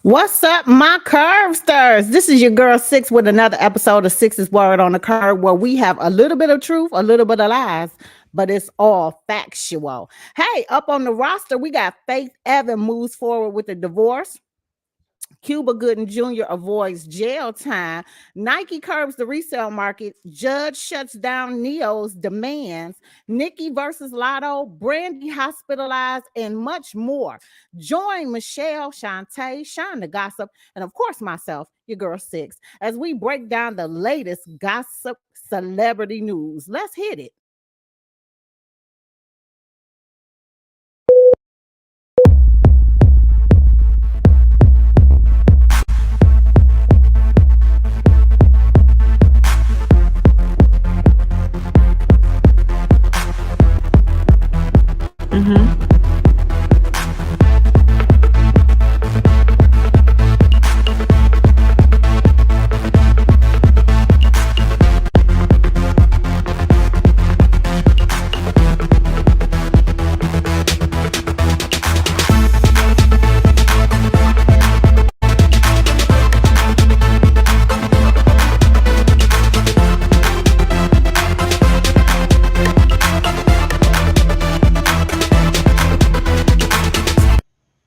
What's up, my Curbsters? This is your girl Six with another episode of Six's Word on the Curb, where we have a little bit of truth, a little bit of lies, but it's all factual. Hey, up on the roster, we got Faith Evan moves forward with the divorce. Cuba Gooding Jr. avoids jail time. Nike curbs the resale market. Judge shuts down Neyo's demands. Nikki versus Latto. Brandy hospitalized, and much more. Join Michelle Shantee, Shawn the Gossip, and of course myself, your girl Six, as we break down the latest gossip celebrity news. Let's hit it. Mm-hmm.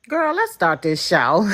Girl, let's start this show.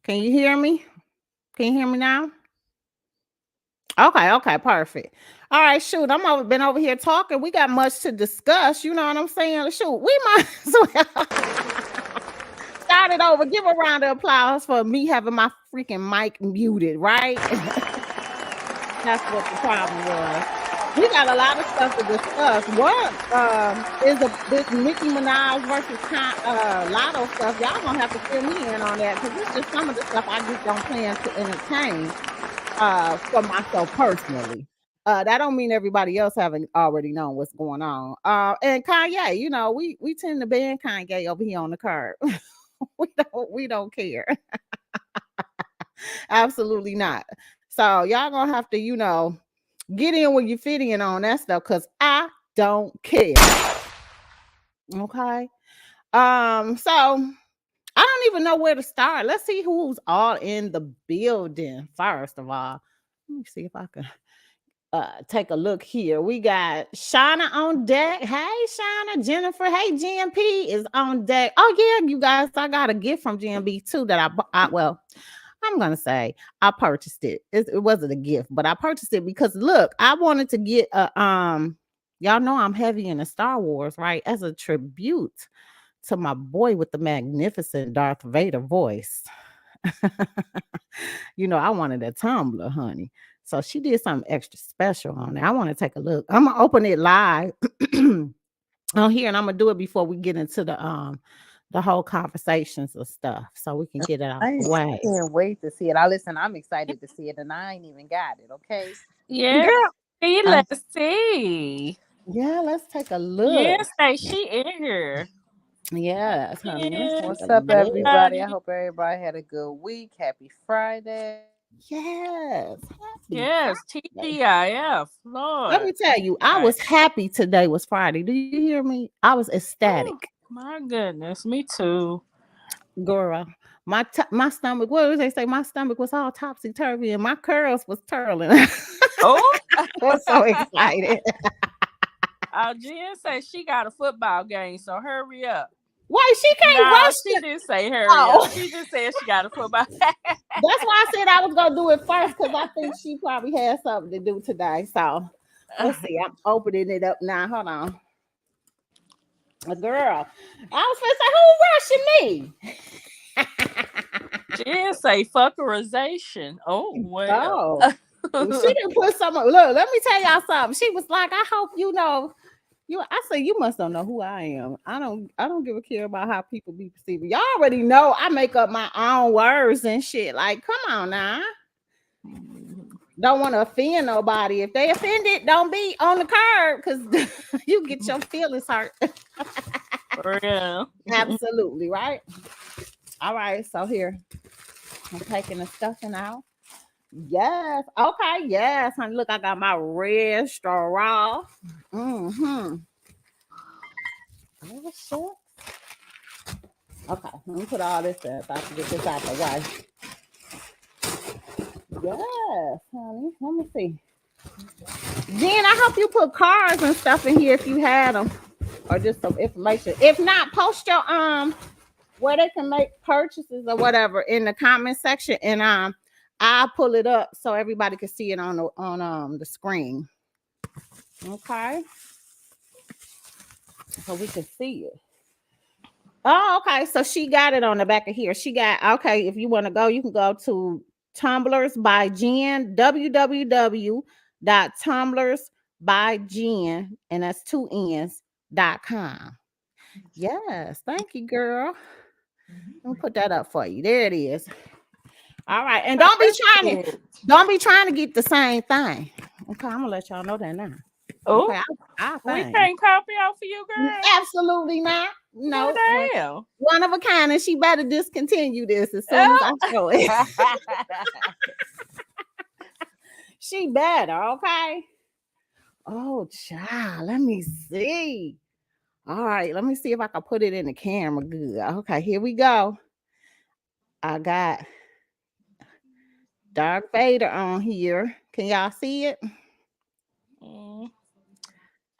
Can you hear me? Can you hear me now? Okay, perfect. All right, shoot. Been over here talking. We got much to discuss. You know what I'm saying? Shoot, we might as well start it over. Give a round of applause for me having my freaking mic muted, right? That's what the problem was. We got a lot of stuff to discuss. What is this Nicki Minaj versus Latto stuff? Y'all gonna have to fill me in on that because it's just some of the stuff I just don't plan to entertain for myself personally. That don't mean everybody else haven't already known what's going on. And Kanye, you know, we tend to ban Kanye over here on the curb. we don't care. Absolutely not. So y'all gonna have to, get in when you fit in on that stuff because I don't care. Okay. So I don't even know where to start. Let's see who's all in the building. First of all, let me see if I can take a look here. We got Shauna on deck. Hey, Shauna. Jennifer. Hey, GMP is on deck. Oh yeah, you guys. I got a gift from GMB too that I'm gonna say I purchased it. It wasn't a gift, but I purchased it because look, I wanted to get y'all know I'm heavy into Star Wars, right? As a tribute to my boy with the magnificent Darth Vader voice. I wanted a tumbler, honey. So she did something extra special on it. I want to take a look. I'm gonna open it live on here, and I'm gonna do it before we get into the whole conversations and stuff, so we can get it out the I way. can't wait to see it. I'm excited to see it, and I ain't even got it. Okay, Yeah, Girl, I'm, let's see. yeah, let's take a look. Yes, say she in here. Yes, honey. Let's take Yes, a what's up, look. everybody? I everybody. hope everybody had a good week. Happy Friday. Yes. Yes, Friday. TGIF. Let me Lord. tell you, I Right. was happy today was Friday. Do you hear me? I was Oh, ecstatic. my goodness. Me too. Girl, my stomach, what did they say? My stomach was all topsy turvy and my curls was twirling. I Oh. was so excited. Jen said she got a football game, so hurry up. Why she can't No, rush she it? didn't say hurry up. Oh, She just said she got a football. that's why I said I was gonna do it first because I think she probably has something to do today. So let's see. I'm opening it up now. Hold on. A girl. I was gonna say, who rushing me? Jen say fuckerization. Oh well. Oh. Well, she didn't put some. Look, let me tell y'all something. She was like, I hope you know. I say you must don't know who I am. I don't give a care about how people be perceiving. Y'all already know I make up my own words and shit. Like, come on now. Don't want to offend nobody. If they offended, don't be on the curb because you get your feelings hurt. For real. Absolutely, right? All right, so here I'm taking the stuffing out. Yes. Okay. Yes, honey. Look, I got my red straw. Mm-hmm. Oh, shit. Okay, let me put all this in so I can get this out the way. Yes, honey. Let me see. Jen, I hope you put cards and stuff in here if you had them, or just some information. If not, post your where they can make purchases or whatever in the comment section, and I'll pull it up so everybody can see it on the screen. Okay, so we can see it. Oh, okay. So she got it on the back of here. She got okay. If you want to go, you can go to Tumblers by Jen, www.tumblers.by and that's 2 N's.com. Yes, thank you, girl. Let me put that up for you. There it is. All right, and don't be trying to get the same thing. Okay, I'm gonna let y'all know that now. Oh, Okay, I we think can't copy off of you, girl. absolutely not. What No, the hell? one of a kind, and she better discontinue this as soon as I show it. She better, okay? Oh, child, let me see. All right, let me see if I can put it in the camera good. Okay, here we go. I got Dark Vader on here. Can y'all see it? Mm,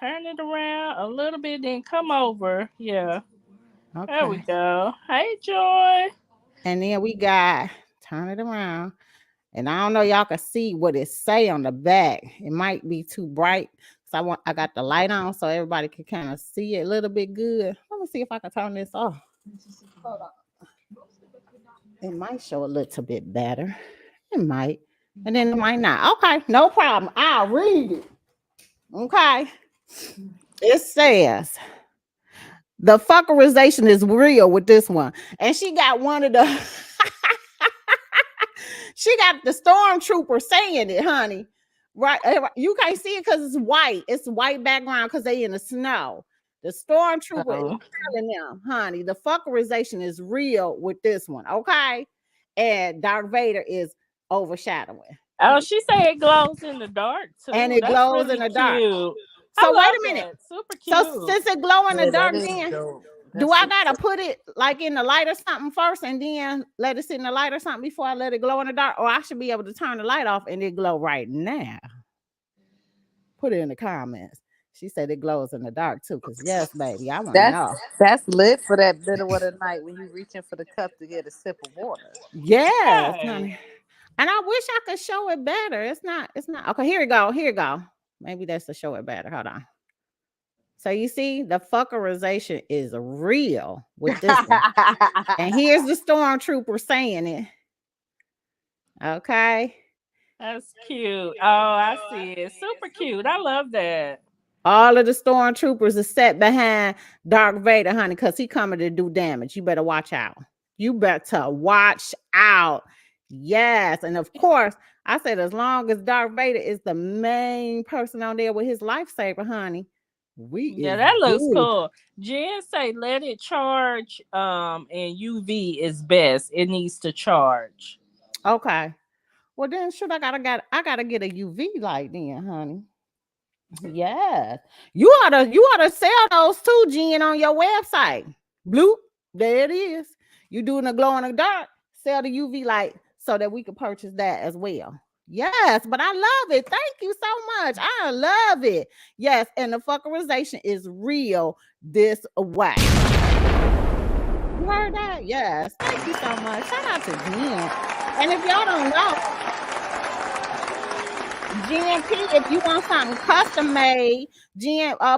turn it around a little bit, then come over. Yeah. There we Okay. go. Hey, Joy. And then we got, turn it around. And I don't know, y'all can see what it say on the back. It might be too bright. So I got the light on so everybody can kind of see it a little bit good. Let me see if I can turn this off. Hold on. It might show a little bit better. It might. And then it might not. Okay, no problem. I'll read it. Okay. It says the fuckerization is real with this one. And she got one of the she got the stormtrooper saying it, honey. Right. You can't see it because it's white. It's white background because they in the snow. The stormtrooper is Oh. telling them, honey, the fuckerization is real with this one. Okay. And Darth Vader is overshadowing. Oh, she said it glows in the dark And too. it That's glows in really the dark. cute. So I wait love a minute. that. Super So cute. since it glow in the Yeah, dark, that is then dope. do That's I super gotta dope. put it like in the light or something first and then let it sit in the light or something before I let it glow in the dark? Or I should be able to turn the light off and it glow right now. Put it in the comments. She said it glows in the dark too. Cause yes, baby, I want to know. That's lit for that middle of the night when you reaching for the cup to get a sip of water. Yes, Hey. honey. And I wish I could show it better. It's not okay. Here we go. Here we go. Maybe that's to show it better. Hold on. So you see, the fuckerization is real with this one. And here's the stormtrooper saying it. Okay. That's cute. Oh, I see it. Super cute. I love that. All of the stormtroopers are set behind Darth Vader, honey, because he coming to do damage. You better watch out. You better watch out. Yes. And of course, I said as long as Darth Vader is the main person on there with his lifesaver, honey, we Yeah, is that looks good. cool. Jen say let it charge. And UV is best. It needs to charge. Okay. Well, then shoot, I gotta get a UV light then, honey. Yes. You oughta sell those too, Jen, on your website. Bloop. There it is. You doing a glow in the dark, sell the UV light so that we can purchase that as well. Yes, but I love it. Thank you so much. I love it. Yes, and the fuckerization is real this way. You heard that? Yes. Thank you so much. Shout out to Jen. And if y'all don't know, GNP, if you want something custom made,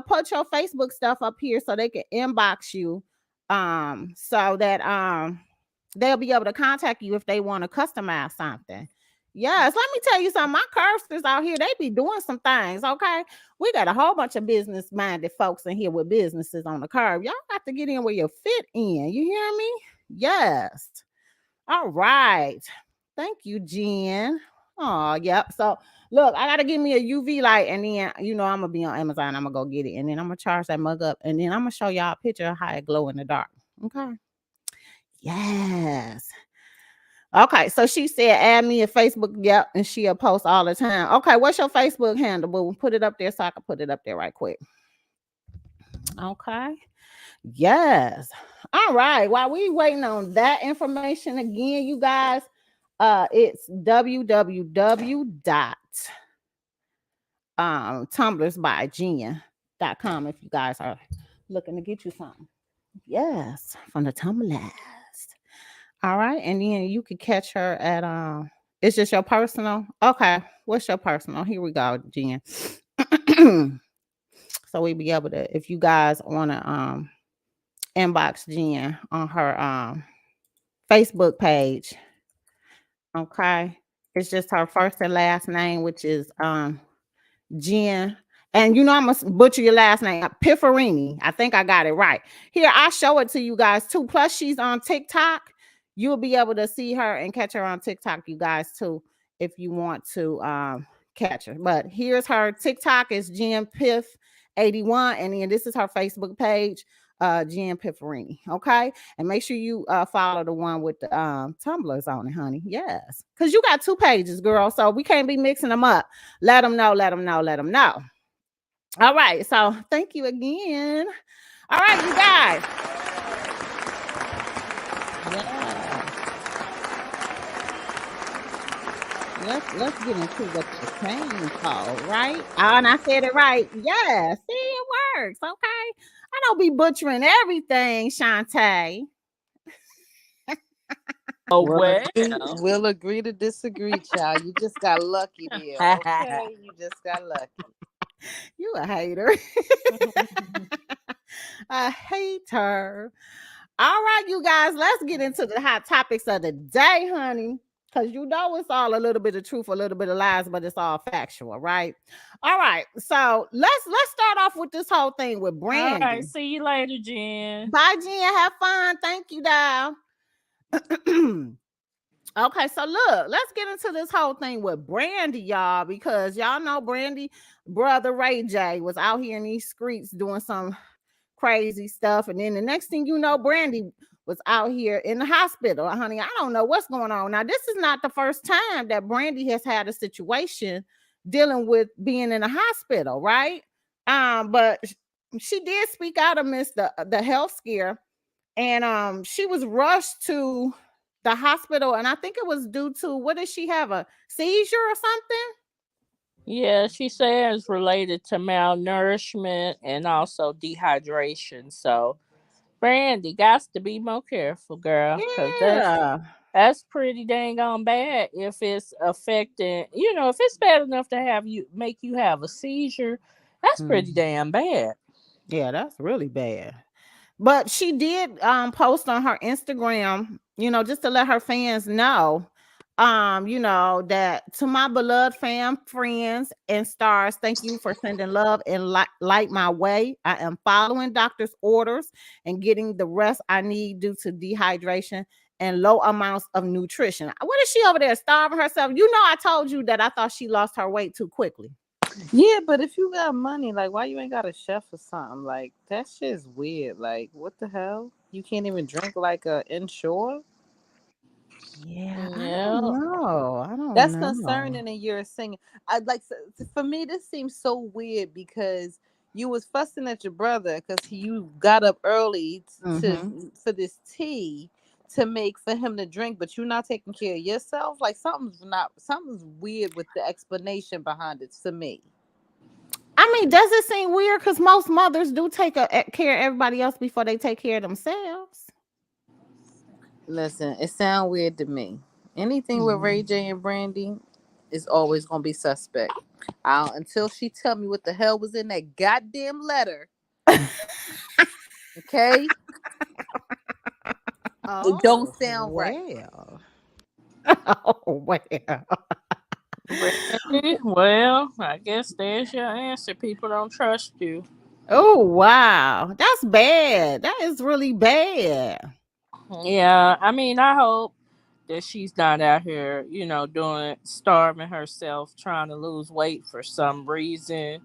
put your Facebook stuff up here so they can inbox you. So that they'll be able to contact you if they want to customize something. Yes, let me tell you something. My curbsters out here, they be doing some things. Okay. We got a whole bunch of business-minded folks in here with businesses on the curb. Y'all got to get in where you fit in. You hear me? Yes. All right. Thank you, Jen. Oh, yep. So look, I gotta give me a UV light, and then I'm gonna be on Amazon. I'm gonna go get it, and then I'm gonna charge that mug up, and then I'm gonna show y'all a picture of how it glow in the dark. Okay. Yes. Okay. So she said, add me a Facebook. Yep, and she'll post all the time. Okay. What's your Facebook handle? We'll put it up there so I can put it up there right quick. Okay. Yes. All right. While we waiting on that information again, you guys, it's www.tumblersbyGen.com if you guys are looking to get you something. Yes, from the tumblers. All right, and then you can catch her at it's just your personal. Okay, what's your personal? Here we go, Jen. So we be able to, if you guys want to inbox Jen on her Facebook page. Okay. It's just her first and last name, which is Jen. And I'm gonna butcher your last name, Pifferini. I think I got it right. Here, I'll show it to you guys too. Plus, she's on TikTok. You'll be able to see her and catch her on TikTok, you guys, too, if you want to catch her. But here's her TikTok is Jen Piff 81, and then this is her Facebook page, Jen Pifferini. Okay, and make sure you follow the one with the tumblers on it, honey. Yes, because you got two pages, girl, so we can't be mixing them up. Let them know. All right, so thank you again. All right, you guys. Yeah. Let's get into what you're saying, Paul, right? Oh, and I said it right. Yeah, see, it works. Okay. I don't be butchering everything, Shantee. Oh, We'll agree to disagree, child. You just got lucky there. Okay, you just got lucky. You a hater. A hater. All right, you guys, let's get into the hot topics of the day, honey. Because it's all a little bit of truth, a little bit of lies, but it's all factual, right? All right. So let's start off with this whole thing with Brandy. All right, see you later, Jen. Bye, Jen. Have fun. Thank you, Dow. Okay, so look, let's get into this whole thing with Brandy, y'all, because y'all know Brandy brother Ray J was out here in these streets doing some crazy stuff, and then the next thing you know, Brandy was out here in the hospital. Honey, I don't know what's going on. Now, this is not the first time that Brandy has had a situation dealing with being in a hospital, right? But she did speak out amidst the health scare, and she was rushed to the hospital, and I think it was due to, what did she have, a seizure or something? Yeah, she said it's related to malnourishment and also dehydration. So, Brandy, got to be more careful, girl. Yeah. That's pretty dang on bad if it's affecting, if it's bad enough to make you have a seizure, that's pretty damn bad. Yeah, that's really bad. But she did post on her Instagram, just to let her fans know, that to my beloved friends and stars, thank you for sending love and light my way. I am following doctor's orders and getting the rest I need due to dehydration and low amounts of nutrition. What is she over there starving herself? I told you that I thought she lost her weight too quickly. Yeah, but if you got money, like, why you ain't got a chef or something? Like, that shit's weird. Like, what the hell? You can't even drink like a Ensure? Yeah, I Yeah. don't know. I don't That's know. concerning, and you're singing. I'd like for me. This seems so weird because you was fussing at your brother because you got up early Mm-hmm. for this tea to make for him to drink, but you're not taking care of yourself. Like something's weird with the explanation behind it to me. I mean, does it seem weird? Because most mothers do take care of everybody else before they take care of themselves. Listen, it sounds weird to me. Anything with Ray Mm. J and Brandy is always gonna be suspect. Until she tell me what the hell was in that goddamn letter. Okay, it don't Oh, sound right. well. Oh, well. Brandy, well, I guess there's your answer. People don't trust you. Oh, wow. That's bad. That is really bad. Yeah, I mean, I hope that she's not out here, doing starving herself, trying to lose weight for some reason.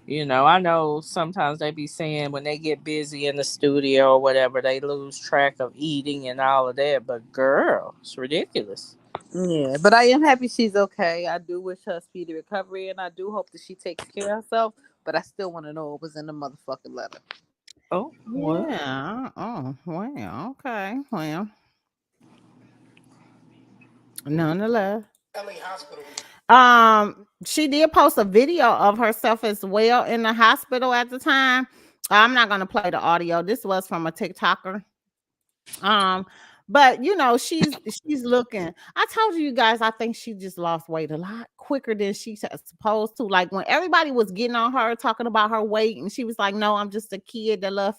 I know sometimes they be saying when they get busy in the studio or whatever, they lose track of eating and all of that. But girl, it's ridiculous. Yeah, but I am happy she's okay. I do wish her speedy recovery, and I do hope that she takes care of herself. But I still want to know what was in the motherfucking letter. Oh, what? Yeah. Oh, well. Okay. Well, nonetheless. She did post a video of herself as well in the hospital at the time. I'm not gonna play the audio. This was from a TikToker. Um, but she's looking. I told you guys, I think she just lost weight a lot quicker than she's supposed to. Like when everybody was getting on her talking about her weight, and she was like, "No, I'm just a kid that love,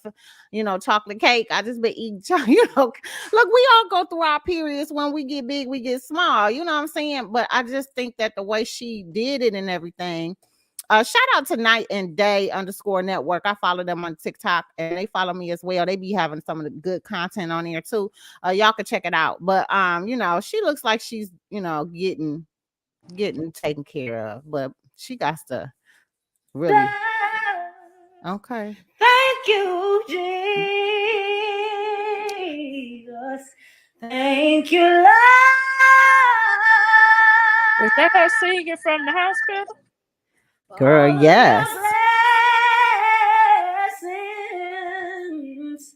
chocolate cake. I just been eating, Look, we all go through our periods. When we get big, we get small. You know what I'm saying? But I just think that the way she did it and everything. Shout out to Night and Day _network. I follow them on TikTok and they follow me as well. They be having some of the good content on there too. Y'all can check it out. But she looks like she's, getting taken care of. But she got to really okay. Thank you, Jesus. Thank you, Lord. Is that her singing from the hospital? Girl, yes. Blessings.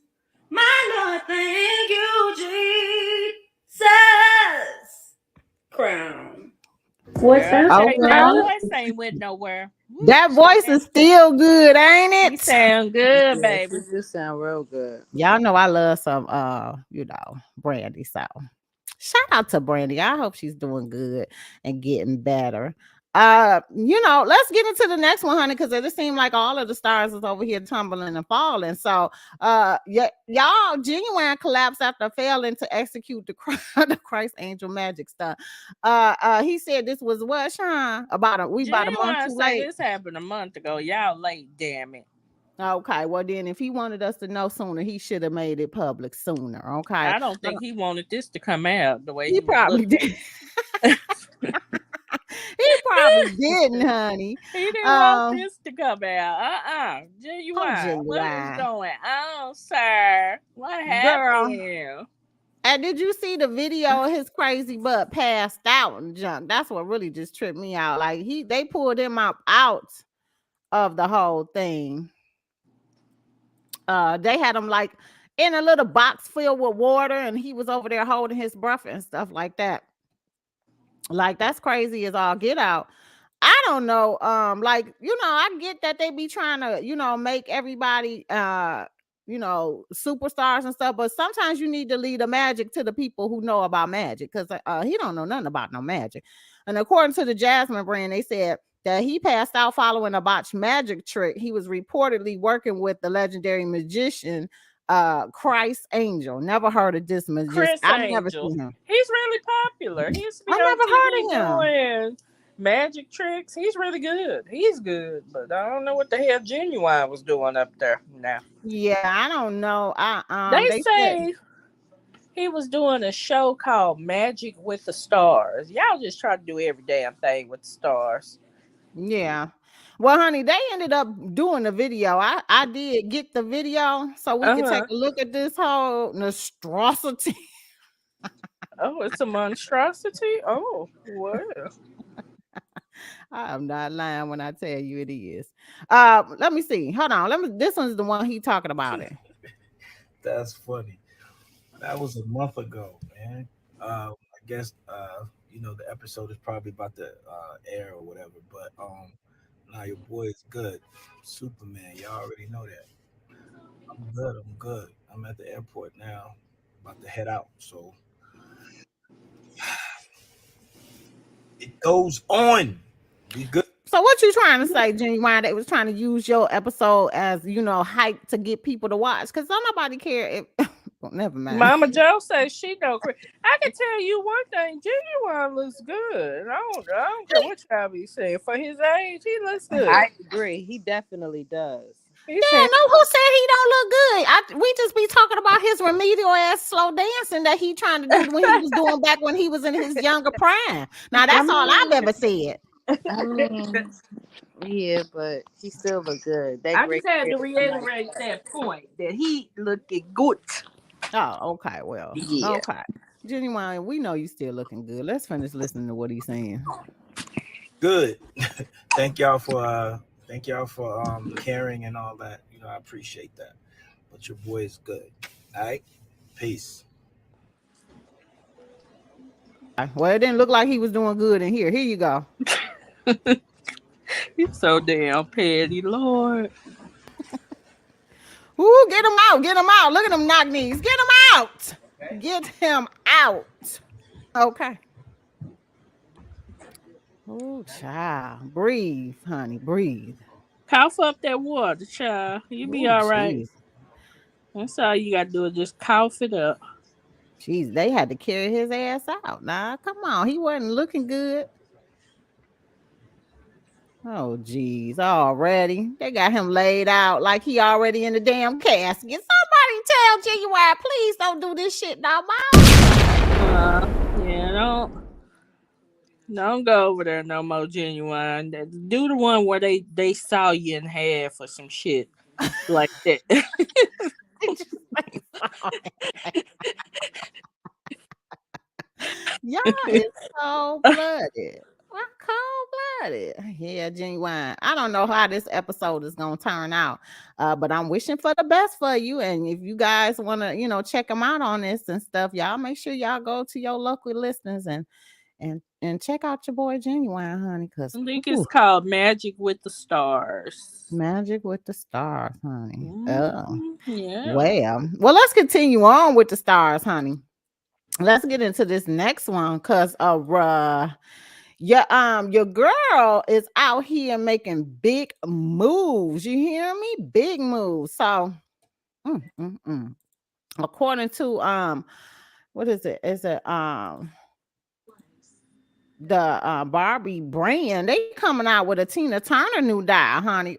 My Lord, thank you, Jesus. Crown. What's Girl, that? okay, that Okay. voice ain't went nowhere. Woo, That voice is still good, ain't you it? sound good, Yeah, she baby. do sound real good. Y'all know I love some Brandy. So shout out to Brandy. I hope she's doing good and getting better. Let's get into the next one, honey, because it just seemed like all of the stars is over here tumbling and falling. So yeah, y'all genuine collapse after failing to execute the Christ angel magic stuff. He said this was what, Shawn? About a month Genuine too say late. this happened a month ago. Y'all late, damn it. Okay, well then, if he wanted us to know sooner, he should have made it public sooner. Okay, I don't think he wanted this to come out the way he he was probably looking. did. He probably didn't, honey. He didn't want Um, this to come out. oh, Genuine. What is genuine going on, sir? What girl. happened? And did you see the video of his crazy butt passed out and junk? That's what really just tripped me out. Like they pulled him out of the whole thing. They had him like in a little box filled with water, and he was over there holding his breath and stuff like that. Like that's crazy as all get out. I don't know. I get that they be trying to, make everybody superstars and stuff, but sometimes you need to lead the magic to the people who know about magic because he don't know nothing about no magic. And according to the Jasmine brand, they said that he passed out following a botched magic trick. He was reportedly working with the legendary magician Christ Angel. Never heard of this magician. Chris I've never Angel. seen him. He's really popular. He used to be I on never heard TV of him. doing magic tricks. He's really good. He's good, but I don't know what the hell Genuine was doing up there now. Yeah, I don't know. They They said, say he was doing a show called Magic with the Stars. Y'all just try to do every damn thing with the stars. yeah. Well, honey, they ended up doing the video. I did get the video so we could take Uh-huh. a look at this whole monstrosity. Oh, it's a monstrosity? Oh, well. I am not lying when I tell you it is. Let me see. Hold on. This one's the one he talking about it. That's funny. That was a month ago, man. I guess the episode is probably about to air or whatever. But nah, your boy is good. Superman, y'all already know that. I'm good. I'm good. I'm at the airport now, about to head out. So it goes on. We good. So what you trying to say, Genuine? They was trying to use your episode as hype to get people to watch because don't nobody care if. Well, never mind. Mama Joe says she don't care. I can tell you one thing. Genuine looks good. I don't care what y'all be saying. For his age, he looks good. I agree. He definitely does. He Yeah, said, no, who said he don't look good? We just be talking about his remedial ass slow dancing that he trying to do when he was doing back when he was in his younger prime. Now that's all I've ever said. Yeah, but he still look good. That I great just had hair to is nice. reiterate that point that he looking good. Oh, okay. Well, Yeah. okay. Genuine, we know you still looking good. Let's finish listening to what he's saying. Good. Thank y'all for caring and all that. I appreciate that. But your boy is good. All right. Peace. Well, it didn't look like he was doing good in here. Here you go. He's so damn petty, Lord. Ooh, get him out. Get him out. Look at them knock knees. Get him out. Get him out. Okay. Oh, child. Breathe, honey. Breathe. Cough up that water, child. You be Oh, all right. jeez. That's all you gotta do is just cough it up. Jeez, they had to carry his ass out. Nah, come on. He wasn't looking good. Oh, jeez. Already. They got him laid out like he already in the damn casket. Somebody tell Genuine, please don't do this shit no more. Yeah, don't go over there no more, Genuine. Do the one where they saw you in half or some shit like that. Y'all is cold blooded. I'm cold blooded. Yeah, Genuine. I don't know how this episode is gonna turn out, but I'm wishing for the best for you. And if you guys want to, check them out on this and stuff, y'all make sure y'all go to your local listings and check out your boy Genuine, honey. Cause I think it's called Magic with the Stars. Magic with the Stars, honey. Yeah. Well, let's continue on with the stars, honey. Let's get into this next one because your girl is out here making big moves. You hear me? Big moves. So according to what is it? Is it the Barbie brand? They coming out with a Tina Turner new dial, honey.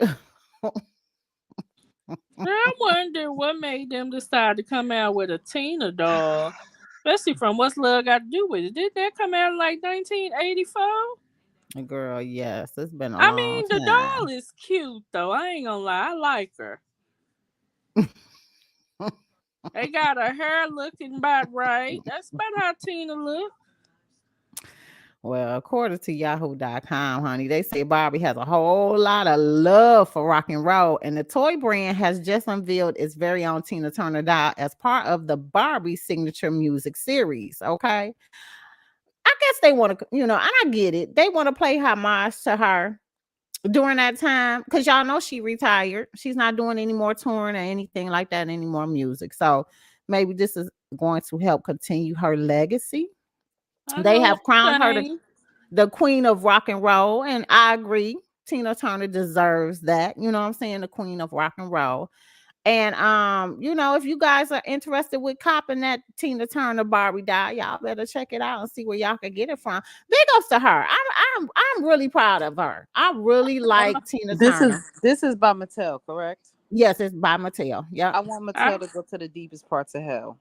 I wonder what made them decide to come out with a Tina doll. Especially from What's Love Got to Do with It. Did that come out in like 1984? Girl, yes, it's been a I long mean, the time. doll is cute though. I ain't gonna lie, I like her. They got her hair looking about right. That's about how Tina look. Well, according to yahoo.com, honey, they say Barbie has a whole lot of love for rock and roll, and the toy brand has just unveiled its very own Tina Turner doll as part of the Barbie signature music series. Okay. I guess they want to, and I get it. They want to play homage to her during that time because y'all know she retired. She's not doing any more touring or anything like that, any more music. So maybe this is going to help continue her legacy. They have crowned her the queen of rock and roll, and I agree. Tina Turner deserves that. You know what I'm saying? The queen of rock and roll. And if you guys are interested with copping that Tina Turner Barbie doll, y'all better check it out and see where y'all can get it from. Big ups to her. I'm really proud of her. I really like Tina Turner. This is by Mattel, correct? Yes, it's by Mattel. Yeah. I want Mattel to go to the deepest parts of hell.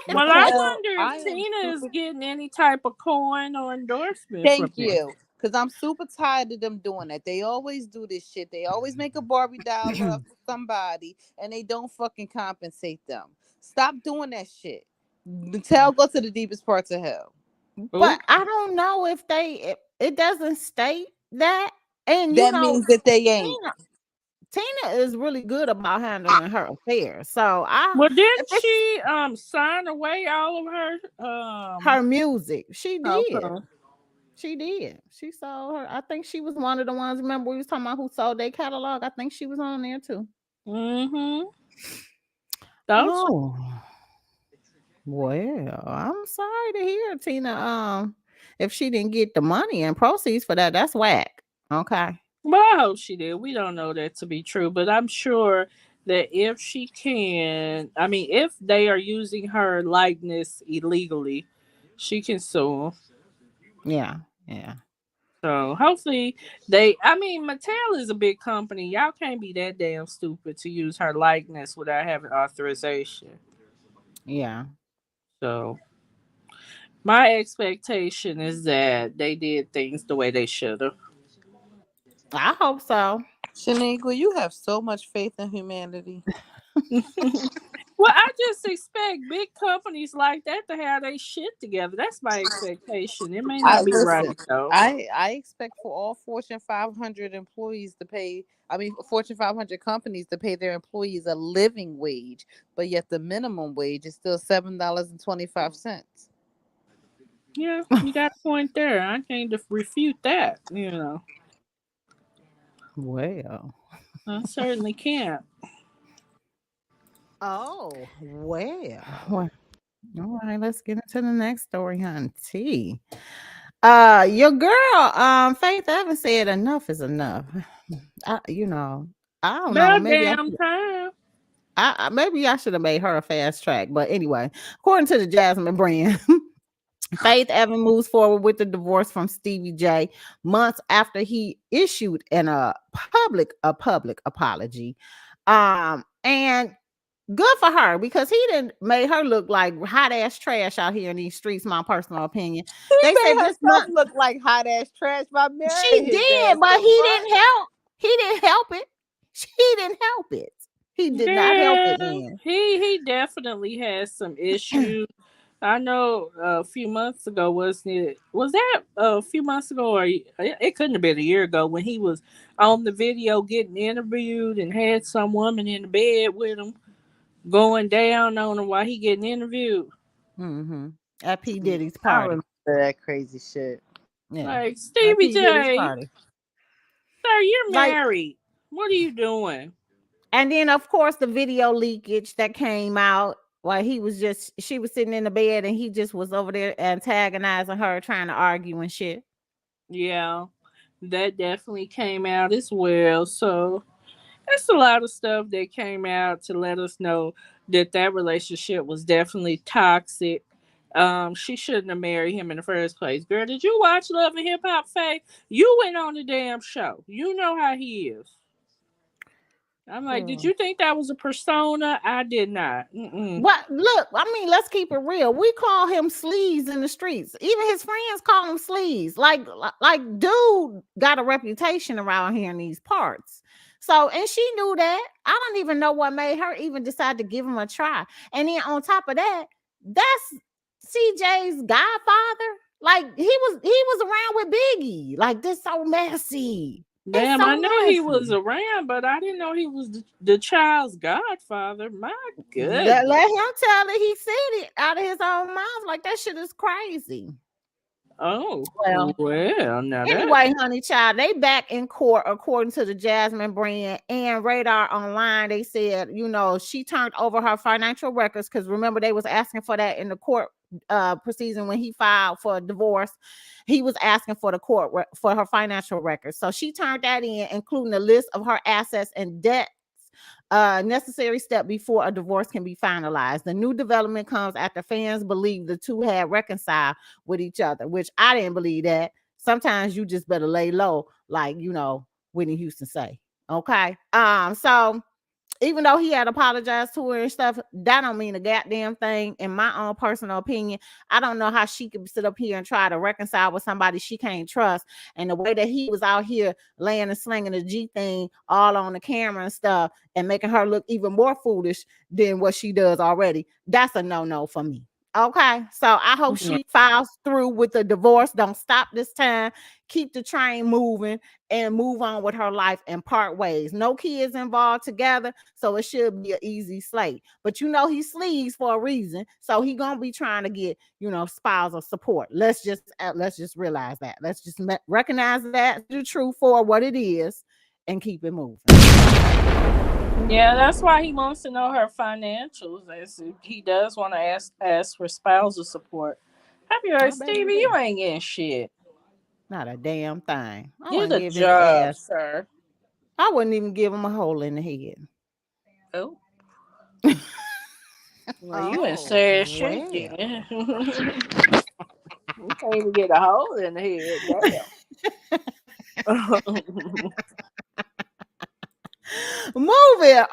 Well, I wonder if Tina is getting any type of coin or endorsement. Thank you. Because I'm super tired of them doing that. They always do this shit. They always make a Barbie doll for somebody and they don't fucking compensate them. Stop doing that shit. Tell go to the deepest parts of hell. But Ooh. I don't know if it doesn't state that. And That means that they ain't. Tina, Tina is really good about handling her affairs. So Well, if didn't it's she sign away all of her her music, she did. okay. She did. She sold her. I think she was one of the ones. Remember, we was talking about who sold their catalog. I think she was on there too. Mm-hmm. Thoughts? Oh, well, I'm sorry to hear, Tina. If she didn't get the money and proceeds for that, that's whack. Okay. Well, I hope she did. We don't know that to be true, but I'm sure that if she can, I mean, if they are using her likeness illegally, she can sue 'em. Yeah. Yeah. So hopefully I mean, Mattel is a big company. Y'all can't be that damn stupid to use her likeness without having authorization. Yeah. So my expectation is that they did things the way they should have. I hope so. Shaniqua, you have so much faith in humanity. Well, I just expect big companies like that to have their shit together. That's my expectation. It may I not be listen. right though. I expect for all Fortune 500 employees to pay. I mean, Fortune 500 companies to pay their employees a living wage, but yet the minimum wage is still $7.25. Yeah, you got a point there. I can't refute that. You know, Well. I certainly can't. Oh, well. All right, let's get into the next story, honey. Your girl, Faith Evans said enough is enough. You know, I don't know. About damn time. Maybe I should have made her a fast track. But anyway, according to the Jasmine brand, Faith Evans moves forward with the divorce from Stevie J months after he issued a public apology. And good for her because he didn't made her look like hot ass trash out here in these streets. My personal opinion. He They made said this herself month look like hot ass trash by marrying she his did, ass. but The he fuck? didn't help. He didn't help it. She didn't help it. He did not help Yeah, it, man. he definitely has some issues. I know a few months ago, wasn't it? Was that a few months ago, or it couldn't have been a year ago when he was on the video getting interviewed and had some woman in the bed with him going down on him while he getting interviewed. Mm-hmm. At P Yeah, Diddy's I party. remember that crazy shit. Yeah. Like At Stevie P Diddy's J, party. sir, you're Like, married. What are you doing? and then of course the video leakage that came out while she was sitting in the bed and he just was over there antagonizing her, trying to argue and shit. Yeah, that definitely came out as well. So it's a lot of stuff that came out to let us know that relationship was definitely toxic. She shouldn't have married him in the first place. Girl, did you watch Love and Hip Hop, Faye? You went on the damn show. You know how he is. I'm like, did you think that was a persona? I did not. Mm-mm. What? Look, I mean, let's keep it real. We call him sleaze in the streets. Even his friends call him sleaze. Like, dude got a reputation around here in these parts. So, and she knew that. I don't even know what made her even decide to give him a try. And then on top of that, that's CJ's godfather. Like he was around with Biggie. Like this so messy. It's Damn, I so know he was messy. around, but I didn't know he was the child's godfather. My goodness. Let him tell it. He said it out of his own mouth. Like that shit is crazy. Oh, Well, well, now that. anyway, honey child, they back in court according to the Jasmine brand and Radar Online. They said, she turned over her financial records because remember they was asking for that in the court proceeding when he filed for a divorce. He was asking for the court for her financial records. So she turned that in, including a list of her assets and debt necessary step before a divorce can be finalized. The new development comes after fans believe the two had reconciled with each other, which I didn't believe that. Sometimes you just better lay low, like Whitney Houston say. Okay. So even though he had apologized to her and stuff, that don't mean a goddamn thing. In my own personal opinion, I don't know how she could sit up here and try to reconcile with somebody she can't trust. And the way that he was out here laying and slinging the G thing all on the camera and stuff and making her look even more foolish than what she does already, that's a no-no for me. Okay, so I hope Yeah. she files through with the divorce. Don't stop this time. Keep the train moving and move on with her life and part ways. No kids involved together, so it should be an easy slate. But he sleeves for a reason, so he gonna be trying to get spousal support. Let's just realize that. Let's just recognize that, see the truth for what it is, and keep it moving. Yeah, that's why he wants to know her financials. He does want to ask for spousal support. Have you heard, I bet he Stevie? You do. ain't getting shit. Not a damn thing. I Get wouldn't a give his job, ass. sir. I wouldn't even give him a hole in the head. Oh, well, you in Oh, sad shape well. then. You can't even get a hole in the head. Damn. Moving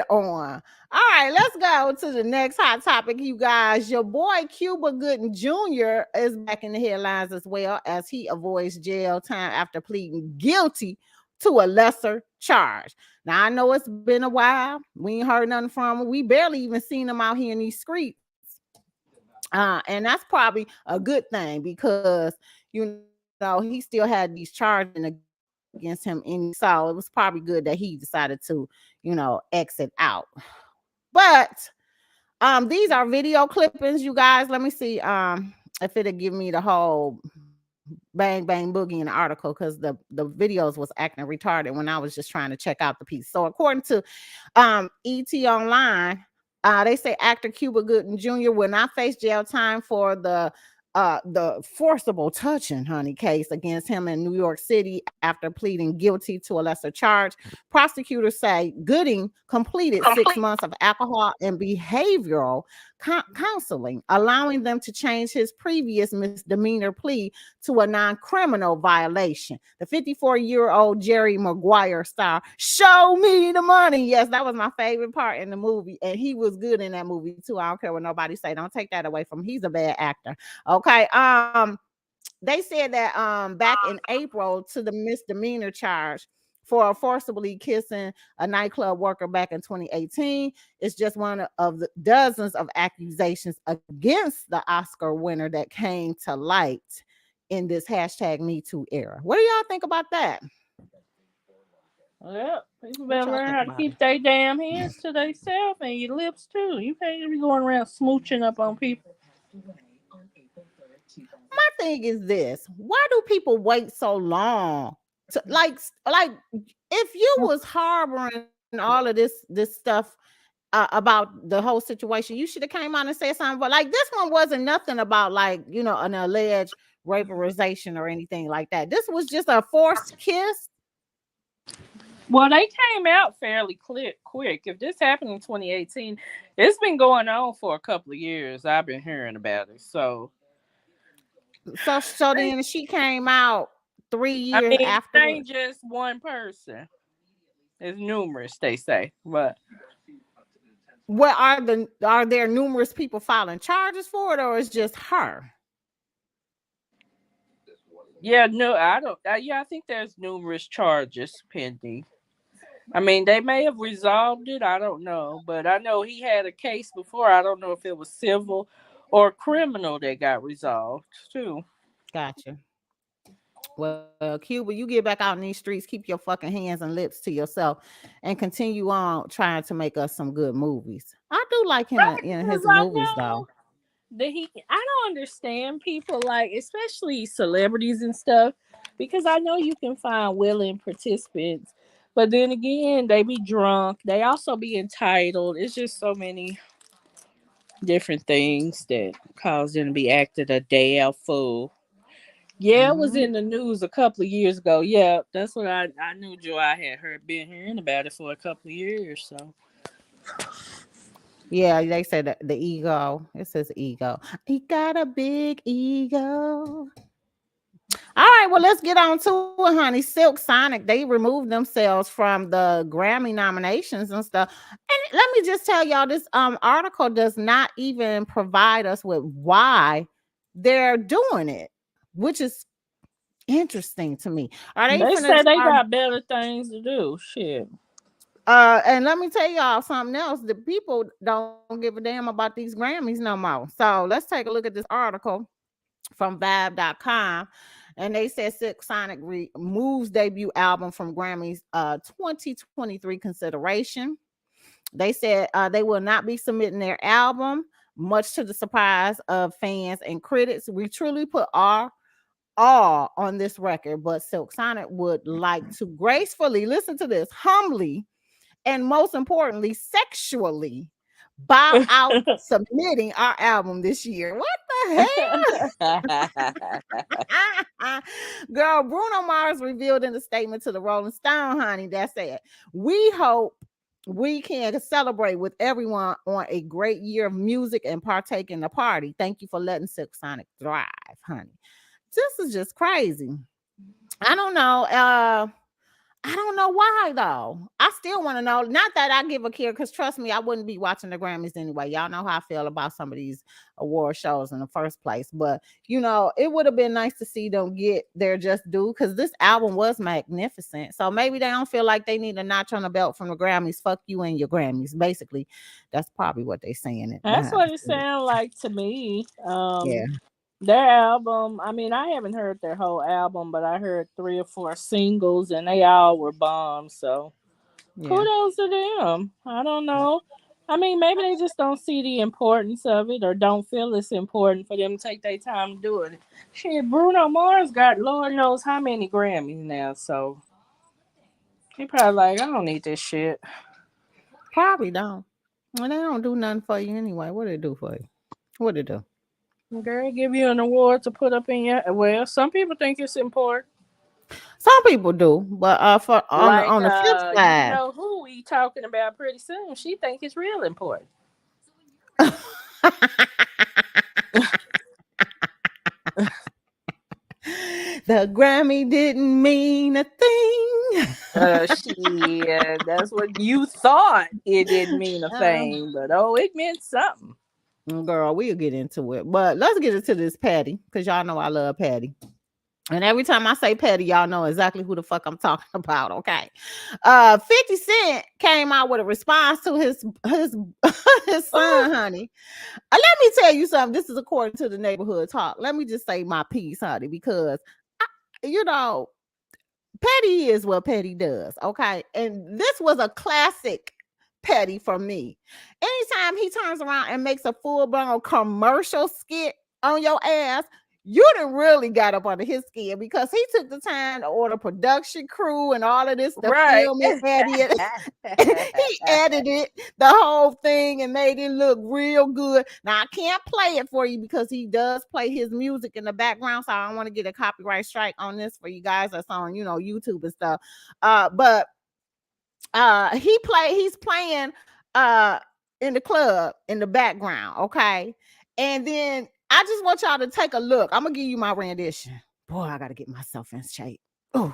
on. All right, let's go to the next hot topic, you guys. Your boy Cuba Gooding Jr. is back in the headlines as well as he avoids jail time after pleading guilty to a lesser charge. Now, I know it's been a while. We ain't heard nothing from him. We barely even seen him out here in these streets. And that's probably a good thing because, he still had these charges against him so it was probably good that he decided to, exit out. But these are video clippings, you guys. Let me see if it'll give me the whole bang bang boogie in the article because the videos was acting retarded when I was just trying to check out the piece. So according to ET Online, they say actor Cuba Gooding Jr. will not face jail time for the forcible touching, honey, case against him in New York City after pleading guilty to a lesser charge. Prosecutors say Gooding completed 6 months of alcohol and behavioral counseling, allowing them to change his previous misdemeanor plea to a non-criminal violation. The 54-year-old Jerry Maguire star, show me the money. Yes, that was my favorite part in the movie, and he was good in that movie too. I don't care what nobody say. Don't take that away from him. He's a bad actor. Okay. They said that back in April to the misdemeanor charge for forcibly kissing a nightclub worker back in 2018. It's just one of the dozens of accusations against the Oscar winner that came to light in this hashtag Me Too era. What do y'all think about that? Well, people What better y'all learn think how to about it? keep their damn hands to themselves and your lips too. You can't be going around smooching up on people. My thing is this: why do people wait so long to like if you was harboring all of this stuff about the whole situation, you should have came out and said something. But like this one wasn't nothing about like an alleged raperization or anything like that. This was just a forced kiss. Well, they came out fairly quick. If this happened in 2018, it's been going on for a couple of years. I've been hearing about it. So, So then she came out three I years mean, it ain't afterwards. just one person. It's numerous, they say. But What are there numerous people filing charges for it, or is just her? yeah, no, I don't. Yeah, I think there's numerous charges pending. I mean, they may have resolved it. I don't know, but I know he had a case before. I don't know if it was civil or criminal that got resolved too. Gotcha. Well, Cuba, you get back out in these streets, keep your fucking hands and lips to yourself, and continue on trying to make us some good movies. I do like him in Because his I movies, though. know that I don't understand people like, especially celebrities and stuff, because I know you can find willing participants, but then again, they be drunk. They also be entitled. It's just so many different things that cause them to be acted a damn fool. Yeah, it was Mhm. in the news a couple of years ago. Yeah, that's what I knew. Joe, I had been hearing about it for a couple of years. So Yeah, they said that the ego. It says ego. He got a big ego. All right, well, let's get on to it, honey. Silk Sonic, they removed themselves from the Grammy nominations and stuff. And let me just tell y'all, this article does not even provide us with why they're doing it, which is interesting to me. Are they they finna said they start? got better things to do. Shit. And let me tell y'all something else. The people don't give a damn about these Grammys no more. So let's take a look at this article from Vibe.com. And they said Silk Sonic moves debut album from Grammys 2023 consideration. They said they will not be submitting their album, much to the surprise of fans and critics. We truly put our all on this record, but Silk Sonic would like to gracefully, listen to this, humbly, and most importantly, sexually bow out submitting our album this year. What the hell? Girl, Bruno Mars revealed in a statement to the Rolling Stone, honey, that said, we hope we can celebrate with everyone on a great year of music and partake in the party. Thank you for letting Silk Sonic thrive, honey. This is just crazy. I don't know. I don't know why though. I still want to know. Not that I give a care, because trust me, I wouldn't be watching the Grammys anyway. Y'all know how I feel about some of these award shows in the first place. But it would have been nice to see them get their just due, because this album was magnificent. So maybe they don't feel like they need a notch on the belt from the Grammys. Fuck you and your Grammys. Basically, that's probably what they're saying. That's what it sounds like to me. Yeah. Their album, I mean, I haven't heard their whole album, but I heard 3 or 4 singles and they all were bombs. So kudos to them. I don't know. I mean, maybe they just don't see the importance of it or don't feel it's important for them to take their time to do it. Shit, Bruno Mars got Lord knows how many Grammys now. So he probably like, I don't need this shit. Probably don't. Well, they don't do nothing for you anyway. What do they do for you? What do they do? Girl, give you an award to put up in your. Well, some people think it's important. Some people do, but for Like, on the flip you side, know who we talking about pretty soon. She think it's real important. the Grammy didn't mean a thing. That's what you thought. It didn't mean a thing, but it meant something. Girl, we'll get into it, but let's get into this Patty, because y'all know I love Patty. And every time I say Patty, y'all know exactly who the fuck I'm talking about, okay? 50 Cent came out with a response to his son, honey. Let me tell you something. This is according to the neighborhood talk. Let me just say my piece, honey, because, Petty is what Petty does, okay? And this was a classic Petty for me. Anytime he turns around and makes a full-blown commercial skit on your ass, you done really got up under his skin, because he took the time to order production crew and all of this to film it, edit. He edited the whole thing and made it look real good. Now I can't play it for you because he does play his music in the background, so I don't want to get a copyright strike on this for you guys that's on YouTube and stuff. But he's playing in the club in the background, okay? And then I just want y'all to take a look. I'm gonna give you my rendition. Boy, I gotta get myself in shape. Oh,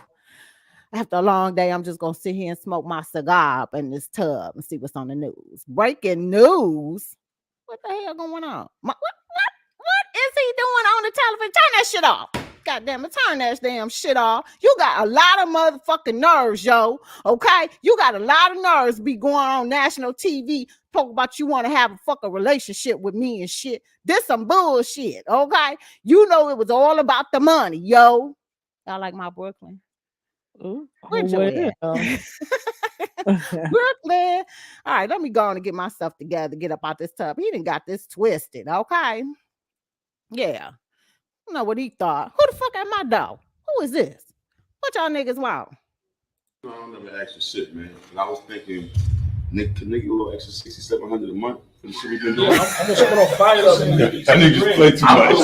after a long day, I'm just gonna sit here and smoke my cigar up in this tub and see what's on the news. Breaking news. What the hell going on? What is he doing on the television? Turn that shit off. God damn it, turn that damn shit off. You got a lot of motherfucking nerves, yo. Okay? You got a lot of nerves be going on national TV talk about you want to have a fucking relationship with me and shit. This some bullshit, okay? You know it was all about the money, yo. Y'all like my Brooklyn? Ooh, Where'd you at? Brooklyn. All right, let me go on and get myself together, get up out this tub. He done got this twisted, okay? Yeah. I don't know what he thought. Who the fuck at my door? Who is this? What y'all niggas want? I don't never ask for shit, man. And I was thinking, Nick, can Nick a little extra $6,700 a month for the shit we've been doing? I'm just gonna fire up and that nigga play too much.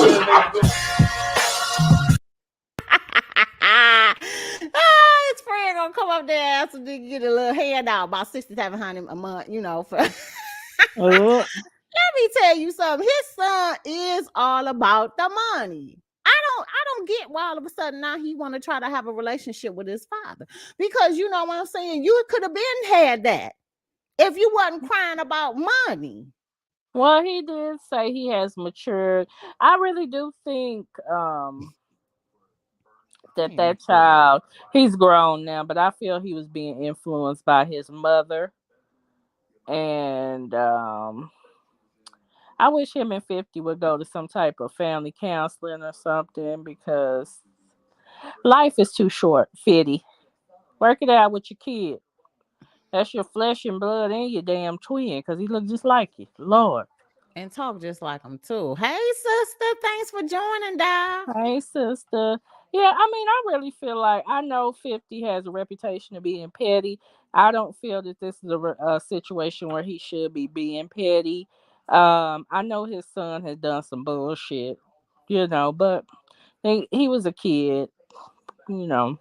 His friend gonna come up there so they get a little handout about $6,700 a month, for. Let me tell you something. His son is all about the money. I don't get why all of a sudden now he want to try to have a relationship with his father, because you know what I'm saying. You could have been had that if you wasn't crying about money. Well, he did say he has matured. I really do think that He ain't that shit. child, he's grown now, but I feel he was being influenced by his mother. And I wish him and 50 would go to some type of family counseling or something because life is too short. 50, work it out with your kid. That's your flesh and blood and your damn twin because he look just like you. Lord. And talk just like him too. Hey, sister, thanks for joining, Dad. Hey, sister. Yeah, I mean, I really feel like I know 50 has a reputation of being petty. I don't feel that this is a situation where he should be being petty. I know his son has done some bullshit, but he was a kid, you know.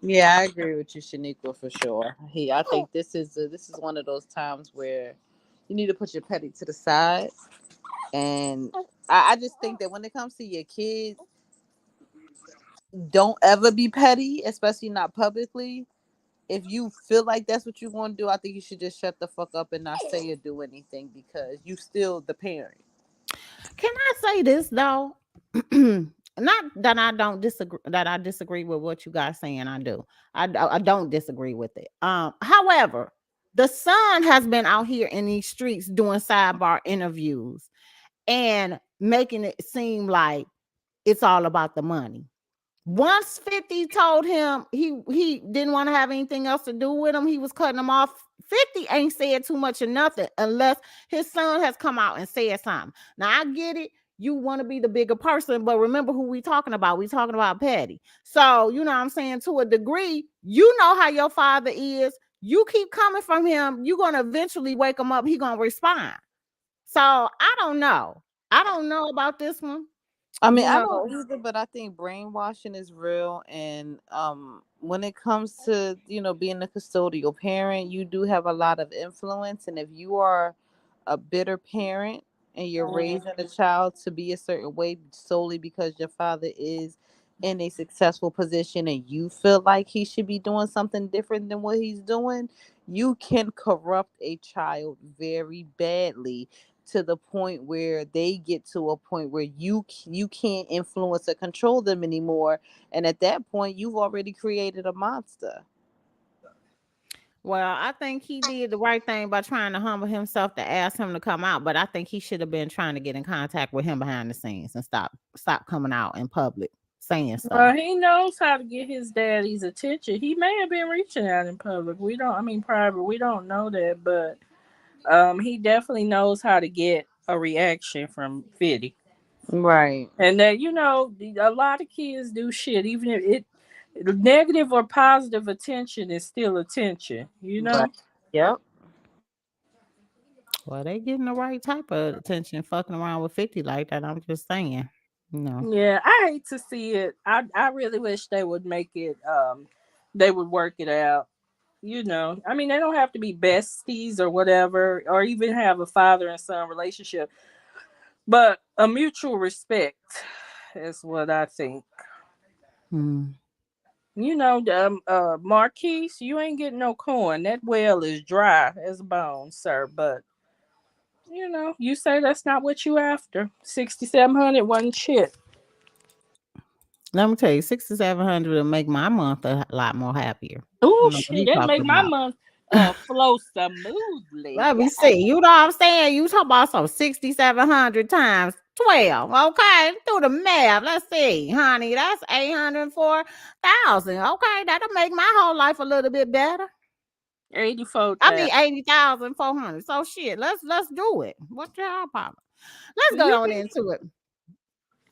Yeah, I agree with you, Shaniqua, for sure. I think this is one of those times where you need to put your petty to the side, and I just think that when it comes to your kids, don't ever be petty, especially not publicly. If you feel like that's what you want to do, I think you should just shut the fuck up and not say or do anything because you still the parent. Can I say this though? Not that I don't disagree, that I disagree with what you guys saying. I do. I don't disagree with it. However, the son has been out here in these streets doing sidebar interviews and making it seem like it's all about the money. Once 50 told him he didn't want to have anything else to do with him, he was cutting him off. 50 ain't said too much or nothing unless his son has come out and said something. Now I get it. You want to be the bigger person, but remember who we talking about. We talking about Patty. So, you know what I'm saying? To a degree, you know how your father is. You keep coming from him, you're going to eventually wake him up. He going to respond. So, I don't know. I don't know about this one. I mean, You I know, don't either, but I think brainwashing is real. And when it comes to being a custodial parent, you do have a lot of influence. And if you are a bitter parent and you're raising a child to be a certain way solely because your father is in a successful position and you feel like he should be doing something different than what he's doing, you can corrupt a child very badly to the point where they get to a point where you can't influence or control them anymore, and at that point you've already created a monster. well, I think he did the right thing by trying to humble himself to ask him to come out, but I think he should have been trying to get in contact with him behind the scenes and stop coming out in public saying stuff. Well, he knows how to get his daddy's attention. He may have been reaching out in public. Private. We don't know that, but he definitely knows how to get a reaction from 50. Right. And that a lot of kids do shit, even if it negative or positive attention is still attention. Right. Yep. Well, they getting the right type of attention fucking around with 50 like that. I'm just saying. No. Yeah, I hate to see it. I really wish they would make it. They would work it out. I mean, they don't have to be besties or whatever, or even have a father and son relationship, but a mutual respect is what I think. Hmm. Marquise, you ain't getting no corn. That well is dry as a bone, sir. But you say that's not what you after. 6,700 wasn't shit. Let me tell you, 6,700 will make my month a lot more happier. I Oh don't know what shit, you that make talking my about. month flow smoothly. Let me see. You know what I'm saying? You talk about some 6,700 times 12. Okay. Do the math. Let's see, honey. That's 804,000. Okay. That'll make my whole life a little bit better. I 84,000. mean 80,400. So shit. Let's do it. What's your problem? Let's You go on can into it.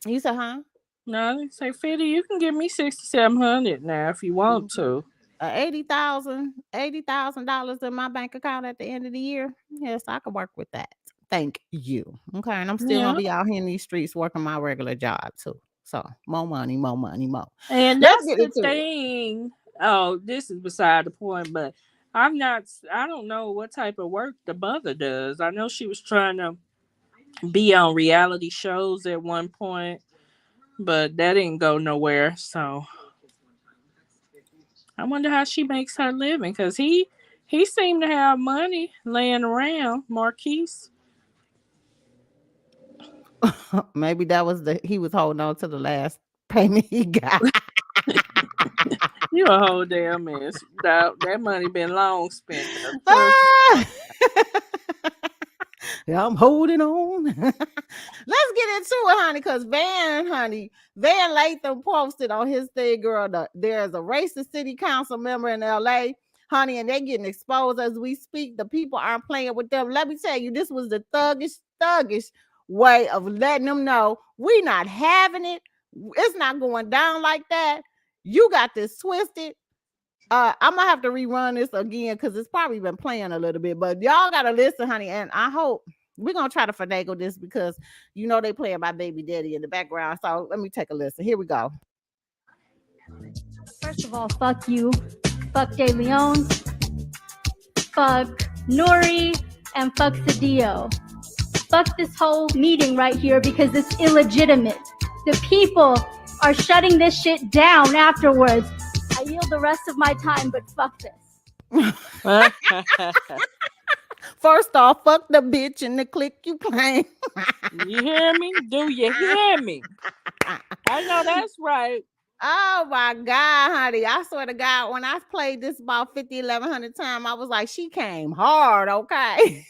You said, huh? no, they say 50. You can give me 6,700 now if you want to. 80,000 in my bank account at the end of the year. Yes, I can work with that. Thank you. Okay, and I'm still gonna Yeah, be out here in these streets working my regular job too. So more money, more money, more. and Let's that's get the into it. thing. Oh, this is beside the point, but I'm not. I don't know what type of work the mother does. I know she was trying to be on reality shows at one point, but that didn't go nowhere. So I wonder how she makes her living because he seemed to have money laying around. Marquise. Maybe that was he was holding on to the last Pay me, God. You a whole damn mess. That money been long spent. Ah! Yeah, I'm holding on. Let's get into it, honey, because Van Latham posted on his thing, girl, there's a racist city council member in LA, honey, and they're getting exposed as we speak. The people aren't playing with them. Let me tell you, this was the thuggish way of letting them know we not having it. It's not going down like that. You got this twisted. I'm gonna have to rerun this again because it's probably been playing a little bit, but y'all gotta listen, honey. And I hope we're gonna try to finagle this because you know they playing my baby daddy in the background. So let me take a listen. Here we go. First of all, fuck you, fuck De Leon, fuck Nori, and fuck Sadio. Fuck this whole meeting right here because it's illegitimate. The people are shutting this shit down afterwards. I yield the rest of my time, but fuck this. First off, fuck the bitch and the click you claim. You hear me? Do you hear me? I know that's right. Oh my God, honey. I swear to God, when I played this about 50, 1100 times, I was like, she came hard, okay?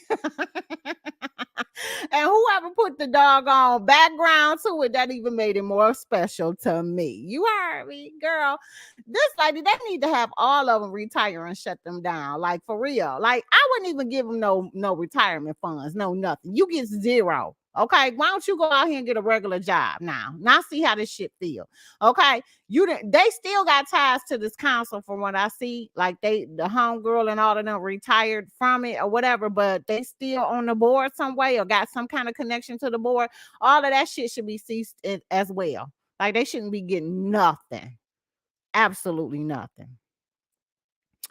And whoever put the doggone background to it, that even made it more special to me. You heard me, girl. This lady, they need to have all of them retire and shut them down. Like, for real. Like, I wouldn't even give them no retirement funds, no nothing. You get zero. Okay, why don't you go out here and get a regular job now? Now see how this shit feel. Okay, they still got ties to this council from what I see. Like the homegirl and all of them retired from it or whatever, but they still on the board some way or got some kind of connection to the board. All of that shit should be ceased as well. Like they shouldn't be getting nothing. Absolutely nothing.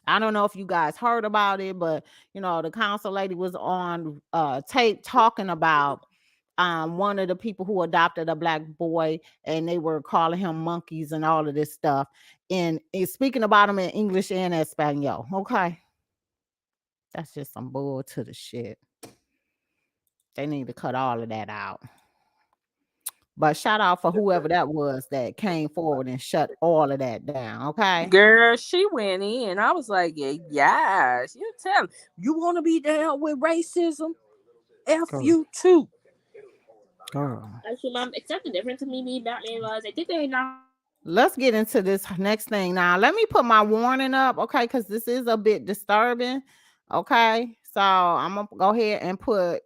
I don't know if you guys heard about it, but you know, the council lady was on tape talking about one of the people who adopted a black boy and they were calling him monkeys and all of this stuff and speaking about him in English and Espanol. Okay. That's just some bull to the shit. They need to cut all of that out. But shout out for whoever that was that came forward and shut all of that down. Okay. Girl, she went in. I was like, yes. You tell me. You want to be down with racism? F Girl. you too. Girl. Actually, accept the difference of me being Batman was I think they're not. Let's get into this next thing now. Let me put my warning up, okay, because this is a bit disturbing. Okay, so I'm gonna go ahead and put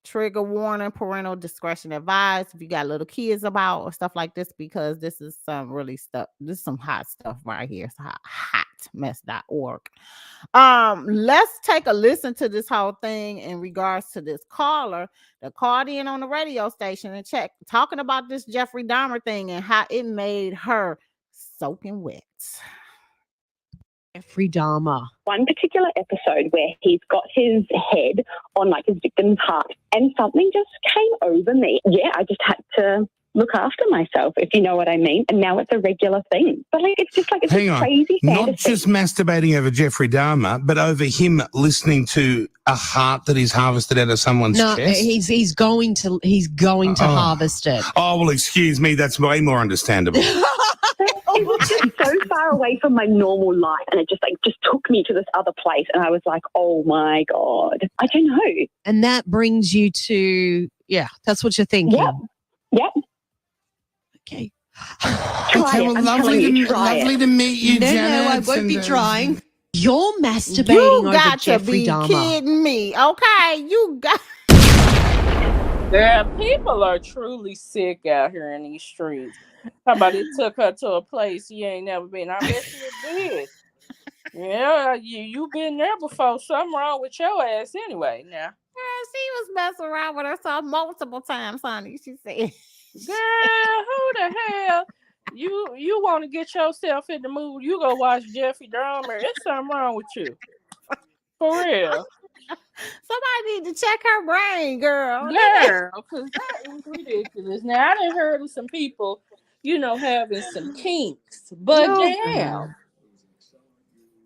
trigger warning, parental discretion advised if you got little kids about or stuff like this, because this is some really stuff. This is some hot stuff right here. It's hotmess.org. Let's take a listen to this whole thing in regards to this caller that called in on the radio station and talking about this Jeffrey Dahmer thing and how it made her soaking wet. Jeffrey Dahmer. One particular episode where he's got his head on like his victim's heart and something just came over me. Yeah, I just had to look after myself, if you know what I mean. And now it's a regular thing. But like, it's just like, it's a crazy fantasy. Not just masturbating over Jeffrey Dahmer, but over him listening to a heart that he's harvested out of someone's chest. No, he's going to harvest it. Oh, well, excuse me. That's way more understandable. It was just so far away from my normal life, and it just took me to this other place, and I was like, oh my God, I don't know. And that brings you to, that's what you're thinking. Yep. Okay. Okay, well, lovely to meet you, Janet. No, I won't be trying. You're masturbating over Jeffrey Dahmer. You got to be kidding me, okay? You got... Girl, people are truly sick out here in these streets. Somebody took her to a place she ain't never been. I bet you did. Yeah, you been there before. Something wrong with your ass anyway. Now, she was messing around with herself multiple times, honey. She said, "Girl, who the hell? You want to get yourself in the mood? You go watch Jeffrey Dahmer. It's something wrong with you, for real." Somebody need to check her brain, girl. Because that is ridiculous. Now, I done heard of some people, having some kinks, but damn.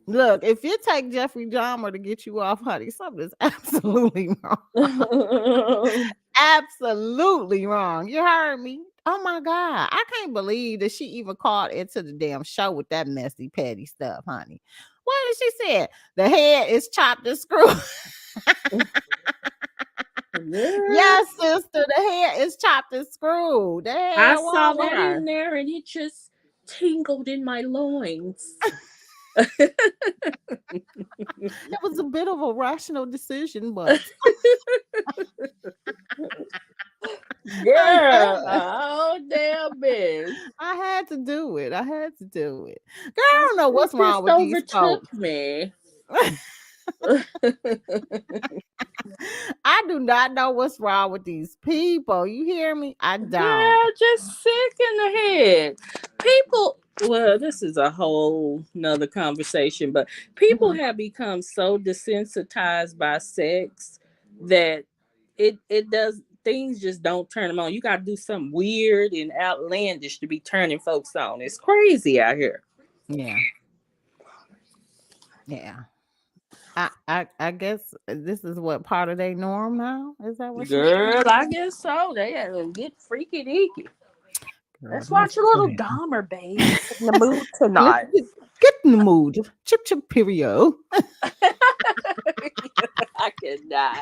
Look, if you take Jeffrey Dahmer to get you off, honey, something is absolutely wrong. absolutely wrong. You heard me? Oh my God. I can't believe that she even called into the damn show with that messy, petty stuff, honey. What did she say? The head is chopped and screwed. Yes, sister. The head is chopped and scred. The I hell saw wrong with that her? in there and it just tingled in my loins. It was a bit of a rational decision, but Girl, oh damn bitch. I had to do it. I had to do it. Girl, I don't know what's It wrong just with these overtook folks. me. I do not know what's wrong with these people. You hear me? I don't. Yeah, just sick in the head. People, well, this is a whole nother conversation, but people have become so desensitized by sex that it does things just don't turn them on. You got to do something weird and outlandish to be turning folks on. It's crazy out here. Yeah. Yeah. I guess this is what part of their norm now. Is that what she's Girl, saying? I guess so. They had to get freaky deaky. Girl, Let's watch a little Dahmer, babe. In the mood let's tonight. get in the mood. Chip chip period. I cannot.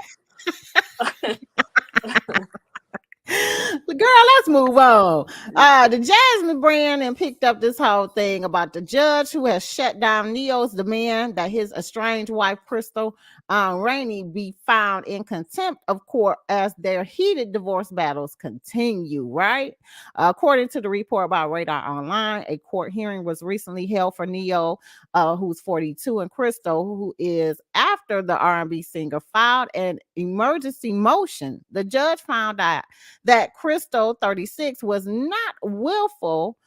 Girl, let's move on. The Jasmine brand and picked up this whole thing about the judge who has shut down Neyo's demand that his estranged wife Crystal Rainey be found in contempt of court as their heated divorce battles continue. Right, according to the report by Radar Online, a court hearing was recently held for Neyo, who's 42, and Crystal, who is after the R&B singer filed an emergency motion. The judge found out that Crystal, 36, was not in willful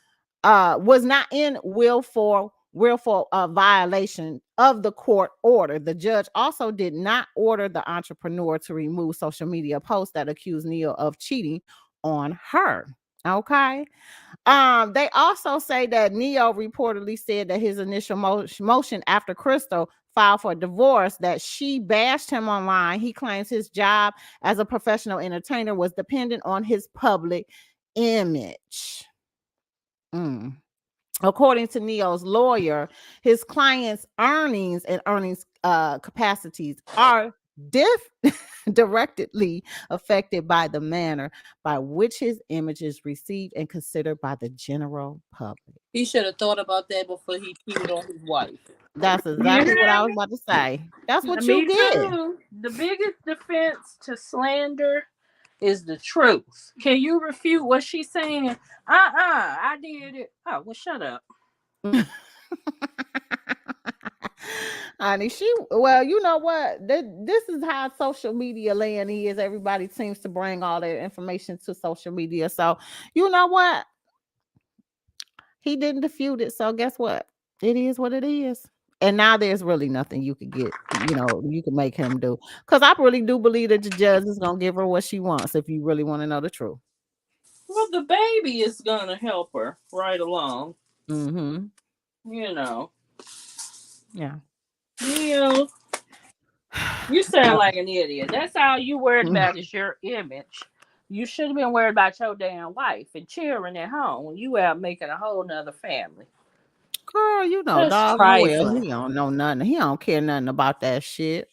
violation of the court order. The judge also did not order the entrepreneur to remove social media posts that accuse Neyo of cheating on her. Okay. They also say that Neyo reportedly said that his initial motion after Crystal filed for divorce, that she bashed him online. He claims his job as a professional entertainer was dependent on his public image. According to Neyo's lawyer, his client's earnings and earnings capacities are directly affected by the manner by which his image is received and considered by the general public. He should have thought about that before he cheated on his wife. That's exactly what I was about to say. That's what you get. Too. The biggest defense to slander is the truth. Can you refute what she's saying? I did it. Oh, well, shut up. Honey, you know what? This is how social media land is. Everybody seems to bring all their information to social media. So, you know what? He didn't defute it. So, guess what? It is what it is. And now there's really nothing you could get, you can make him do. Because I really do believe that the judge is going to give her what she wants if you really want to know the truth. Well, the baby is going to help her right along. Mm-hmm. Yeah. You sound like an idiot. That's all you worried about is your image. You should have been worried about your damn wife and children at home when you out making a whole nother family. Girl, dog. Well, he don't know nothing. He don't care nothing about that shit.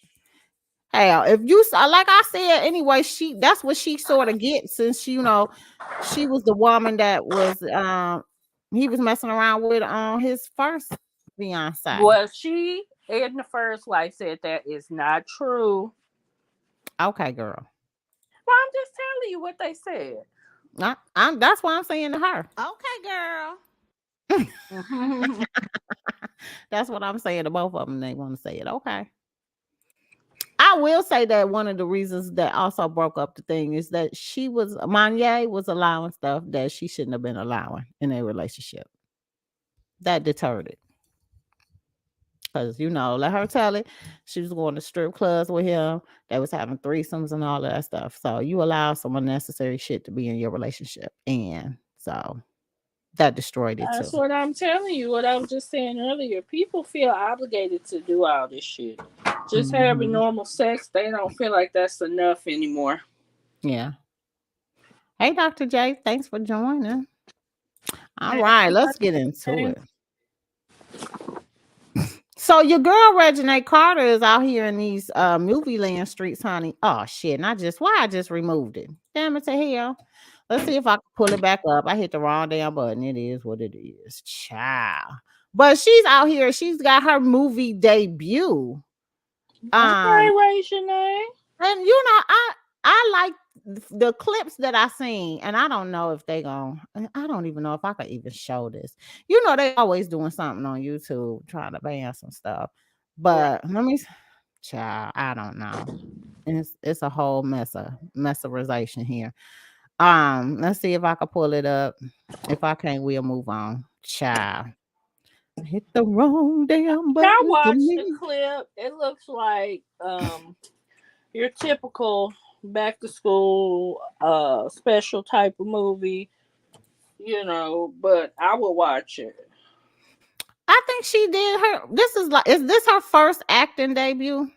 Hell, if you like I said, anyway, that's what she sort of gets since she was the woman that was he was messing around with his first fiance. Well, she and the first wife said that is not true. Okay, girl. Well, I'm just telling you what they said. That's what I'm saying to her. Okay, girl. That's what I'm saying to both of them. They want to say it. Okay. I will say that one of the reasons that also broke up the thing is that Manye was allowing stuff that she shouldn't have been allowing in a relationship. That deterred it. Because, let her tell it. She was going to strip clubs with him. They was having threesomes and all of that stuff. So you allow some unnecessary shit to be in your relationship. And so that destroyed it too. That's what I'm telling you. What I was just saying earlier. People feel obligated to do all this shit. Just having normal sex, they don't feel like that's enough anymore. Yeah. Hey, Dr. J, thanks for joining. All Hey, right, let's get into it. So your girl Regina Carter is out here in these movie land streets, honey. Oh shit! And I just removed it. Damn it to hell. Let's see if I can pull it back up. I hit the wrong damn button. It is what it is. Child. But she's out here. She's got her movie debut. Okay, Regina. And you know, I like the clips that I seen, and I don't know if they gon' I don't even know if I could even show this. You know, they always doing something on YouTube trying to ban some stuff. But let me child, I don't know. It's a whole messerization here. Let's see if I can pull it up. If I can't, we'll move on. Child. Hit the wrong damn button. I watched the clip. It looks like your typical back to school special type of movie, you know, but I will watch it. I think she did is this her first acting debut?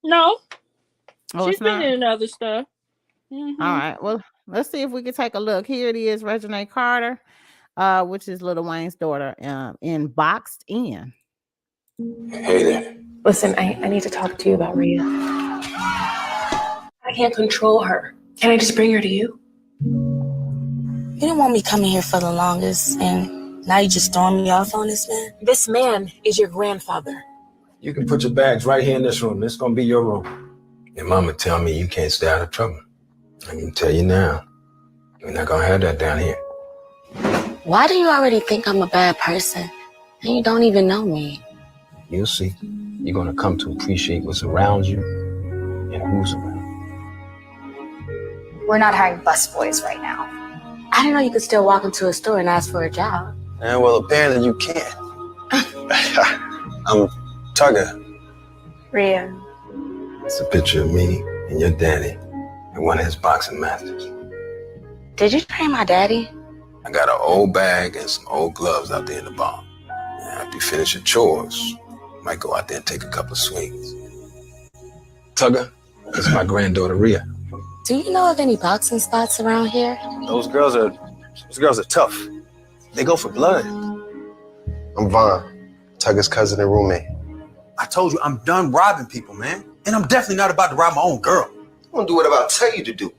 No. Oh, she's been in other stuff. Mm-hmm. All right. Well, let's see if we can take a look. Here it is, Regina Carter, which is Lil Wayne's daughter, in Boxed In. Hey there. Listen, I need to talk to you about Rhea. I can't control her. Can I just bring her to you? You didn't want me coming here for the longest, and now you just throwing me off on this man? This man is your grandfather. You can put your bags right here in this room. This is gonna be your room. Your mama tell me you can't stay out of trouble. I can tell you now, we're not gonna have that down here. Why do you already think I'm a bad person? And you don't even know me. You'll see. You're gonna come to appreciate what's around you and who's around. We're not hiring busboys right now. I didn't know you could still walk into a store and ask for a job. And well, apparently you can't. I'm Tugger. Rhea. It's a picture of me and your daddy and one of his boxing masters. Did you train my daddy? I got an old bag and some old gloves out there in the barn. After you finish your chores, might go out there and take a couple of swings. Tugger, this is my granddaughter Rhea. Do you know of any boxing spots around here? Those girls are tough. They go for blood. I'm Vaughn, Tugger's cousin and roommate. I told you I'm done robbing people, man. And I'm definitely not about to rob my own girl. I'm gonna do whatever I tell you to do.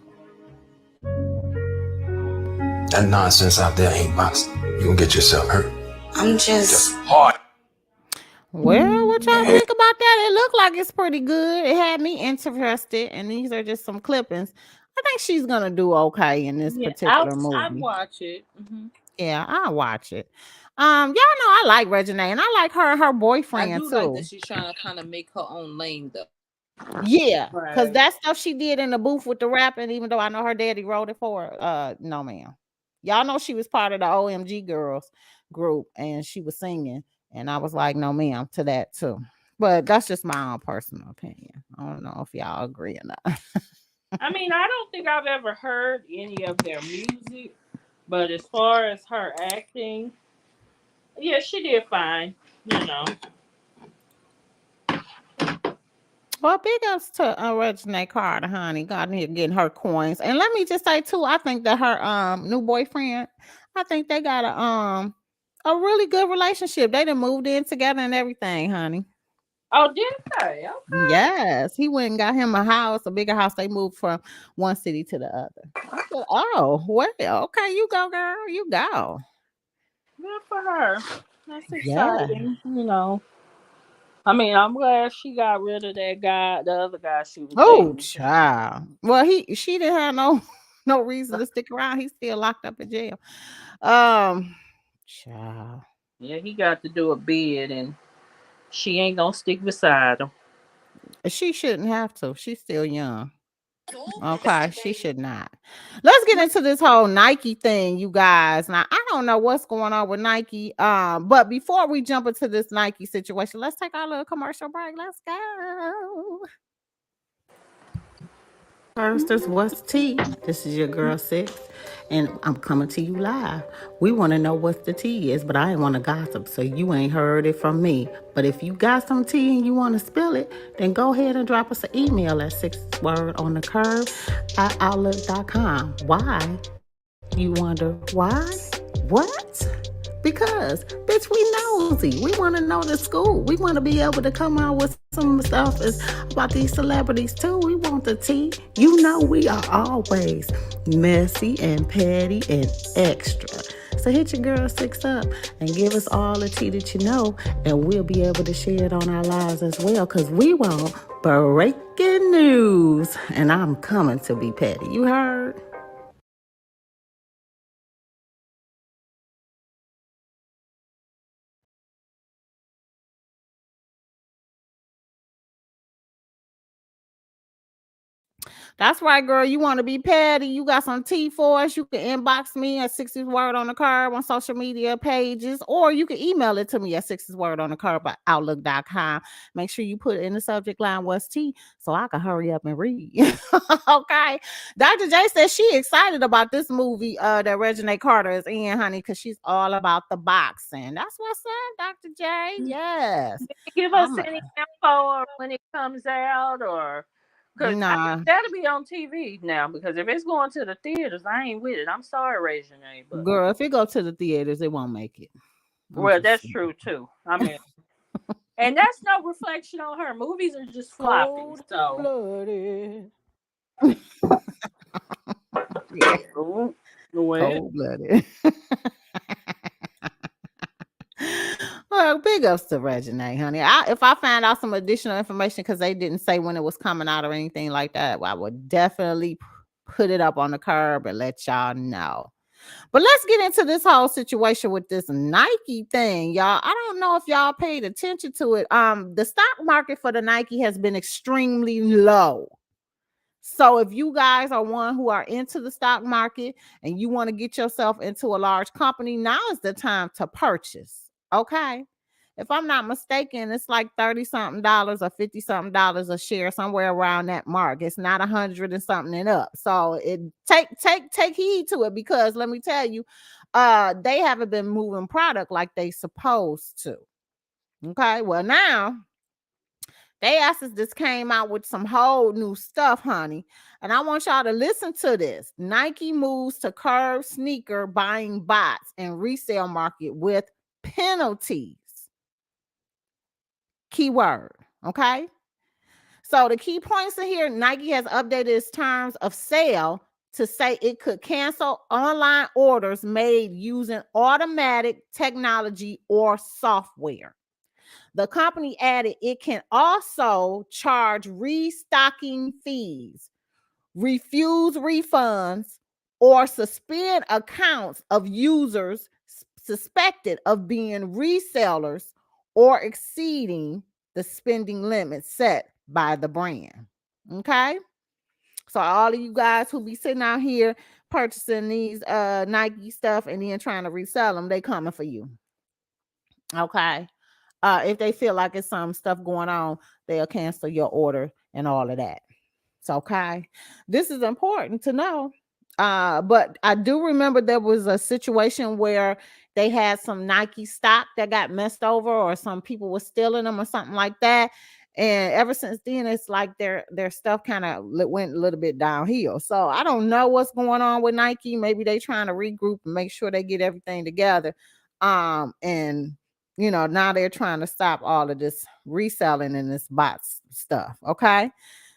That nonsense out there ain't boxing. You gonna get yourself hurt. I'm just hard. Well, what y'all think about that? It looked like it's pretty good. It had me interested, and these are just some clippings. I think she's gonna do okay in this particular movie. I'd watch it. Mm-hmm. Yeah, I'll watch it. Y'all know I like Regina, and I like her and her boyfriend I do too. like that she's trying to kind of make her own lane, though. Yeah, because that stuff she did in the booth with the rapping, even though I know her daddy wrote it for her. No, ma'am. Y'all know she was part of the OMG Girls group, and she was singing. And I was like, no, ma'am, to that too. But that's just my own personal opinion. I don't know if y'all agree or not. I mean, I don't think I've ever heard any of their music, but as far as her acting, yeah, she did fine, you know. Well, big ups to Regina Carter, honey. Got here getting her coins. And let me just say too, I think that her new boyfriend, I think they got a really good relationship. They done moved in together and everything, honey. Oh, did they? Okay. Yes. He went and got him a house, a bigger house. They moved from one city to the other. I said, oh, well, okay, you go, girl. You go. Good for her. That's exciting, you know. I mean, I'm glad she got rid of that guy, the other guy she was dating. Child. Well, she didn't have no reason to stick around. He's still locked up in jail. Child. Yeah, he got to do a bid, and she ain't gonna stick beside him. She shouldn't have to. She's still young. Okay, she should not. Let's get into this whole Nike thing, you guys. Now, I don't know what's going on with Nike. But before we jump into this Nike situation, let's take our little commercial break. Let's go. Curbsters, what's tea? This is your girl Sixx. And I'm coming to you live. We want to know what the tea is, but I ain't want to gossip, so you ain't heard it from me. But if you got some tea and you want to spill it, then go ahead and drop us an email at sixwordonthecurve@outlook.com. Why? You wonder why? What? Because, bitch, we nosy. We want to know the scoop. We want to be able to come out with some stuff about these celebrities, too. We want the tea. You know we are always messy and petty and extra. So hit your girl Sixx up and give us all the tea that you know, and we'll be able to share it on our lives as well, because we want breaking news. And I'm coming to be petty. You heard? That's right, girl. You want to be petty? You got some tea for us? You can inbox me at Six's Word on the Curb on social media pages, or you can email it to me at Six's Word on the Curb at outlook.com. Make sure you put in the subject line "What's tea" so I can hurry up and read. Okay. Dr. J says she excited about this movie that Regina Carter is in, honey, because she's all about the boxing. That's what's up, Dr. J. Yes. Give us any info or when it comes out, or because Nah. that'll be on TV now. Because if it's going to the theaters, I ain't with it. I'm sorry, Regina, but Girl, if it go to the theaters, it won't make it. well, that's true too. I mean, and that's no reflection on her. Movies are just floppy. Cold-blooded. Yeah. Cold-blooded. Well, big ups to Regina, honey. If I find out some additional information, because they didn't say when it was coming out or anything like that, I would definitely put it up on the curb and let y'all know. But let's get into this whole situation with this Nike thing, y'all. I don't know if y'all paid attention to it. The stock market for the Nike has been extremely low. So if you guys are one who are into the stock market and you want to get yourself into a large company, now is the time to purchase. Okay. If I'm not mistaken, it's like $30-something or $50-something a share, somewhere around that mark. It's not 100 and something and up. So it take heed to it, because let me tell you, they haven't been moving product like they supposed to. Okay. Well, now they asses just came out with some whole new stuff, honey. And I want y'all to listen to this. Nike moves to curb sneaker buying bots and resale market with penalties. Keyword. Okay. So the key points in here, Nike has updated its terms of sale to say it could cancel online orders made using automatic technology or software. The company added it can also charge restocking fees, refuse refunds, or suspend accounts of users suspected of being resellers or exceeding the spending limit set by the brand. Okay. So all of you guys who be sitting out here purchasing these Nike stuff and then trying to resell them, they coming for you. Okay. If they feel like it's some stuff going on, they'll cancel your order and all of that. It's okay. This is important to know. But I do remember there was a situation where they had some Nike stock that got messed over, or some people were stealing them or something like that. And ever since then, it's like their stuff kind of went a little bit downhill. So I don't know what's going on with Nike. Maybe they trying to regroup and make sure they get everything together. And now they're trying to stop all of this reselling and this bots stuff. Okay.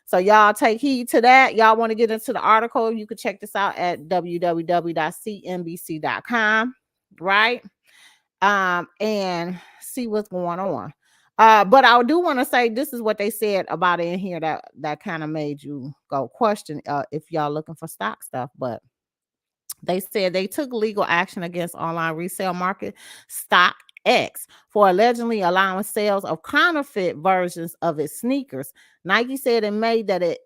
So y'all take heed to that. Y'all want to get into the article, you can check this out at www.cnbc.com, right? And see what's going on. But I do want to say this is what they said about it in here that kind of made you go question if y'all looking for stock stuff. But they said they took legal action against online resale market StockX for allegedly allowing sales of counterfeit versions of its sneakers. Nike said in May that it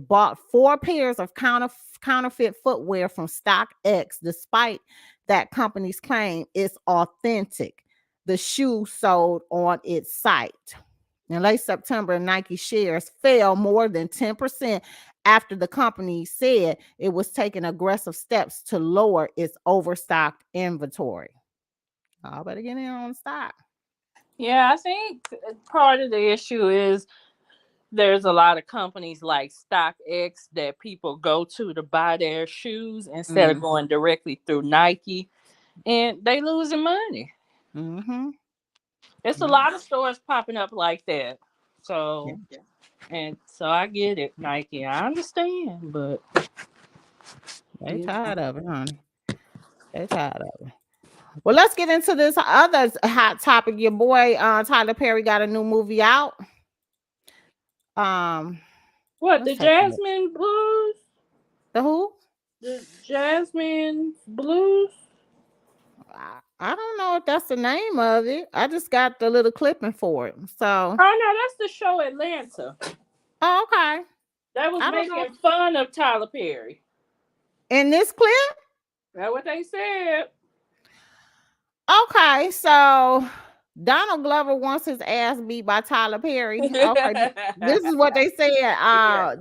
bought 4 pairs of counterfeit footwear from StockX, despite that company's claim it's authentic. The shoe sold on its site. In late September, Nike shares fell more than 10% after the company said it was taking aggressive steps to lower its overstocked inventory. I better get in on stock. Yeah, I think part of the issue is there's a lot of companies like StockX that people go to buy their shoes instead of going directly through Nike, and they losing money. Mm-hmm. It's a lot of stores popping up like that. So, and so I get it, Nike. I understand, but they tired of it, honey. They tired of it. Well, let's get into this other hot topic. Your boy Tyler Perry got a new movie out. What, the Jasmine Blues? The who? The Jasmine Blues? I don't know if that's the name of it. I just got the little clipping for it. So. Oh no, that's the show Atlanta. Oh, okay. That was making fun of Tyler Perry. In this clip? That's what they said. Okay, so Donald Glover wants his ass beat by Tyler Perry. Okay, this is what they said.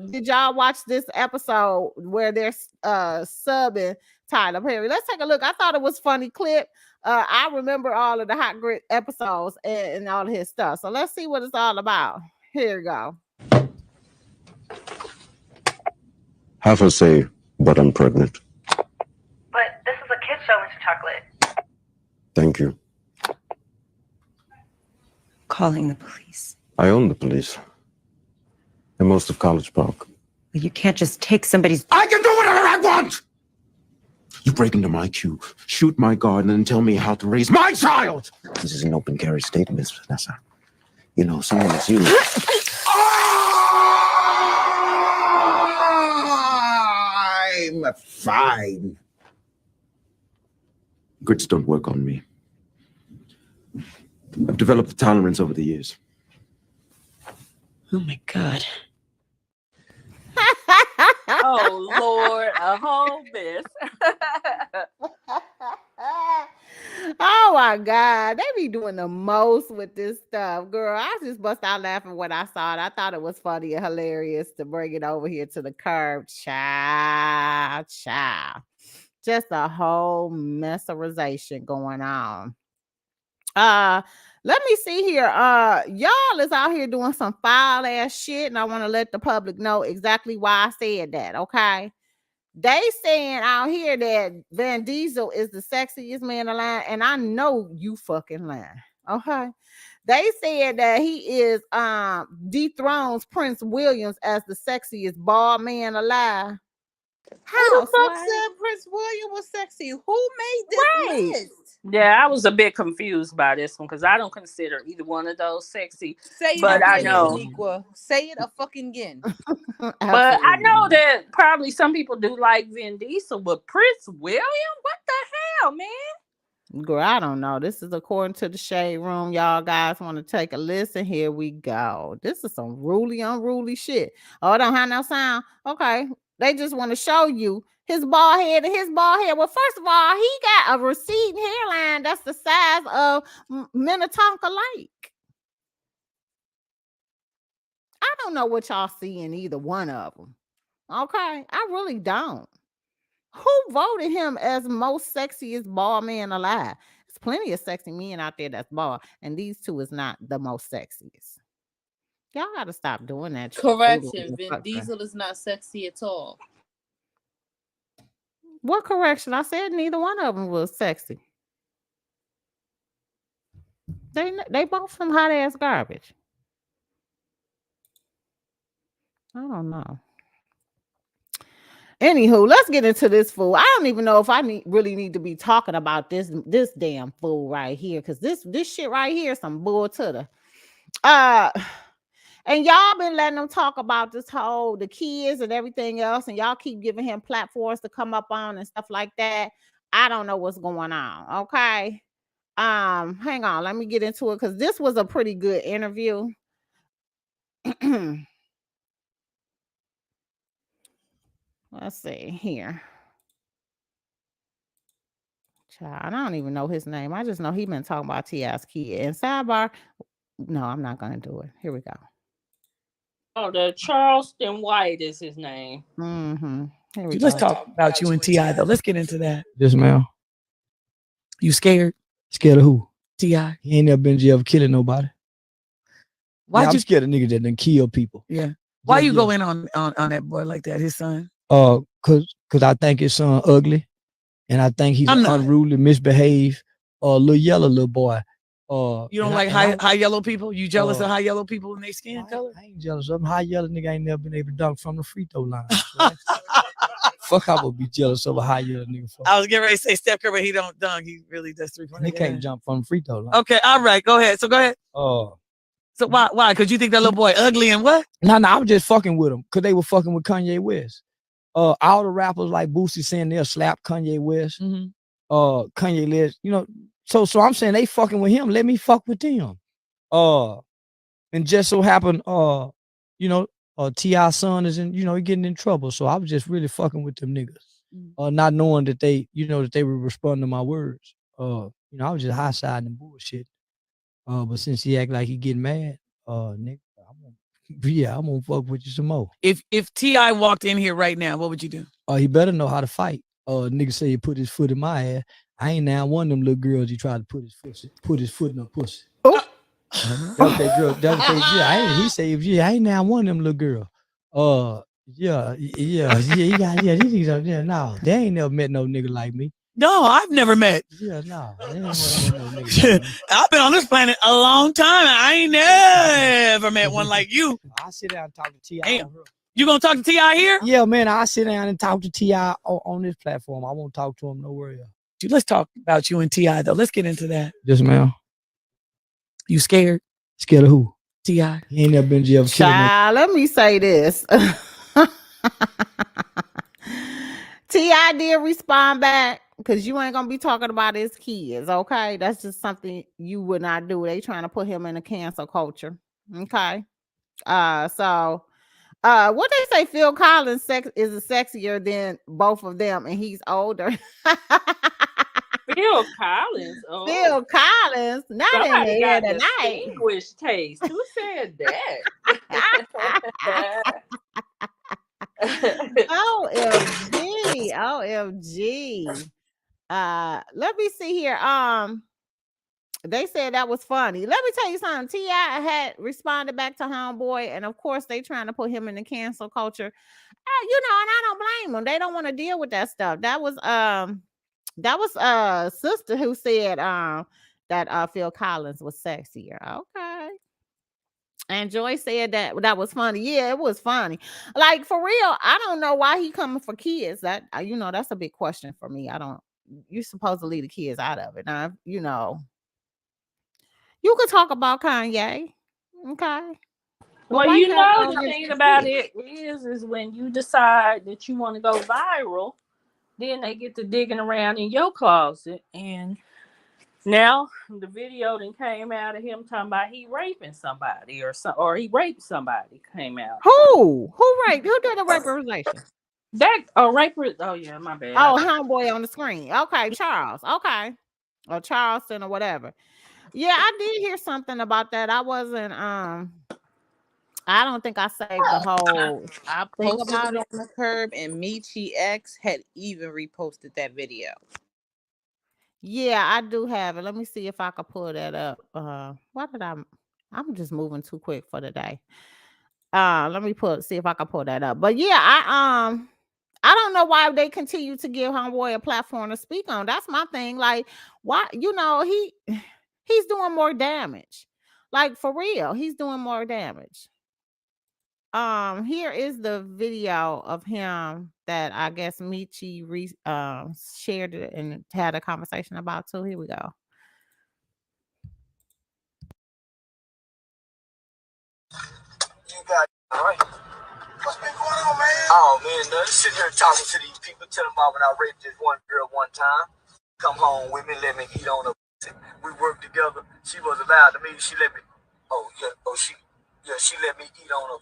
Did y'all watch this episode where they're subbing Tyler Perry? Let's take a look. I thought it was a funny clip. I remember all of the Hot Grit episodes and all of his stuff. So let's see what it's all about. Here we go. Have her say, but I'm pregnant. But this is a kid's show, Mr. Chocolate. Thank you. Calling the police. I own the police. And most of College Park. Well, you can't just take somebody's... I can do whatever I want! You break into my queue, shoot my guard, and then tell me how to raise my child! This is an open carry state, Miss Vanessa. You know, someone that's you. I'm fine. Grits don't work on me. I've developed a tolerance over the years. Oh my God. Oh Lord, a whole mess. Oh my God, they be doing the most with this stuff, girl. I just bust out laughing when I saw it. I thought it was funny and hilarious to bring it over here to the curb. Child. Just a whole messerization going on. Let me see here. Y'all is out here doing some foul ass shit, and I want to let the public know exactly why I said that. Okay. They saying out here that Van Diesel is the sexiest man alive, and I know you fucking lying. Okay. They said that he is dethrones Prince Williams as the sexiest bald man alive. Who the fuck said Prince William was sexy? Who made this list? Yeah, I was a bit confused by this one because I don't consider either one of those sexy. Say it but again, I know. Shaniqua. Say it a fucking again. But I know that probably some people do like Vin Diesel, but Prince William? What the hell, man? Girl, I don't know. This is according to the Shade Room. Y'all guys want to take a listen? Here we go. This is some unruly shit. Oh, it don't have no sound. Okay. They just want to show you his bald head and his bald head. Well, first of all, he got a receding hairline that's the size of Minnetonka Lake. I don't know what y'all see in either one of them. Okay, I really don't. Who voted him as most sexiest bald man alive? There's plenty of sexy men out there that's bald, and these two is not the most sexiest. Y'all gotta stop doing that. Correction, Vin Diesel is not sexy at all. What correction? I said neither one of them was sexy. They both some hot ass garbage. I don't know. Anywho, let's get into this fool. I don't even know if I really need to be talking about this damn fool right here, because this shit right here is some bull to the and y'all been letting them talk about the kids and everything else, and y'all keep giving him platforms to come up on and stuff like that. I don't know what's going on. Okay. Hang on, let me get into it because this was a pretty good interview. Let's see here. Child, I don't even know his name. I just know he been talking about T.I.'s kid. And sidebar, no, I'm not going to do it. Here we go. Oh, the Charleston White is his name. Mm-hmm. Let's talk about you and T.I. though. Let's get into that. Yes, ma'am. You scared? Scared of who? T.I. He ain't never been in jail for killing nobody. Why'd I'm you scared of niggas that done kill people. Yeah. Why you go in on that boy like that, his son? Cause I think his son ugly, and I think he's unruly, misbehaved, little boy. You don't like high yellow people? You jealous of high yellow people in their skin color? I ain't jealous of him. High yellow nigga ain't never been able to dunk from the free throw line. So fuck, I would be jealous of a high yellow nigga. I was getting ready to say Steph Curry, but he don't dunk. He really does 3-point. He can't jump from the free throw line. Okay, all right, go ahead. So go ahead. So why? Because you think that little boy ugly and what? No, I was just fucking with him because they were fucking with Kanye West. All the rappers like Boosie saying they'll slap Kanye West. Kanye West, you know. So I'm saying they fucking with him. Let me fuck with them. And just so happened, T.I. son is in, he getting in trouble. So I was just really fucking with them niggas. Not knowing that they, that they would respond to my words. I was just high siding and bullshit. But since he act like he getting mad, nigga, I'm gonna fuck with you some more. If T.I. walked in here right now, what would you do? He better know how to fight. Nigga say he put his foot in my ass. I ain't now one of them little girls he tried to put his foot in her pussy. Oh. He said, I ain't now one of them little girls. These niggas up there. No, they ain't never met no nigga like me. No, I've never met. Yeah, no. I've been on this planet a long time. I ain't never met one like you. I sit down and talk to T.I. Damn. You gonna talk to T.I. here? Yeah, man. I sit down and talk to T.I. on this platform. I won't talk to him nowhere else. Dude, let's talk about you and T.I. though. Let's get into that. Yes, ma'am. You scared? Scared of who? T.I. He ain't never been in jail for killing Child, let me say this. T.I. did respond back because you ain't gonna be talking about his kids, okay? That's just something you would not do. They trying to put him in a cancel culture, okay? So what they say, Phil Collins is sexier than both of them, and he's older. Phil Collins. Oh. Phil Collins, not Somebody in the air got tonight. distinguished taste. Who said that? OMG. Let me see here. They said that was funny. Let me tell you something. T.I. had responded back to Homeboy, and of course they trying to put him in the cancel culture. And I don't blame them. They don't want to deal with that stuff. That was sister who said that Phil Collins was sexier. Okay. And Joy said that was funny. Yeah, it was funny. Like, for real, I don't know why he coming for kids. That that's a big question for me. You're supposed to leave the kids out of it. Now, you could talk about Kanye. Okay. Well, the thing about it is when you decide that you want to go viral, then they get to digging around in your closet, and now the video then came out of him talking about he raping somebody or he raped somebody came out. Who raped? Who did a raperization? Raper. Oh yeah, my bad. Oh, Homeboy on the screen. Okay, Charles. Okay, or Charleston or whatever. Yeah, I did hear something about that. I wasn't. I don't think I saved the whole. I posted it on the curb, and Michi X had even reposted that video. Yeah, I do have it. Let me see if I can pull that up. I'm just moving too quick for the day. Let me see if I can pull that up. But yeah, I don't know why they continue to give Homeboy a platform to speak on. That's my thing. Like, why? He's doing more damage. Like, for real, he's doing more damage. Here is the video of him that I guess Michi shared it and had a conversation about too. Here we go. You got it right. What's been going on, man? Oh man, nothing. Sitting here talking to these people, telling them about when I raped this one girl one time. Come home with me, let me eat on her. We worked together. She was allowed to me. She let me. She let me eat on her.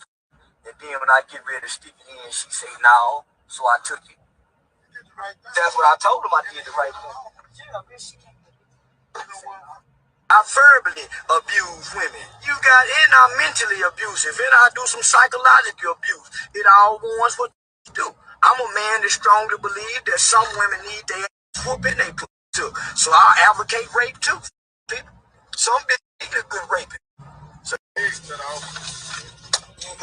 And then when I get ready to stick it in, she say no, so I took it. That's what I told him. I did the right thing. Yeah, man, I I verbally abuse women. And I'm mentally abusive, and I do some psychological abuse. It all warns what to do. I'm a man that strongly believe that some women need their ass whooping they put to. So I advocate rape too. People. Some bitch need a good raping. So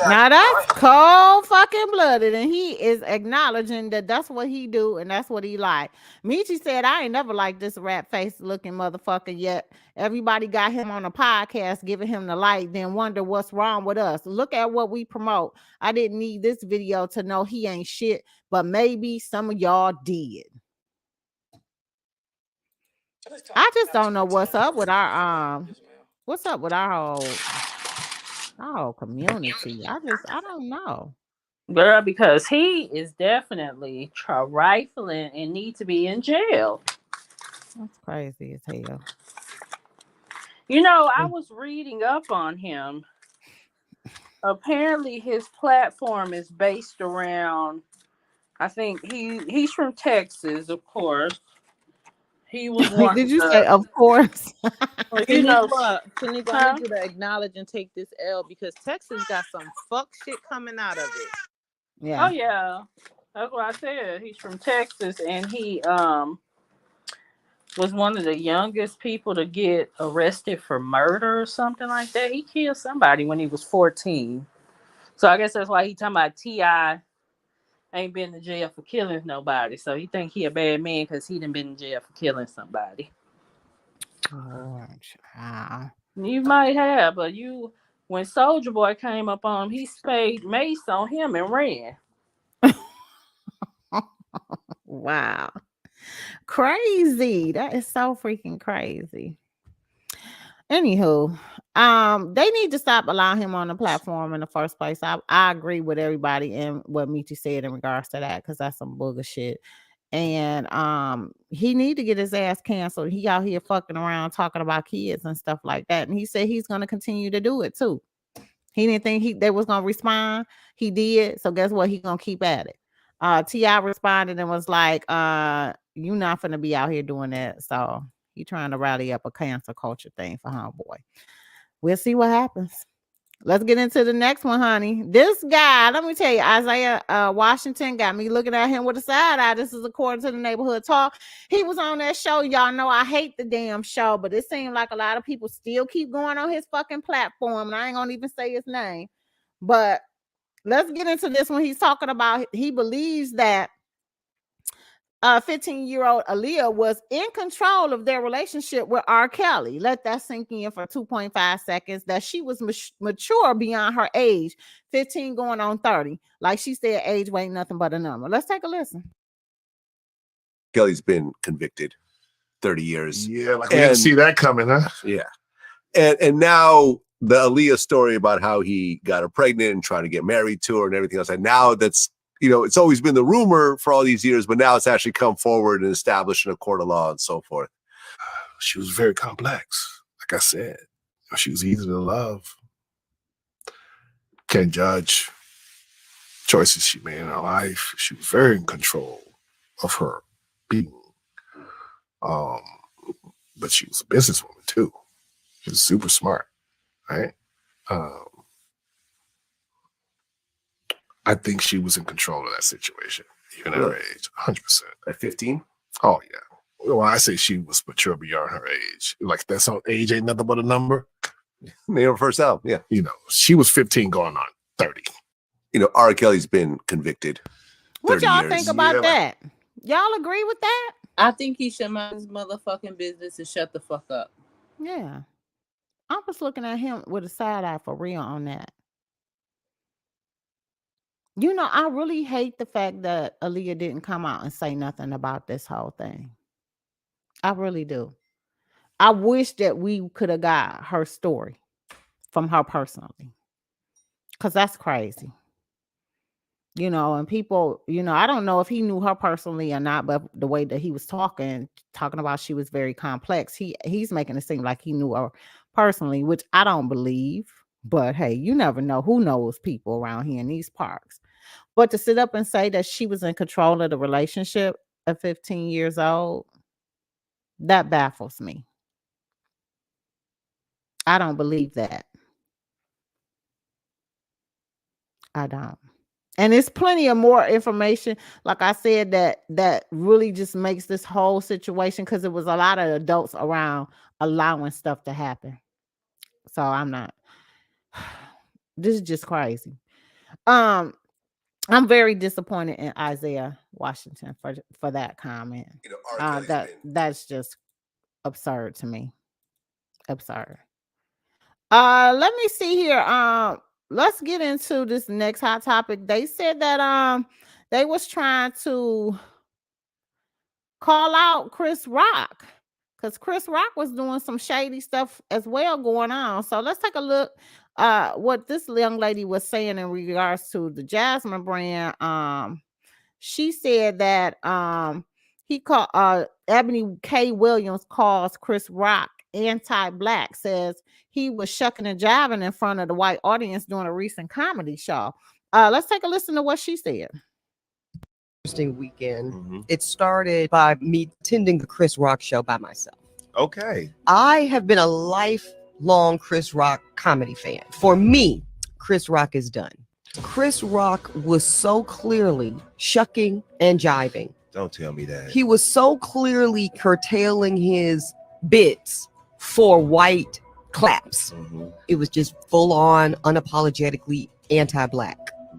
now that's cold fucking blooded, and he is acknowledging that that's what he do and that's what he like. Michi said, I ain't never liked this rat face looking motherfucker yet. Everybody got him on a podcast giving him the light, then wonder what's wrong with us. Look at what we promote. I didn't need this video to know he ain't shit, but maybe some of y'all did. I just don't know what's up with our whole community. I don't know. Girl, because he is definitely trifling and need to be in jail. That's crazy as hell. You know, I was reading up on him. Apparently his platform is based around, I think he's from Texas, of course. He was one. Did you say of course? You know, Tanika, I need you to acknowledge and take this L because Texas got some fuck shit coming out of it. Yeah. Oh yeah. That's what I said. He's from Texas, and he was one of the youngest people to get arrested for murder or something like that. He killed somebody when he was 14. So I guess that's why he talking about T.I. ain't been to jail for killing nobody. So he think he a bad man because he done been in jail for killing somebody. Oh, child. You might have, but when Soldier Boy came up on him, he sprayed mace on him and ran. Wow. Crazy. That is so freaking crazy. Anywho, they need to stop allowing him on the platform in the first place. I agree with everybody in what Michi said in regards to that, because that's some bullshit. And he need to get his ass canceled. He out here fucking around talking about kids and stuff like that. And he said he's gonna continue to do it too. He didn't think they was gonna respond. He did. So guess what? He gonna keep at it. T.I. responded and was like, you not gonna be out here doing that. So he trying to rally up a cancel culture thing for homeboy. We'll see what happens. Let's get into the next one, honey. This guy, let me tell you, Isaiah Washington got me looking at him with a side eye. This is according to the Neighborhood Talk. He was on that show. Y'all know I hate the damn show, but it seemed like a lot of people still keep going on his fucking platform, and I ain't gonna even say his name. But let's get into this one. He's talking about he believes that 15-year-old Aaliyah was in control of their relationship with R. Kelly. Let that sink in for 2.5 seconds. That she was mature beyond her age, 15 going on 30. Like she said, age ain't nothing but a number. Let's take a listen. Kelly's been convicted 30 years. Yeah, like we didn't see that coming, huh? Yeah. And now the Aaliyah story about how he got her pregnant and trying to get married to her and everything else. And now that's, it's always been the rumor for all these years, but now it's actually come forward and established in a court of law and so forth. She was very complex. Like I said, she was easy to love. Can't judge choices she made in her life. She was very in control of her being. But she was a businesswoman too. She was super smart, right? I think she was in control of that situation, even at her age, 100%. At 15? Oh, yeah. Well, I say she was mature beyond her age. Like, that's how age ain't nothing but a number. Neyo first out, yeah. She was 15 going on 30. R. Kelly's been convicted 30 What y'all years. think about that? Y'all agree with that? I think he should mind his motherfucking business and shut the fuck up. Yeah. I'm just looking at him with a side eye for real on that. I really hate the fact that Aaliyah didn't come out and say nothing about this whole thing. I really do. I wish that we could have got her story from her personally, because that's crazy. And people, I don't know if he knew her personally or not, but the way that he was talking about she was very complex. He's making it seem like he knew her personally, which I don't believe. But hey, you never know who knows people around here in these parks. But to sit up and say that she was in control of the relationship at 15 years old, that baffles me. I don't believe that. I don't. And there's plenty of more information, like I said, that really just makes this whole situation, because it was a lot of adults around allowing stuff to happen. So I'm not. This is just crazy. I'm very disappointed in Isaiah Washington for that comment. That's just absurd to me. Absurd. Let me see here. Let's get into this next hot topic. They said that they was trying to call out Chris Rock, because Chris Rock was doing some shady stuff as well going on. So let's take a look what this young lady was saying in regards to the Jasmine brand. She said that he called Ebony K. Williams calls Chris Rock anti-black, says he was shucking and jiving in front of the white audience during a recent comedy show. Let's take a listen to what she said. Interesting weekend. It started by me attending the Chris Rock show by myself. Okay. I have been a lifelong Chris Rock comedy fan. For me, Chris Rock is done. Chris Rock was so clearly shucking and jiving. Don't tell me that. He was so clearly curtailing his bits for white claps. It was just full on, unapologetically anti-black.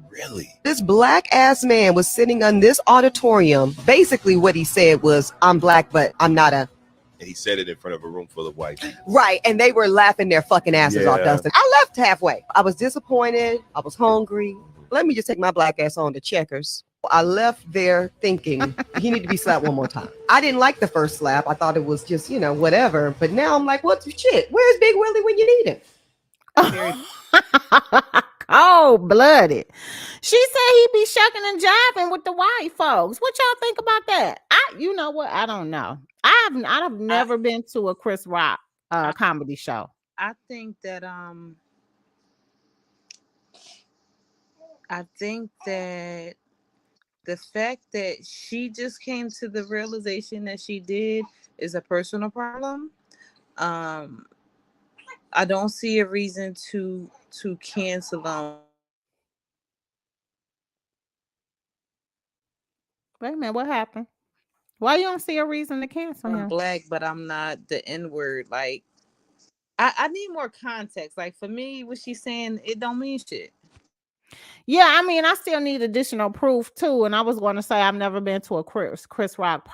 Really? This black ass man was sitting on this auditorium. Basically, what he said was, I'm black, but I'm not a. And he said it in front of a room full of white people. Right. And they were laughing their fucking asses off, Dustin. I left halfway. I was disappointed. I was hungry. Let me just take my black ass on to Checkers. I left there thinking he needed to be slapped one more time. I didn't like the first slap. I thought it was just, whatever. But now I'm like, what the shit? Where's Big Willie when you need him? Cold-blooded. She said he be shucking and jiving with the white folks. What y'all think about that? You know what? I don't know. I've never been to a Chris Rock comedy show. I think that the fact that she just came to the realization that she did is a personal problem. I don't see a reason to cancel them. Wait a minute, what happened? Why you don't see a reason to cancel him? I'm black, but I'm not the N-word. Like, I need more context. Like, for me, what she's saying, it don't mean shit. Yeah, I mean, I still need additional proof too. And I was going to say I've never been to a Chris Rock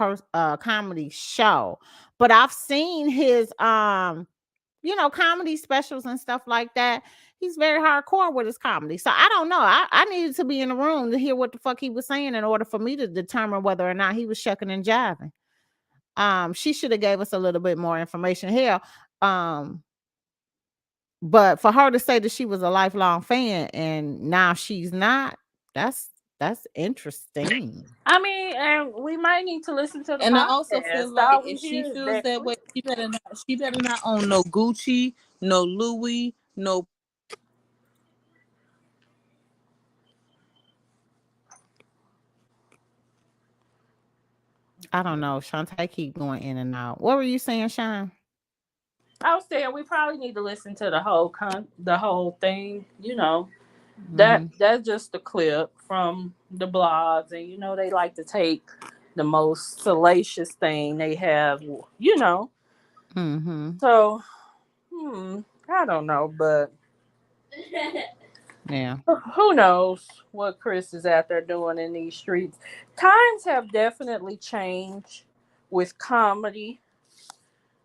comedy show, but I've seen his comedy specials and stuff like that. He's very hardcore with his comedy. So I don't know. I needed to be in the room to hear what the fuck he was saying in order for me to determine whether or not he was shucking and jiving. She should have gave us a little bit more information here. But for her to say that she was a lifelong fan and now she's not, that's interesting. I mean, and we might need to listen to the And podcast. I also feel like if she feels that way, she better not own no Gucci, no Louis, no. I don't know. Shantee keep going in and out. What were you saying, Sean? I was saying we probably need to listen to the whole thing. That's just a clip from the blogs, and they like to take the most salacious thing they have. So, I don't know, but yeah, who knows what Chris is out there doing in these streets. Times have definitely changed with comedy,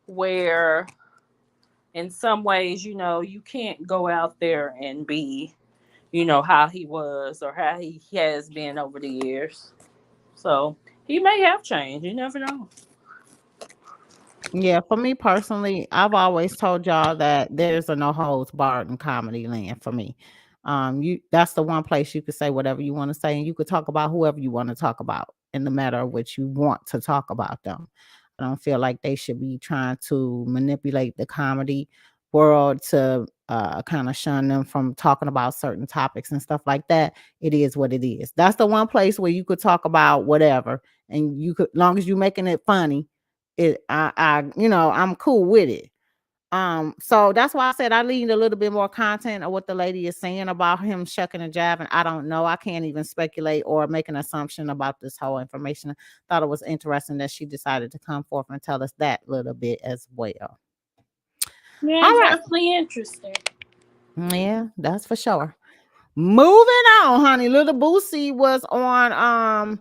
where in some ways, you can't go out there and be, how he was or how he has been over the years. So he may have changed. You never know. Yeah, for me personally, I've always told y'all that there's a no holds barred in comedy land for me. That's the one place you could say whatever you want to say, and you could talk about whoever you want to talk about in the matter of which you want to talk about them. I don't feel like they should be trying to manipulate the comedy world to kind of shun them from talking about certain topics and stuff like that. It is what it is. That's the one place where you could talk about whatever, and you could, long as you're making it funny, I'm cool with it. So that's why I said I need a little bit more content of what the lady is saying about him shucking and jiving. I don't know. I can't even speculate or make an assumption about this whole information. Thought it was interesting that she decided to come forth and tell us that little bit as well. Yeah, All right. definitely interesting. Yeah, that's for sure. Moving on, honey. Little Boosie was on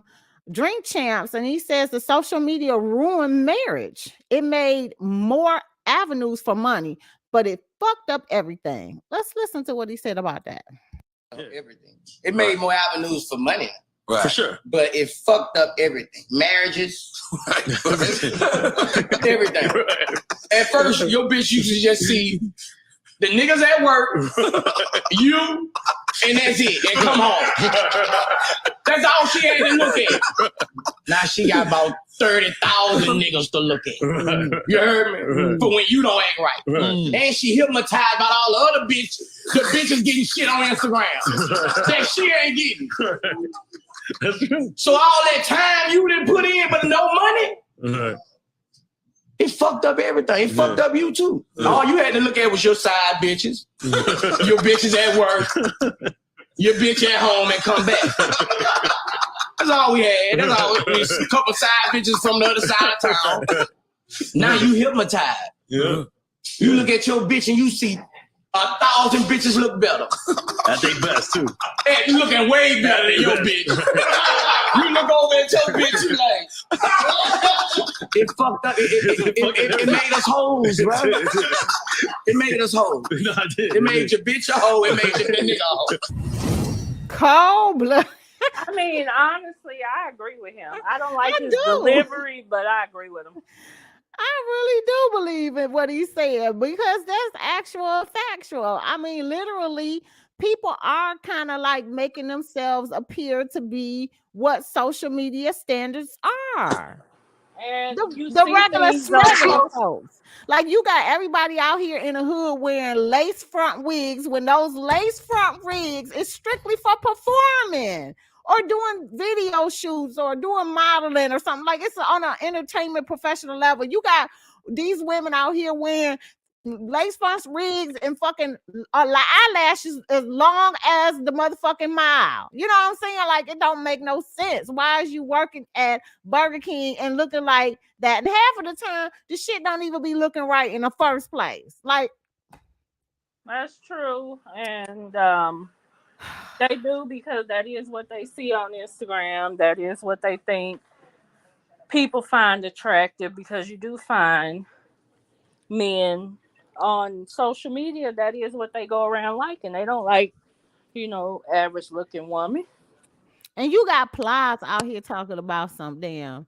Drink Champs, and he says the social media ruined marriage. It made more avenues for money, but it fucked up everything. Let's listen to what he said about that. Everything. It made more avenues for money. Right. For sure. But it fucked up everything. Marriages. Everything. At first, your bitch used to just see the niggas at work, you, and that's it, and come home. That's all she had to look at. Now she got about 30,000 niggas to look at. You heard me? For when you don't act right. And she hypnotized by all the other bitches. The bitches getting shit on Instagram that she ain't getting. So all that time you didn't put in, but no money. It fucked up everything. It fucked up you too. All you had to look at was your side bitches, your bitches at work, your bitch at home, and come back. That's all we had. That's all. A couple side bitches from the other side of town. Now you hypnotized. Yeah. You look at your bitch and you see 1,000 bitches look better. At their best too. And you looking way better than your bitch. You look over at your bitch, you like, it fucked up. It made us hoes, bro. It made us hoes. No, it made your bitch a hoe. It made your nigga a hoe. Cold blood. I mean, honestly, I agree with him. I don't like his delivery, but I agree with him. I really do believe in what he said because that's actual factual. I mean, literally, people are kind of like making themselves appear to be what social media standards are. And the regular smuggler folks. Like you got everybody out here in the hood wearing lace front wigs when those lace front wigs is strictly for performing or doing video shoots or doing modeling or something. Like it's on an entertainment professional level. You got these women out here wearing lace front wigs and fucking eyelashes as long as the motherfucking mile. You know what I'm saying? Like it don't make no sense. Why is you working at Burger King and looking like that? And half of the time, the shit don't even be looking right in the first place. Like that's true, and they do because that is what they see on Instagram. That is what they think people find attractive because you do find men on social media that is what they go around liking. They don't like, average looking woman. And you got Plies out here talking about some damn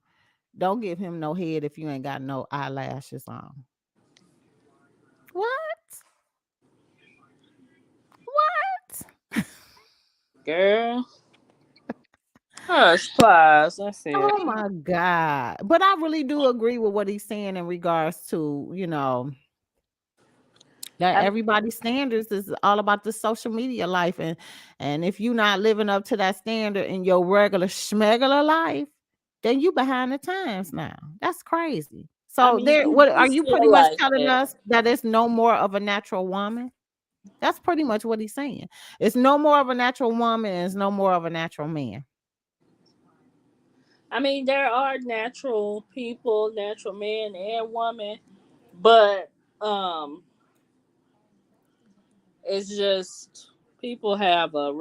don't give him no head if you ain't got no eyelashes on. What? Girl. Hush, Plies. That's it. Oh my God. But I really do agree with what he's saying in regards to, that everybody's standards is all about the social media life. And if you're not living up to that standard in your regular schmegular life, then you behind the times now. That's crazy. So what are you pretty much telling us that it's no more of a natural woman? That's pretty much what he's saying. It's no more of a natural woman and it's no more of a natural man. I mean, there are natural people, natural men and women, but it's just people have a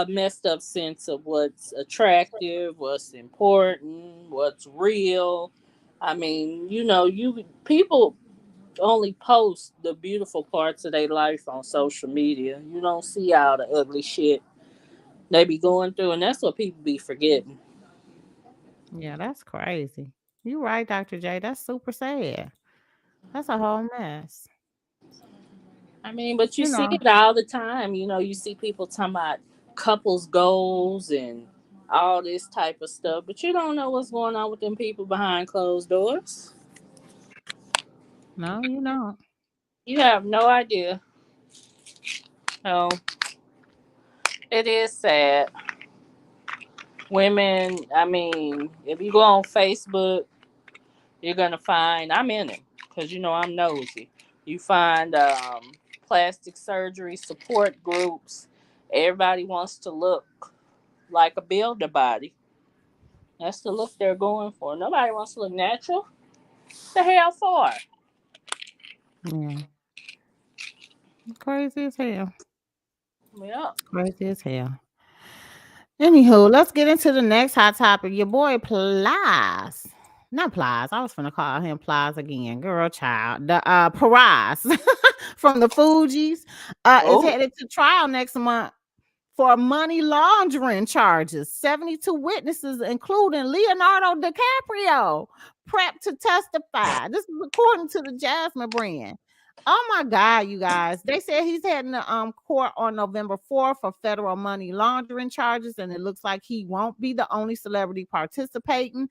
messed up sense of what's attractive, what's important, what's real. I mean, people only post the beautiful parts of their life on social media. You don't see all the ugly shit they be going through, and that's what people be forgetting. Yeah, that's crazy. You're right, Dr. J. That's super sad. That's a whole mess. I mean, but you see it all the time. You see people talking about couples goals and all this type of stuff, but you don't know what's going on with them people behind closed doors. No, you don't. You have no idea. So it is sad. Women, I mean, if you go on Facebook, you're gonna find I'm in it. because you know I'm nosy. You find plastic surgery support groups. Everybody wants to look like a builder body. That's the look they're going for. Nobody wants to look natural. The hell for? Yeah. Crazy as hell. Yeah. Crazy as hell. Anywho, let's get into the next hot topic. Your boy Plies. Not Plies. I was finna call him Plies again. Girl child. The Paraz from the Fugees is headed to trial next month for money laundering charges. 72 witnesses, including Leonardo DiCaprio, prepped to testify. This is according to the Jasmine brand. Oh my God, you guys. They said he's heading to court on November 4th for federal money laundering charges, and it looks like he won't be the only celebrity participating.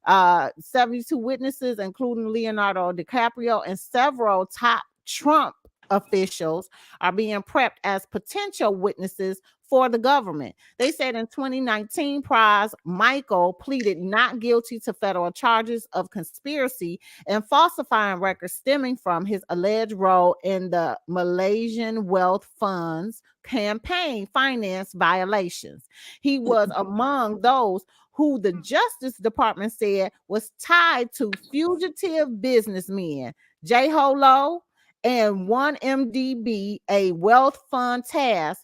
72 witnesses, including Leonardo DiCaprio and several top Trump officials, are being prepped as potential witnesses for the government. They said in 2019, Prize Michael pleaded not guilty to federal charges of conspiracy and falsifying records stemming from his alleged role in the Malaysian Wealth Fund's campaign finance violations. He was among those who the Justice Department said was tied to fugitive businessmen J. Holo and 1MDB, a wealth fund tasked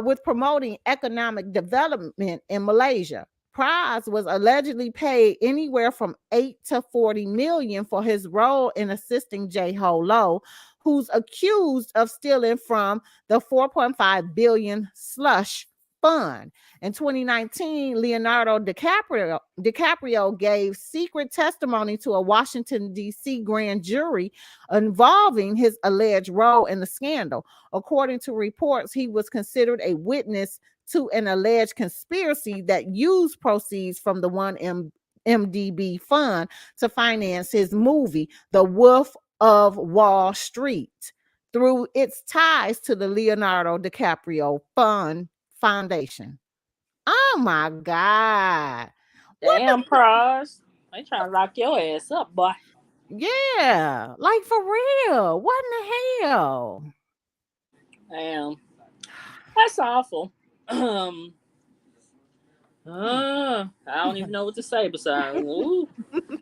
with promoting economic development in Malaysia. Prize was allegedly paid anywhere from 8 to 40 million for his role in assisting J. Holo, who's accused of stealing from the 4.5 billion slush fund. In 2019, Leonardo DiCaprio gave secret testimony to a Washington, D.C. grand jury involving his alleged role in the scandal. According to reports, he was considered a witness to an alleged conspiracy that used proceeds from the 1MDB fund to finance his movie, The Wolf of Wall Street, through its ties to the Leonardo DiCaprio Foundation. Oh my God. Damn, Pros. They trying to lock your ass up, boy. Yeah, like for real. What in the hell? Damn. That's awful. I don't even know what to say besides, ooh.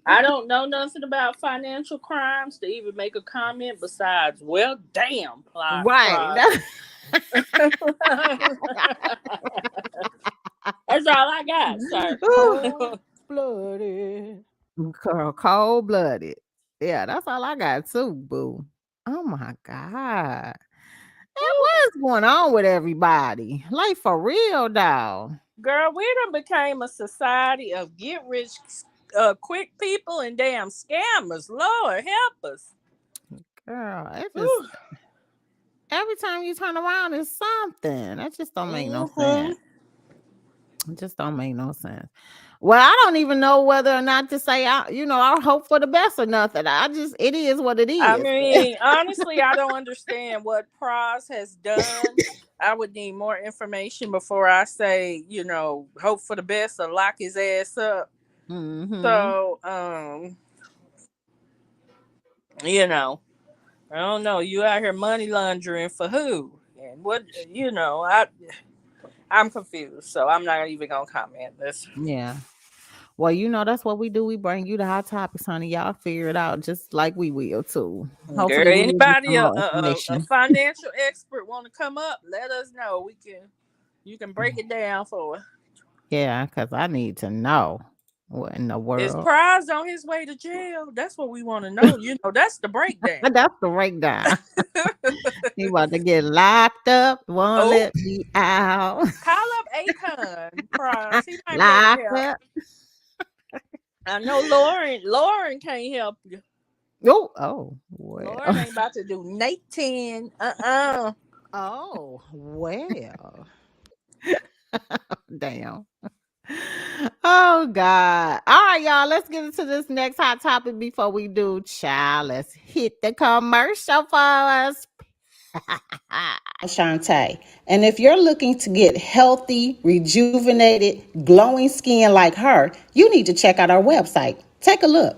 I don't know nothing about financial crimes to even make a comment besides, well, damn. Right. That's all I got, sir. Cold-blooded. Cold-blooded. Yeah, that's all I got too, boo. Oh my God. What's going on with everybody? Like for real, dog. Girl, we done became a society of get rich quick people and damn scammers. Lord help us. Girl, it just every time you turn around it's something. That just don't make no sense. It just don't make no sense. Well, I don't even know whether or not to say I hope for the best or nothing. It is what it is. I mean, honestly, I don't understand what Pros has done. I would need more information before I say, hope for the best or lock his ass up. Mm-hmm. So, I don't know. You out here money laundering for who? And what, I'm confused. So I'm not even going to comment this. Yeah. Well, that's what we do. We bring you the hot topics, honey. Y'all figure it out just like we will too. Hopefully, girl, anybody a financial expert want to come up? Let us know. You can break it down for us. Yeah, because I need to know what in the world. Is Prize on his way to jail? That's what we want to know. That's the breakdown. That's the breakdown. He about to get locked up. Won't let me out. Call up Akon, Prize. He might locked up. I know Lauren can't help you. Oh, well. Lauren ain't about to do Nathan. Oh, well. Damn. Oh, God. All right, y'all. Let's get into this next hot topic before we do. Child, let's hit the commercial for us. Shantee. And if you're looking to get healthy, rejuvenated, glowing skin like her, you need to check out our website. Take a look.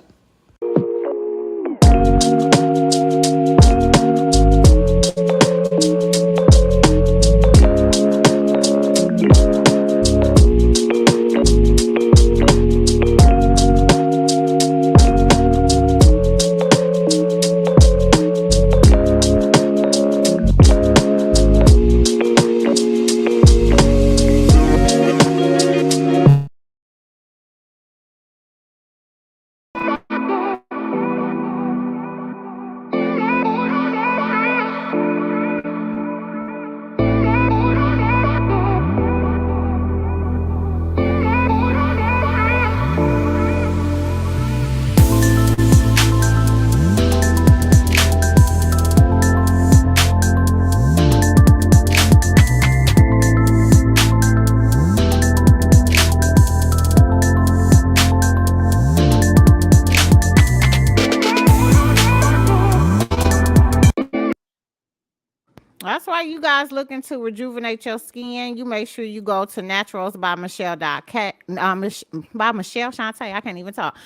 right, you guys looking to rejuvenate your skin, you make sure you go to Naturals by Michelle by Michelle Shantee. I can't even talk.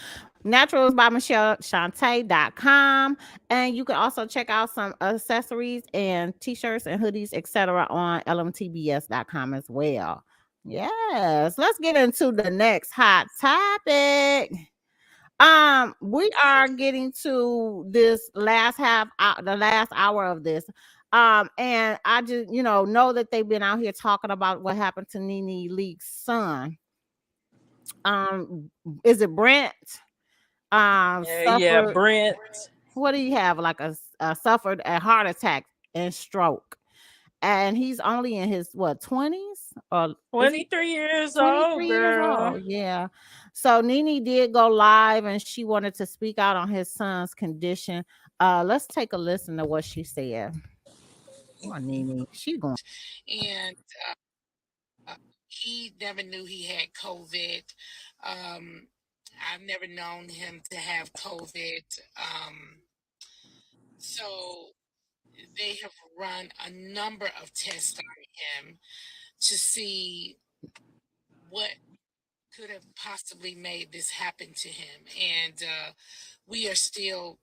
Naturals by Michelle Shantee.com. And you can also check out some accessories and t-shirts and hoodies, etc. on lmtbs.com as well. Yes, let's get into the next hot topic. We are getting to this last the last hour of this. And I just, know that they've been out here talking about what happened to Nene Leak's son. Is it Brent? Yeah, Suffered. Brent. What do you have? Like suffered a heart attack and stroke. And he's only in his 20s or 23 years 23 old, years girl. old. Yeah. So Nene did go live and she wanted to speak out on his son's condition. Let's take a listen to what she said. Come on, Nene. She going. And he never knew he had COVID. I've never known him to have COVID. So they have run a number of tests on him to see what could have possibly made this happen to him. And we are still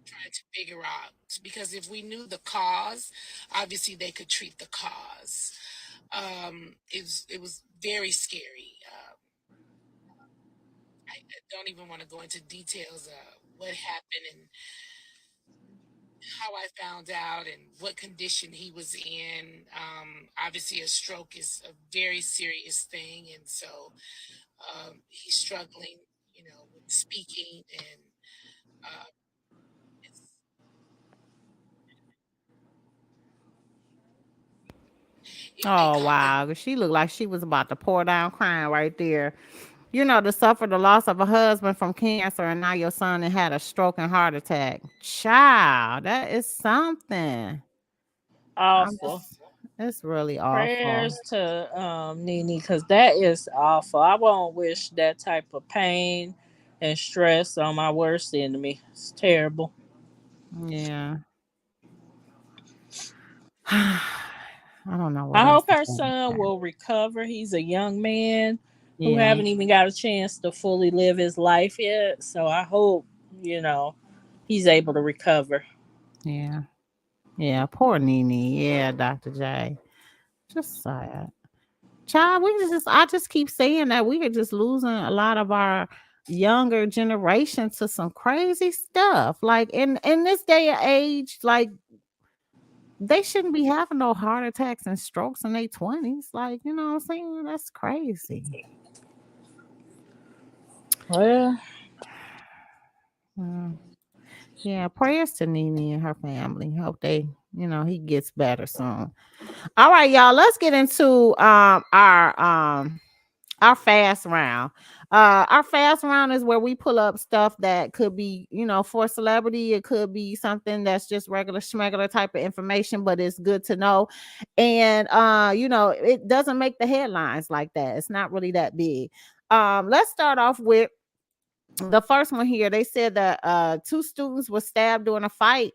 trying to figure out, because if we knew the cause, obviously they could treat the cause. It was very scary. I don't even want to go into details of what happened and how I found out and what condition he was in. Obviously, a stroke is a very serious thing, and so he's struggling, with speaking and. Oh wow. She looked like she was about to pour down crying right there. To suffer the loss of a husband from cancer, and now your son had a stroke and heart attack. Child, that is something. Awful. It's really awful. Prayers to Nene, because that is awful. I won't wish that type of pain and stress on my worst enemy. It's terrible. Yeah. I don't know. I hope her son will recover. He's a young man who haven't even got a chance to fully live his life yet. So I hope, he's able to recover. Yeah. Yeah. Poor Nene. Yeah, Dr. J. Just sad. Child, I just keep saying that we are just losing a lot of our younger generation to some crazy stuff. Like in this day and age, like they shouldn't be having no heart attacks and strokes in their 20s. Like, you know what I'm saying? That's crazy. Well, yeah, prayers to Nene and her family. Hope he gets better soon. All right, y'all, let's get into our fast round. Our fast round is where we pull up stuff that could be, for celebrity. It could be something that's just regular schmegular type of information, but it's good to know. And it doesn't make the headlines like that. It's not really that big. Let's start off with the first one here. They said that 2 students were stabbed during a fight.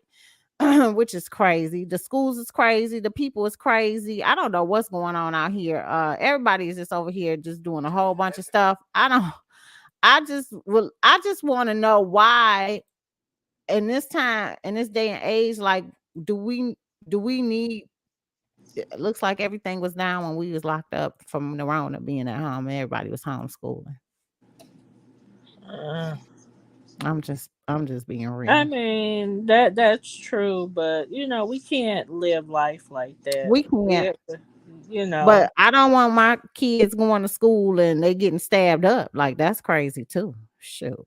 Which is crazy. The schools is crazy. The people is crazy. I don't know what's going on out here. Everybody is just over here just doing a whole bunch of stuff. I just want to know why in this time, in this day and age, like, do we need, it looks like everything was down when we was locked up from the Rona being at home. Everybody was homeschooling. I'm just being real. I mean, that's true, but we can't live life like that. We can't. But I don't want my kids going to school and they getting stabbed up. Like, that's crazy too. Shoot.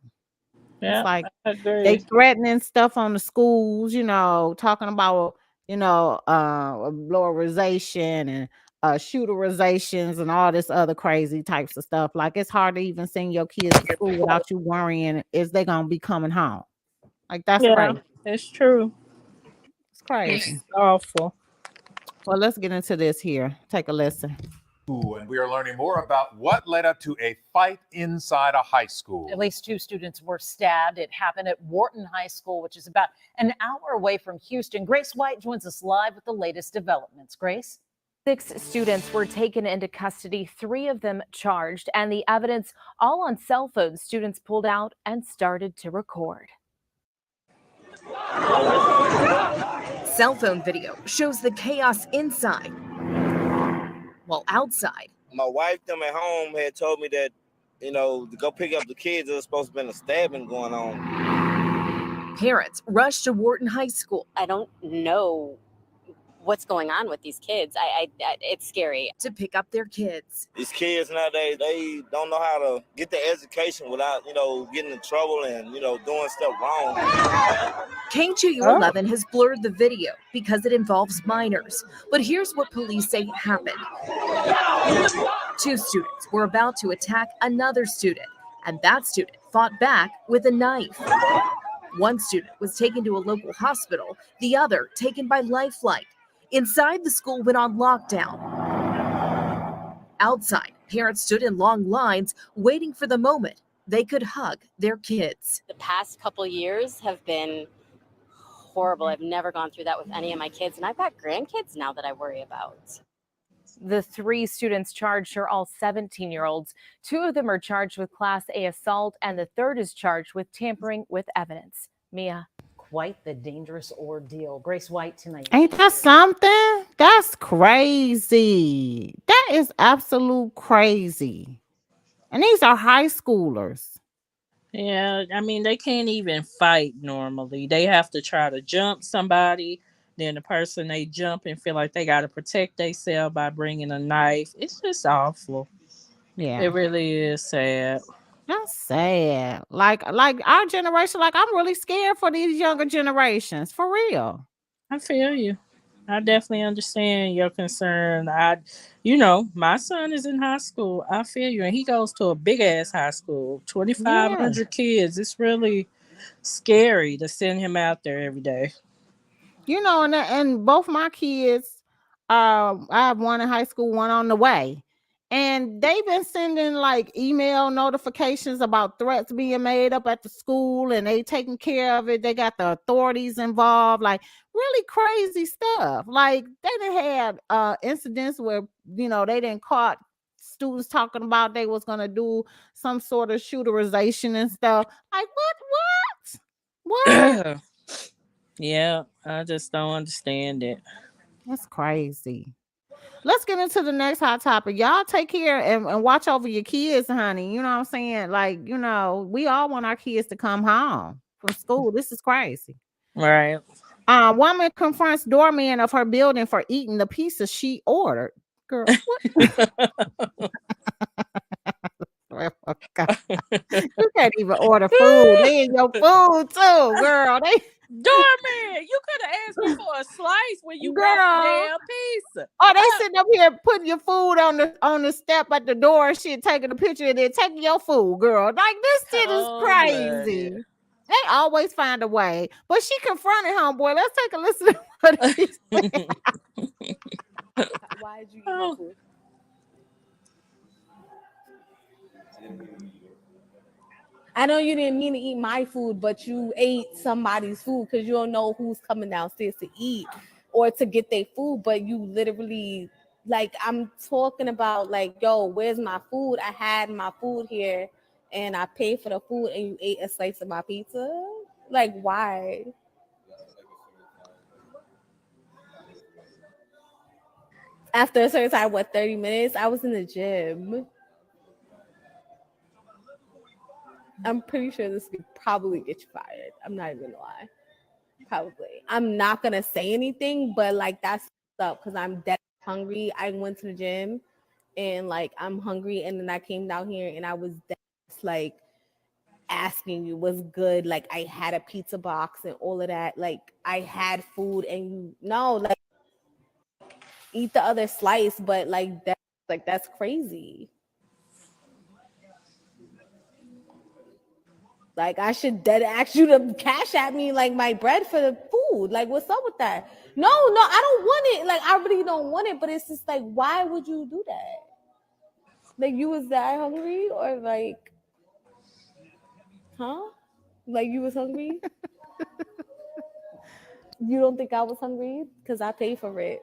Yeah, it's like I agree. they threatening stuff on the schools, talking about, blowerization and shooterizations and all this other crazy types of stuff. Like, it's hard to even send your kids to school without you worrying is they gonna be coming home. Like, that's crazy. It's true. It's crazy. It's awful. Well, let's get into this here. Take a listen. And we are learning more about what led up to a fight inside a high school. At least 2 students were stabbed. It happened at Wharton High School, which is about an hour away from Houston. Grace White joins us live with the latest developments. Grace? 6 students were taken into custody, 3 of them charged, and the evidence all on cell phones students pulled out and started to record. Cell phone video shows the chaos inside, while outside, my wife, them at home, had told me that, to go pick up the kids. There was supposed to have been a stabbing going on. Parents rushed to Wharton High School. I don't know what's going on with these kids. It's scary. To pick up their kids. These kids nowadays, they don't know how to get their education without, getting in trouble and, doing stuff wrong. KJU11 has blurred the video because it involves minors. But here's what police say happened. 2 students were about to attack another student, and that student fought back with a knife. 1 student was taken to a local hospital, the other taken by Lifeline. Inside, the school went on lockdown. Outside, parents stood in long lines waiting for the moment they could hug their kids. The past couple years have been horrible. I've never gone through that with any of my kids, and I've got grandkids now that I worry about. The 3 students charged are all 17-year-olds. 2 of them are charged with Class A assault, and the 3rd is charged with tampering with evidence. Mia. Quite the dangerous ordeal. Grace White tonight. Ain't that something? That's crazy. That is absolute crazy. And these are high schoolers. Yeah, I mean, they can't even fight normally. They have to try to jump somebody. Then the person they jump and feel like they got to protect themselves by bringing a knife. It's just awful. Yeah. It really is sad. That's sad. Like our generation, I'm really scared for these younger generations, for real. I feel you. I definitely understand your concern. My son is in high school. I feel you. And he goes to a big ass high school, 2,500 kids. It's really scary to send him out there every day. And both my kids, I have one in high school, one on the way. And they've been sending email notifications about threats being made up at the school, and they taking care of it. They got the authorities involved, really crazy stuff. They done had incidents where, they didn't caught students talking about they was going to do some sort of shooterization and stuff. What? Yeah, I just don't understand it. That's crazy. Let's get into the next hot topic. Y'all take care and watch over your kids, honey. You know what I'm saying? We all want our kids to come home from school. This is crazy. Right. Woman confronts doorman of her building for eating the pizza she ordered. Girl, what? Oh, God. You can't even order food. They in your food too, girl. Doorman, you could have asked me for a slice when you brought the damn pizza. Oh, they sitting up here putting your food on the step at the door and shit, taking a picture and then taking your food, girl. This shit is crazy. Man. They always find a way. But she confronted homeboy. Let's take a listen to what he said. Why did you eat my food? I know you didn't mean to eat my food, but you ate somebody's food because you don't know who's coming downstairs to eat or to get their food. But you literally, I'm talking about, yo, where's my food? I had my food here and I paid for the food and you ate a slice of my pizza. Why? After a certain time, 30 minutes? I was in the gym. I'm pretty sure this could probably get you fired. I'm not even gonna lie. Probably. I'm not gonna say anything, but that's up because I'm dead hungry. I went to the gym and I'm hungry, and then I came down here and I was dead, asking you what's good. I had a pizza box and all of that. I had food and eat the other slice, but that's crazy. I should dead ask you to cash at me my bread for the food. What's up with that? No, I don't want it. I really don't want it. But it's just why would you do that? Like you was that hungry, or like, huh? Like you was hungry? You don't think I was hungry? Because I paid for it.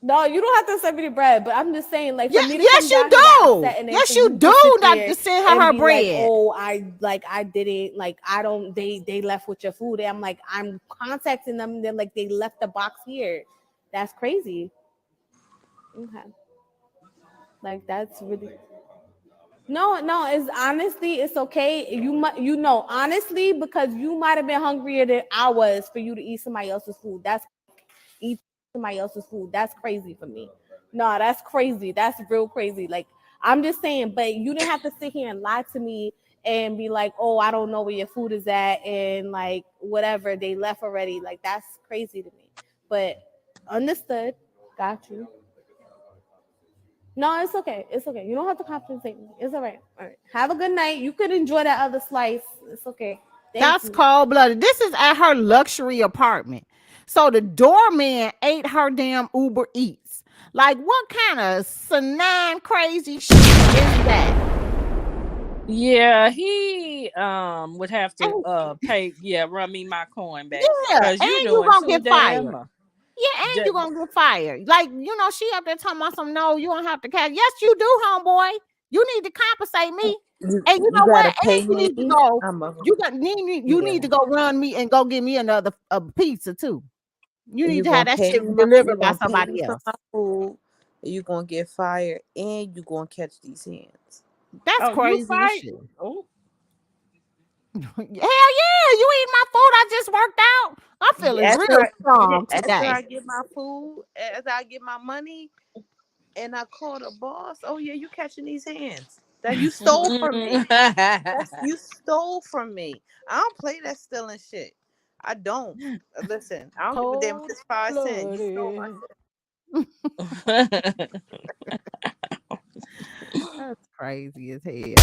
No, you don't have to send me the bread, but I'm just saying, like, for me to come Yes, you down here that do. upset, and then for Yes, you you to do. sit Not there to send and her be like, bread. oh, I didn't, like, I don't, they left with your food. And I'm like, I'm contacting them, and they're like, they left the box here. That's crazy. Okay. Like, that's really. No, it's honestly, it's okay. You know, honestly, because you might have been hungrier than I was for you to eat somebody else's food. That's eat somebody else's food. That's crazy for me. No, that's crazy. That's real crazy. Like, I'm just saying, but you didn't have to sit here and lie to me and be like, oh, I don't know where your food is at, and like whatever, they left already. Like, that's crazy to me. But understood. Got you. No, it's okay. It's okay. You don't have to compensate me. It's all right. All right. Have a good night. You could enjoy that other slice. It's okay. Thank That's you. cold blooded. This is at her luxury apartment. So the doorman ate her damn Uber Eats. Like, what kind of senile crazy shit is that? Yeah, he would have to pay, run me my coin back. Yeah, Cause and you you doing gonna too get fired. damn Yeah, and you gonna get fired. Like, she up there talking about some, no, you don't have to cash. Yes, you do, homeboy. You need to compensate me. And you know what? gotta pay And you me. need to go. I'm a You need to go run me and go get me another pizza too. You need You to have gonna that pay shit me you delivered by gonna pay me somebody for else. my food. You gonna get fired, and you gonna catch these hands. That's Oh, you crazy as fight? shit. Oh, Hell yeah, you eat my food. I just worked out. I'm feeling real strong After today. I get my food, as I get my money, and I call the boss. Oh yeah, you catching these hands that you stole from me. You stole from me. I don't play that stealing shit. I don't. Listen, I don't give a damn if it's 5 cents. You stole my shit. That's crazy as hell.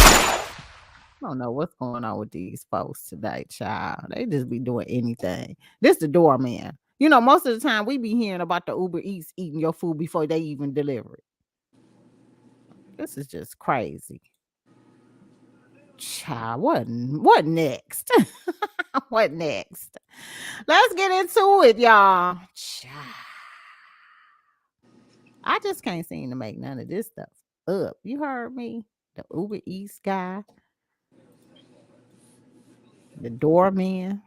I don't know what's going on with these folks today, child. They just be doing anything. This the doorman. Most of the time we be hearing about the Uber Eats eating your food before they even deliver it. This is just crazy. Child, what next? What next? Let's get into it, y'all. Child. I just can't seem to make none of this stuff up. You heard me? The Uber Eats guy, the doorman.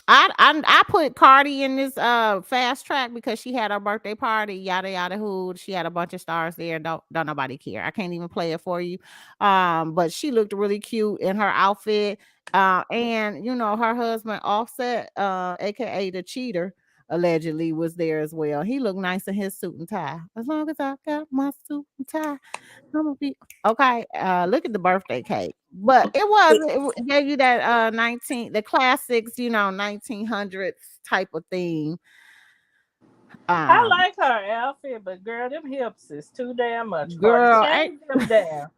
I put Cardi in this fast track because she had her birthday party, yada yada hood. She had a bunch of stars there. Don't nobody care. I can't even play it for you. But she looked really cute in her outfit. And her husband Offset, aka the cheater, allegedly was there as well. He looked nice in his suit and tie. As long as I got my suit and tie, I'm gonna be okay. Look at the birthday cake, but it gave you that the classics, 1900s type of theme. I like her outfit, but girl, them hips is too damn much. Cardi, Girl, shave them down.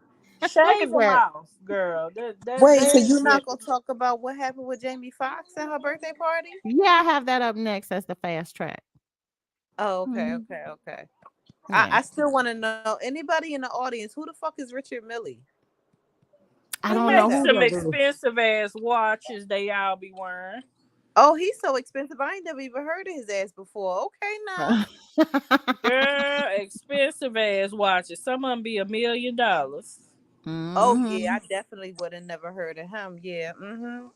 look Shave at them that. off, girl. Wait, so That you're shit. not gonna talk about what happened with Jamie Foxx at her birthday party? Yeah, I have that up next as the fast track. Oh, okay, Mhm. okay. Yeah, I still want to know anybody in the audience who the fuck is Richard Millie? I He Who don't is know makes that? who some that is. expensive ass watches they all be wearing. Oh, he's so expensive. I ain't never even heard of his ass before. Okay, now. Girl, expensive ass watches. Some of them be $1 million. Oh yeah, Mhm. I definitely would have never heard of him. Yeah. Mm-hmm.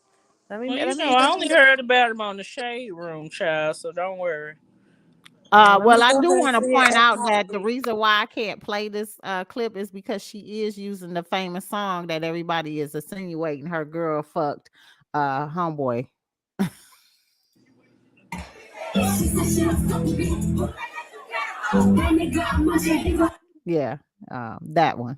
Well, I Let me only heard about him on the Shade Room, child. So don't worry. let me Well, I go do ahead and want to sit here point and out that the copy. reason why I can't play this clip is because she is using the famous song that everybody is insinuating her girl fucked homeboy. Yeah, that one.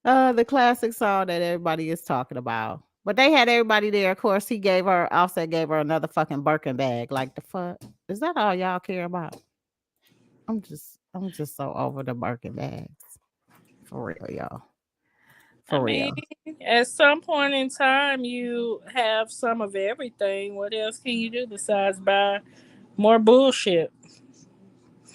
The classic song that everybody is talking about. But they had everybody there. Of course, Offset gave her another fucking Birkin bag. Like, the fuck? Is that all y'all care about? I'm just so over the Birkin bags. For real, y'all. I For mean, real. at some point in time, you have some of everything. What else can you do besides buy More bullshit.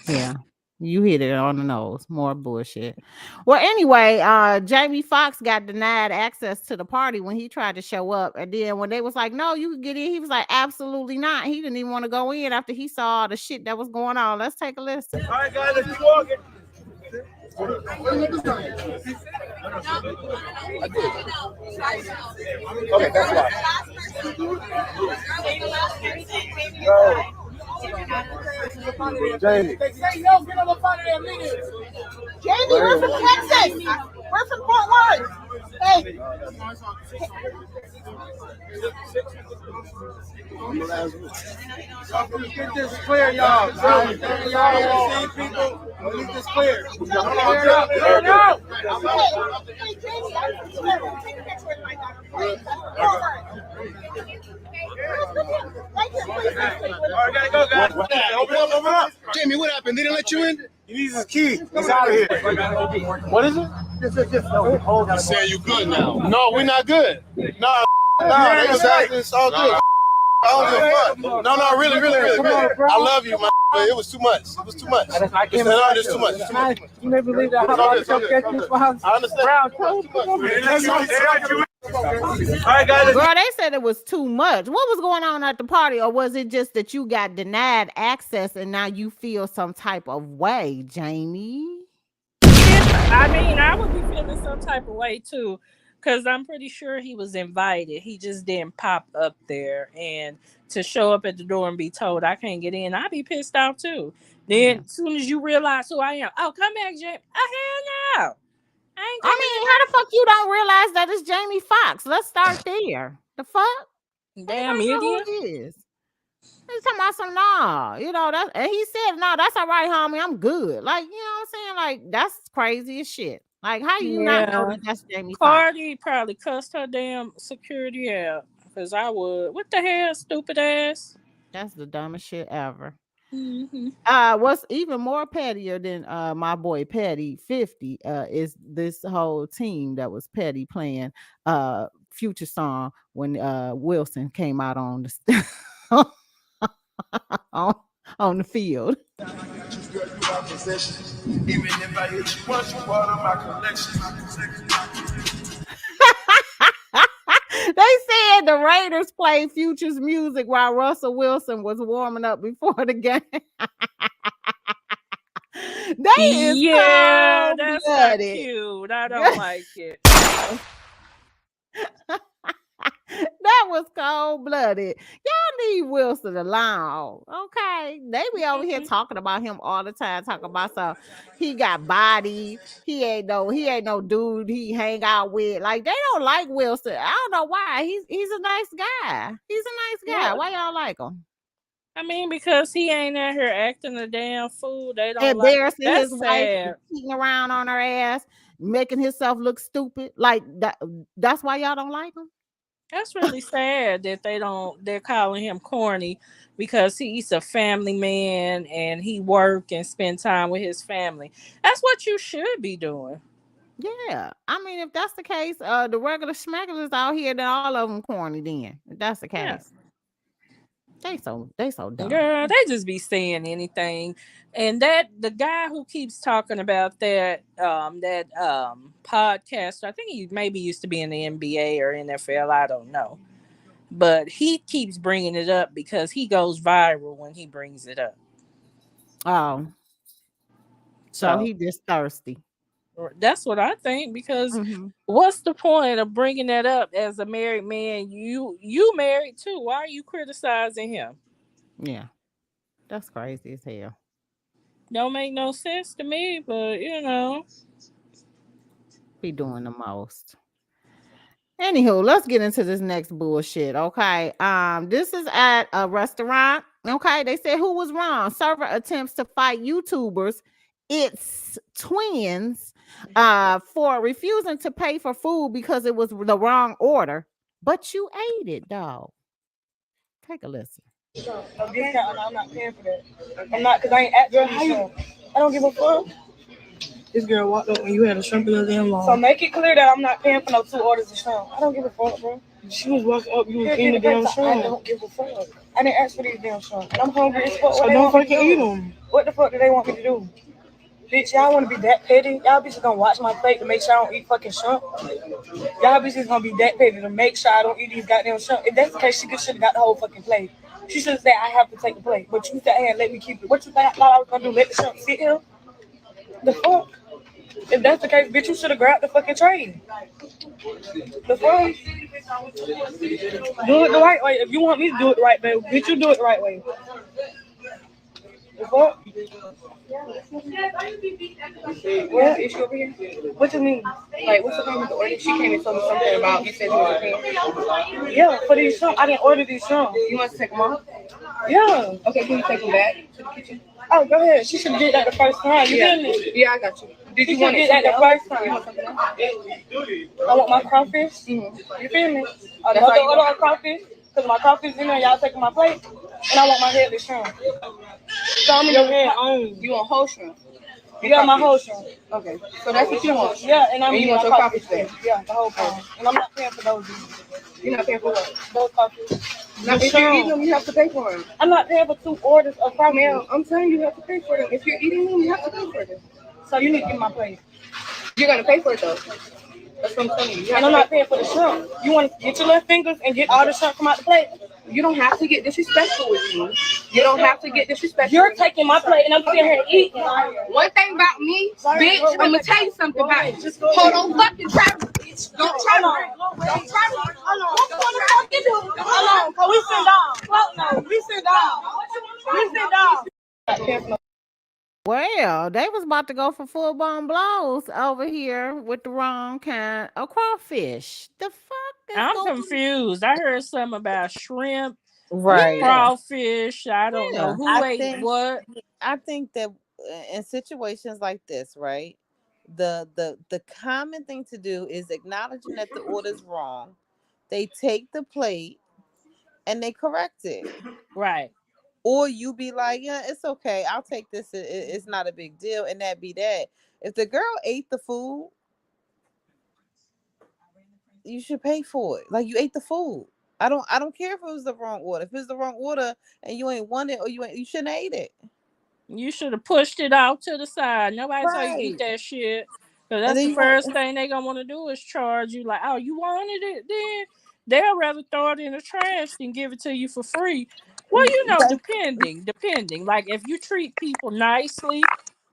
Yeah. You hit it on the nose. More bullshit. Well, anyway, Jamie Foxx got denied access to the party when he tried to show up. And then when they was like, no, you can get in, he was like, absolutely not. He didn't even want to go in after he saw all the shit that was going on. Let's take a listen. All right, guys, let's keep walking. Okay, that's why. Jamie. They say no, get on the front of that meeting. Jamie, we're from Texas. We're from Fort Worth. Hey. Get this clear, y'all. Y'all see people. Get this clear. Clear it up. Clear it up. Hey, Jamie, I'm take a picture with my daughter. All right, gotta go, guys. Open up. Jamie, what happened? They didn't let you in? He needs his key. He's out of here. What is it? Just. You saying you good now? No, we're not good. No, they said it's all good. I don't give a fuck. No, really. I love you, man. But it was too much. It was too much. It's too much. You may believe that. I understand. All right, guys. Girl, they said it was too much. What was going on at the party? Or was it just that you got denied access and now you feel some type of way, Jamie? I mean, I would be feeling some type of way too, because I'm pretty sure he was invited. He just didn't pop up there. And to show up at the door and be told I can't get in, I'd be pissed off too. Then as soon as you realize who I am, oh, come back, Jamie. Oh, hell no. I mean, how the fuck you don't realize that it's Jamie Foxx? Let's start there. The fuck? Damn idiot. Who it is? He's talking about some that, and he said, no, that's all right, homie. I'm good. Like, you know what I'm saying? Like, that's crazy as shit. Like, how do you not know that that's Jamie Foxx? Cardi probably cussed her damn security out, because I would. What the hell, stupid ass? That's the dumbest shit ever. Mm-hmm. What's even more pettier than my boy Petty 50 is this whole team that was Petty playing Future song when Wilson came out on the on the field. They said the Raiders played Future's music while Russell Wilson was warming up before the game. That's not cute. I don't like it. That was cold-blooded. Y'all leave Wilson alone, okay? They be over here talking about him all the time, talking about so he got body. He ain't no dude he hang out with. Like, they don't like Wilson. I don't know why. He's a nice guy. He's a nice guy. Yeah. Why y'all like him? I mean, because he ain't out here acting a damn fool. They don't embarrassing like his wife, cheating around on her ass, making himself look stupid. Like that. That's why y'all don't like him. That's really sad that they're calling him corny, because he's a family man and he work and spend time with his family. That's what you should be doing. Yeah. I mean, if that's the case, the regular schmegglers out here, then all of them corny then. If that's the case. Yeah. They so dumb. Girl, they just be saying anything. And that the guy who keeps talking about that podcast, I think he maybe used to be in the NBA or NFL, I don't know. But he keeps bringing it up because he goes viral when he brings it up. Oh. So he just thirsty. That's what I think, because what's the point of bringing that up as a married man? You married too. Why are you criticizing him? Yeah. That's crazy as hell. Don't make no sense to me, but be doing the most. Anywho, let's get into this next bullshit. Okay. This is at a restaurant. Okay. They said who was wrong. Server attempts to fight YouTubers. It's twins for refusing to pay for food because it was the wrong order. But you ate it, dog. Take a listen. I'm not paying for that. I'm not, because I ain't at the I don't give a fuck. This girl walked up when you had a shrimp in the damn long. So make it clear that I'm not paying for no 2 orders of shrimp. I don't give a fuck, bro. She was walking up, you was eating the damn shrimp. I don't give a fuck. I didn't ask for these damn shrimp. And I'm hungry as fuck. So don't fucking eat them. What the fuck do they want me to do? Bitch, y'all want to be that petty? Y'all bitches gonna watch my plate to make sure I don't eat fucking shrimp? Y'all bitches gonna be that petty to make sure I don't eat these goddamn shrimp? If that's the case, she should have got the whole fucking plate. She should have said, I have to take the plate. But you sat here and let me keep it. What you think I thought I was gonna do? Let the shrimp sit here? The fuck? If that's the case, bitch, you should have grabbed the fucking tray. The fuck? Do it the right way. If you want me to do it the right way, bitch, you do it the right way. The fuck? What's the issue over here? What you mean? Like, what's the problem with the order? She came and told me something about you said you was paying. Yeah, for these shrimp. I didn't order these shrimp. You want to take them off? Yeah. Okay, can you take them back to the kitchen? Oh, go ahead. She should have did that the first time. You feel me? Yeah, I got you. Did you want to get that the first time? You want something else? I want my crawfish. Mm-hmm. You feel me? Another order of crawfish. Because my crawfish in there, y'all taking my plate. And I want my headless shrimp. Show me your head on. You want whole shrimp? Yeah, my whole shrimp. Okay. So that's what you want? Yeah, and you want your crawfish back? Yeah, the whole thing. And I'm not paying for those. You're not paying for what? Those crawfish. Now, if you're eating them, you have to pay for them. I'm not paying for 2 orders of crawfish. Ma'am, I'm telling you, you have to pay for them. If you're eating them, you have to pay for them. So you need to get my plate. You're going to pay for it, though. That's what I'm telling you. And I'm not paying for the shrimp. You want to get your little fingers and get all the shrimp from out the plate? You don't have to get disrespectful with me. You don't have to get disrespectful. You're taking my plate and I'm sitting here eating. One thing about me, bitch, I'm going to tell you something about it. Hold on, fucking try me, bitch. Don't try me. Don't try me. Hold on. What you fucking do? Hold on, because we sit down. No, we sit down. We sit down. Well, they was about to go for full-blown blows over here with the wrong kind of crawfish. The fuck is I'm going confused. I heard something about shrimp, Right. crawfish. I don't know Yeah. who ate what. I think that in situations like this, right? The common thing to do is acknowledging that the order's wrong. They take the plate and they correct it. Right. Or you be like, yeah, it's okay. I'll take this. It's not a big deal. And that be that. If the girl ate the food, you should pay for it. Like you ate the food. I don't care if it was the wrong order. If it's the wrong order and you ain't want it or you shouldn't have ate it. You should have pushed it out to the side. Nobody tell you eat Right. that shit. Because And that's then the you want first thing they gonna want to do is charge you like, oh, you wanted it then? They'll rather throw it in the trash than give it to you for free. Well, depending. Like if you treat people nicely,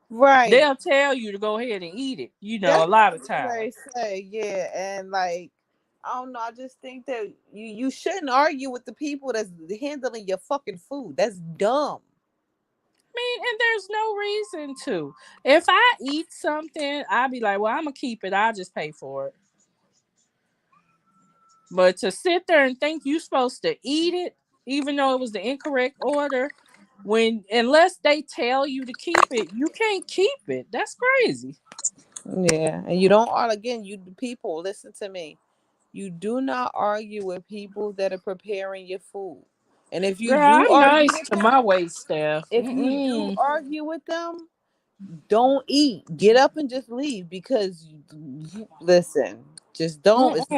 right. they'll tell you to go ahead and eat it. That's A lot of what they times. say, yeah. And like, I don't know. I just think that you shouldn't argue with the people that's handling your fucking food. That's dumb. And there's no reason to. If I eat something, I'll be like, well, I'm gonna keep it. I'll just pay for it. But to sit there and think you're supposed to eat it, even though it was the incorrect order, unless they tell you to keep it, you can't keep it. That's crazy. Yeah, and you don't argue again. You people, listen to me. You do not argue with people that are preparing your food. And if you Girl, do I'm argue nice with to them, my wait staff. if you do argue with them, don't eat. Get up and just leave because listen, just don't. It's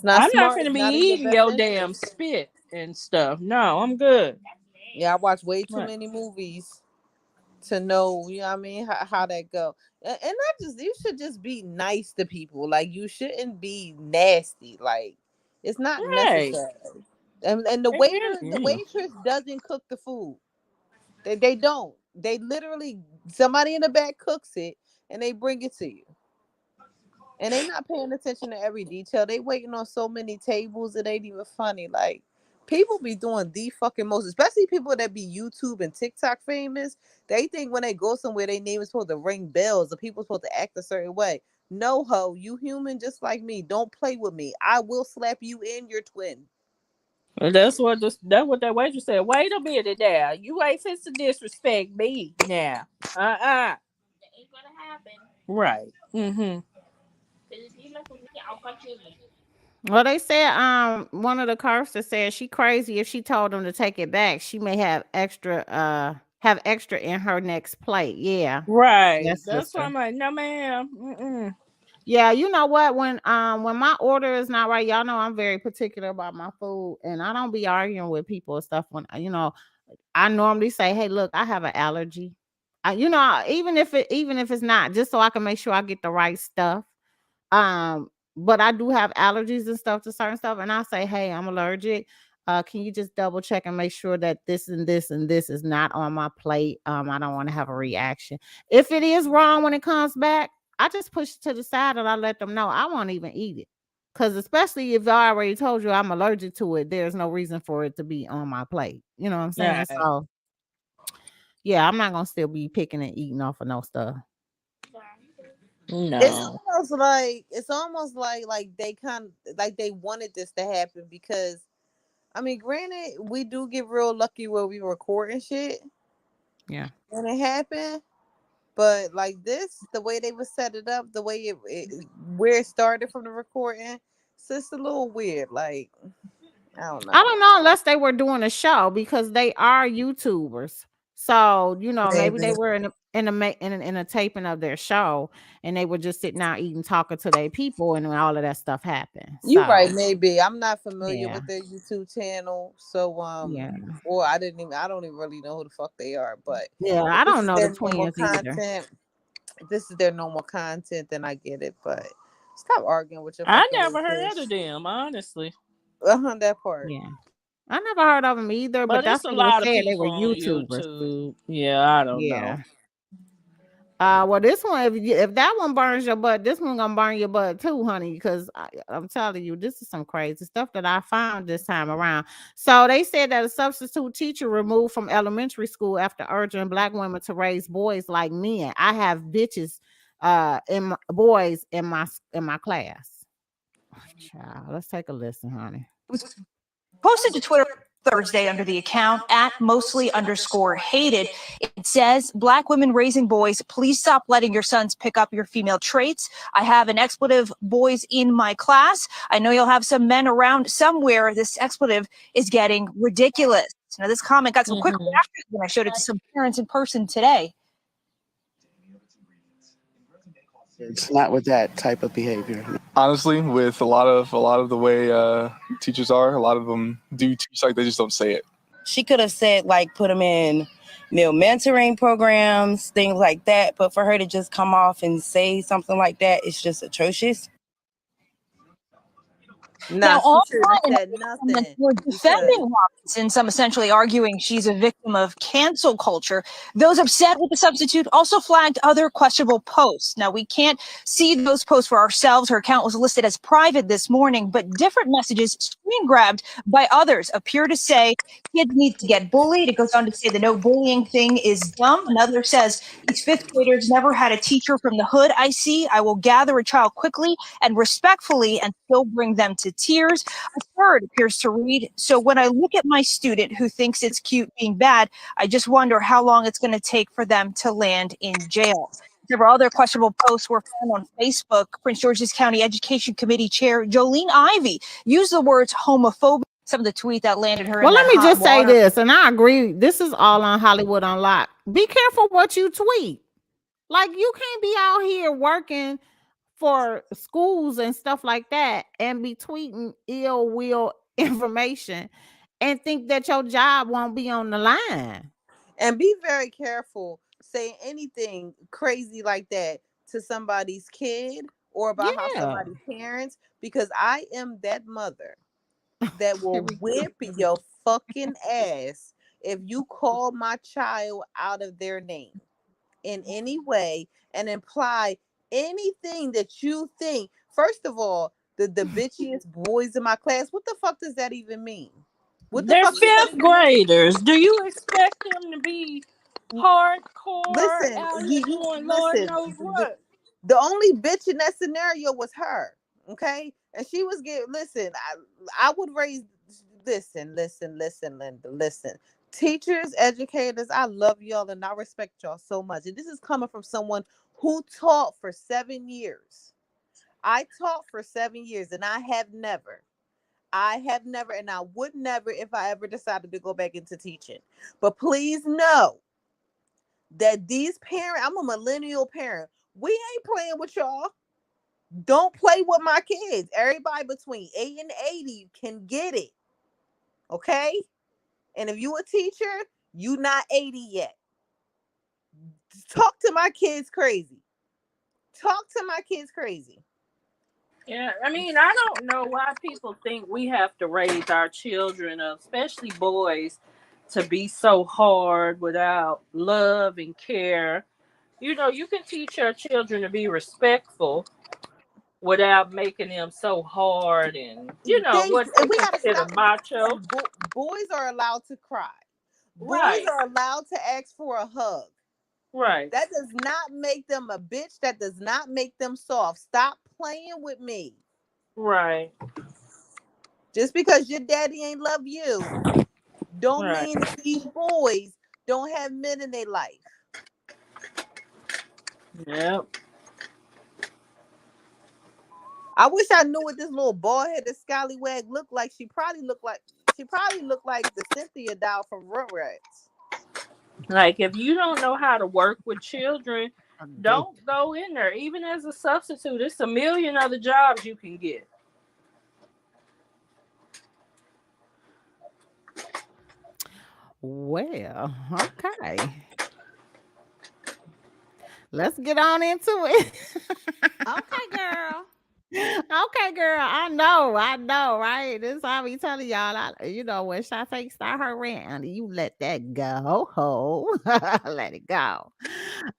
not I'm not smart. gonna It's be not in your eating best your damn interest. spit and stuff. No, I'm good. Yeah, I watch way too Right. many movies to know, you know what I mean, how that go. And not just, you should just be nice to people. Like you shouldn't be nasty. Like it's not Right. necessary. And the waitress doesn't cook the food. They don't. They literally, somebody in the back cooks it and they bring it to you. And they not paying attention to every detail. They waiting on so many tables, it ain't even funny. Like people be doing the fucking most, especially people that be YouTube and TikTok famous. They think when they go somewhere, their name is supposed to ring bells or people supposed to act a certain way. No, ho, you human just like me. Don't play with me. I will slap you and your twin. And that's what that waitress said. Wait a minute now. You ain't fit to disrespect me now. That ain't gonna happen. Right. Mm-hmm. Well, they said one of the curbsters said she crazy if she told them to take it back. She may have extra in her next plate. Yeah. Right. Yes, That's why sister. I'm like, no, ma'am. Mm-mm. Yeah, you know what? When my order is not right, y'all know I'm very particular about my food, and I don't be arguing with people and stuff. When I normally say, "Hey, look, I have an allergy." Even if it's not, just so I can make sure I get the right stuff. But I do have allergies and stuff to certain stuff, and I say, "Hey, I'm allergic. Can you just double check and make sure that this and this and this is not on my plate? I don't want to have a reaction. If it is wrong when it comes back, I just push it to the side and I let them know I won't even eat it. Because especially if I already told you I'm allergic to it, there's no reason for it to be on my plate. You know what I'm saying? Right. So yeah, I'm not gonna still be picking and eating off of no stuff. No. It's almost like they kind of like they wanted this to happen because I mean, granted, we do get real lucky where we recording shit Yeah. when it happened, but like this, the way they would set it up, the way where it started from the recording, it's just a little weird. Like I don't know. I don't know unless they were doing a show because they are YouTubers. So, maybe they Maybe. were in a taping of their show and they were just sitting out eating, talking to their people, and all of that stuff happened. You right, So, maybe. I'm not familiar yeah. with their YouTube channel, so Yeah. or I don't even really know who the fuck they are, but Yeah. if I this don't is know the their normal twins either. content, if this is their normal content, then I get it, but stop arguing with your I fucking never little heard of fish. them, honestly. That part. Yeah. I never heard of them either, but But that's it's a what it was lot of said. They were people on YouTubers. YouTube. Yeah, I don't know. Yeah. Well, this one, if that one burns your butt, this one gonna burn your butt too, honey. Because I'm telling you, this is some crazy stuff that I found this time around. So they said that a substitute teacher removed from elementary school after urging Black women to raise boys like men. I have bitches, boys in my class. Child, let's take a listen, honey. Posted to Twitter Thursday under the account at mostly_hated. It says, Black women raising boys, please stop letting your sons pick up your female traits. I have an expletive boys in my class. I know you'll have some men around somewhere. This expletive is getting ridiculous. Now, this comment got some quick reactions when I showed it to some parents in person today. It's not with that type of behavior. Honestly, with a lot of the way teachers are, a lot of them do teach like they just don't say it. She could have said like put them in male mentoring programs, things like that. But for her to just come off and say something like that, it's just atrocious. Nah, Now, she shouldn't have online, said nothing. were Because defending Robinson, some essentially arguing she's a victim of cancel culture. Those upset with the substitute also flagged other questionable posts. Now, we can't see those posts for ourselves. Her account was listed as private this morning, but different messages screen grabbed by others appear to say kids need to get bullied. It goes on to say the no bullying thing is dumb. Another says these fifth graders never had a teacher from the hood I see. I will gather a child quickly and respectfully and still bring them to tears. A third appears to read, so when I look at my student who thinks it's cute being bad, I just wonder how long it's going to take for them to land in jail. Several other questionable posts were found on Facebook. Prince George's County Education Committee Chair Jolene Ivy used the words homophobic. Some of the tweet that landed her Well, in let that me hot just say water. this, and I agree. This is all on Hollywood Unlocked. Be careful what you tweet. Like, you can't be out here working for schools and stuff like that and be tweeting ill will information and think that your job won't be on the line. and be very careful saying anything crazy like that to somebody's kid or about how Yeah. somebody's parents, because I am that mother that Here will we whip your fucking ass if you call my child out of their name in any way and imply anything that you think. First of all, the bitchiest boys in my class, what the fuck does that even mean? What the They're fuck does that fifth even mean? graders. Do you expect them to be hardcore Listen, out here doing Lord knows what? the only bitch in that scenario was her. Okay, and she was getting. Listen, I would raise. Listen, Linda. Listen, teachers, educators. I love y'all and I respect y'all so much. And this is coming from someone who taught for 7 years. I taught for 7 years, and I have never, and I would never if I ever decided to go back into teaching. But please know that these parents, I'm a millennial parent. We ain't playing with y'all. Don't play with my kids. Everybody between 8 and 80 can get it. Okay? And if you a teacher, you not 80 yet. Talk to my kids crazy. Talk to my kids crazy. Yeah, I mean, I don't know why people think we have to raise our children, especially boys, to be so hard without love and care. You know, you can teach your children to be respectful without making them so hard and, you know, what they We gotta consider stop. macho. Boys are allowed to cry. Boys Right, are allowed to ask for a hug. right, That does not make them a bitch. That does not make them soft. Stop playing with me. right, Just because your daddy ain't love you, don't right. mean that these boys don't have men in their life. Yep. I wish I knew what this little bald-headed scallywag looked like. She probably looked like the Cynthia doll from Rugrats. Like, if you don't know how to work with children, don't go in there. Even as a substitute, it's a million other jobs you can get. Well, okay. Let's get on into it. Okay, girl. Okay, girl. I know, right? This I be telling y'all. When Shantee start her rant, you let that go. Let it go.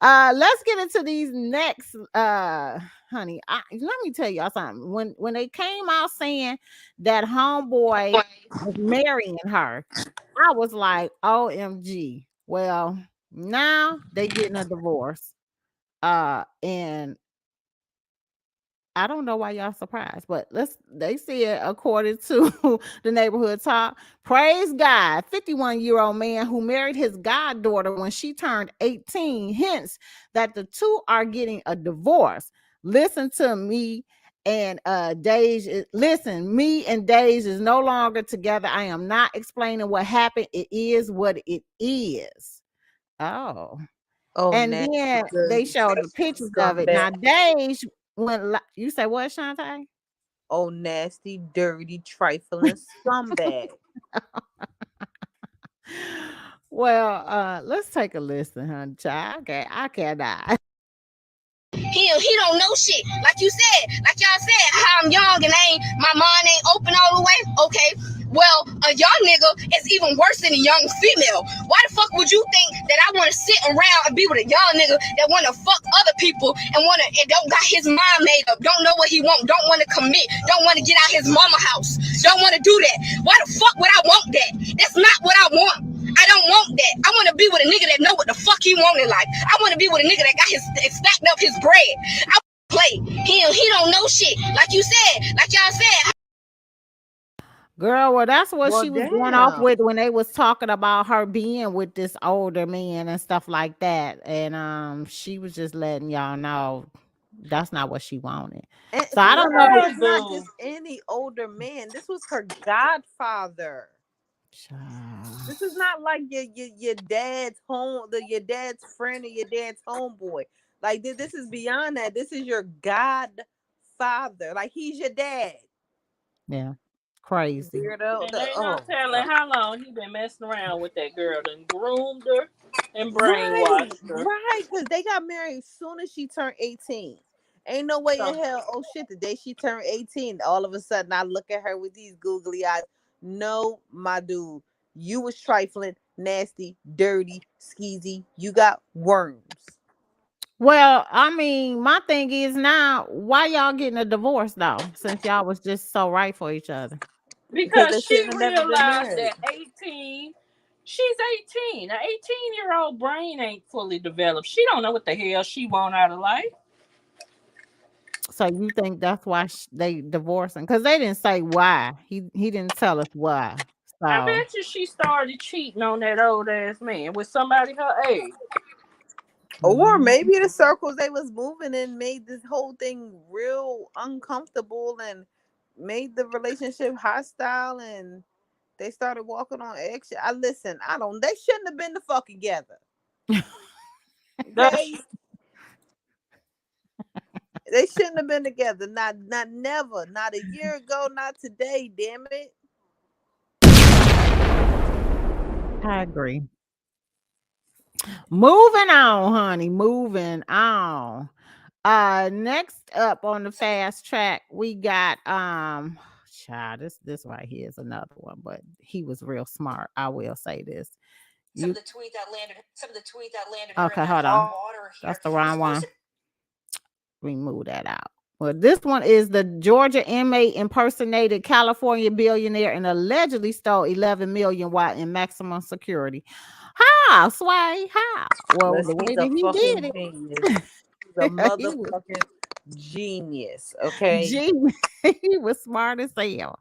Let's get into these next. Honey, let me tell y'all something. When they came out saying that homeboy was marrying her, I was like, OMG. Well, now they getting a divorce. And I don't know why y'all surprised, but they said according to the neighborhood talk, praise God, 51-year-old man who married his goddaughter when she turned 18 hints that the two are getting a divorce. Listen to me and me and Dage is no longer together. I am not explaining what happened. It is what it is. Oh. Oh, And nasty, then they dirty showed the pictures of it. scumbag. Now, Dage you say what, Shantee? Oh, nasty, dirty, trifling scumbag. Well, let's take a listen, honey, child. Okay, I cannot. He don't know shit. Like you said, like y'all said, how I'm young and my mind ain't open all the way. Okay. Well, a young nigga is even worse than a young female. Why the fuck would you think that I want to sit around and be with a young nigga that want to fuck other people and don't got his mind made up, don't know what he want, don't want to commit, don't want to get out his mama house, don't want to do that? Why the fuck would I want that? That's not what I want. I don't want that. I want to be with a nigga that know what the fuck he want in life. I want to be with a nigga that got his stacked up his bread. I play. He don't know shit. Like you said, like y'all said. Girl, well, that's what Well, she was going off damn. with when they was talking about her being with this older man and stuff like that. And she was just letting y'all know that's not what she wanted. And So I don't know. this was not just any older man. This was her godfather. This is not like your dad's your dad's friend or your dad's homeboy. Like this is beyond that. This is your godfather. Like he's your dad. Yeah, crazy. Weirdo. And ain't no telling how long he been messing around with that girl and groomed her and brainwashed her. Right, because they got married as soon as she turned 18. Ain't no way in hell, oh shit, the day she turned 18, all of a sudden I look at her with these googly eyes. No, my dude, you was trifling, nasty, dirty, skeezy. You got worms. Well, I mean, my thing is now, why y'all getting a divorce though? Since y'all was just so right for each other. Because they she shouldn't have never been realized married. that 18, she's 18. An 18-year-old brain ain't fully developed. She don't know what the hell she want out of life. So you think that's why they divorcing? Because they didn't say why. He didn't tell us why. I So bet you she started cheating on that old ass man with somebody her age. Or maybe the circles they was moving in made this whole thing real uncomfortable and made the relationship hostile, and they started walking on eggshells. They shouldn't have been the fuck together. Okay? They shouldn't have been together. Not never. Not a year ago. Not today. Damn it. I agree. Moving on, honey. Moving on. Next up on the fast track, we got child, this right here is another one, but he was real smart. I will say this. Some of the tweet that landed Okay, hold on. That's the wrong one. Remove that out. Well, this one is the Georgia inmate impersonated California billionaire and allegedly stole 11 million while in maximum security. How, Sway? How? Well, the way He's that a he fucking did genius. it. He's a He was motherfucking genius. Okay. genius. He was smart as hell.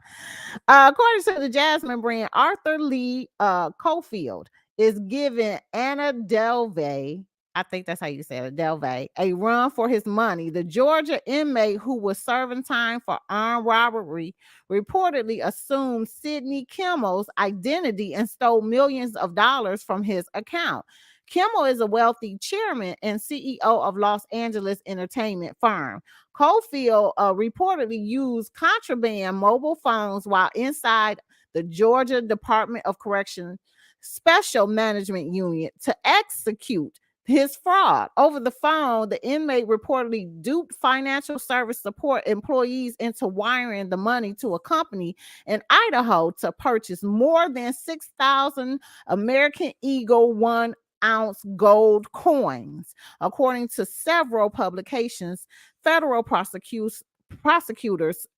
According to the Jasmine brand, Arthur Lee Cofield is giving Anna Delvey, I think that's how you say it, Delvey, a run for his money. The Georgia inmate who was serving time for armed robbery reportedly assumed Sidney Kimmel's identity and stole millions of dollars from his account. Kimmel is a wealthy chairman and CEO of Los Angeles entertainment firm. Cofield reportedly used contraband mobile phones while inside the Georgia Department of Correction Special Management Unit to execute his fraud. Over the phone, the inmate reportedly duped financial service support employees into wiring the money to a company in Idaho to purchase more than 6,000 American Eagle 1-ounce gold coins. According to several publications, federal prosecutors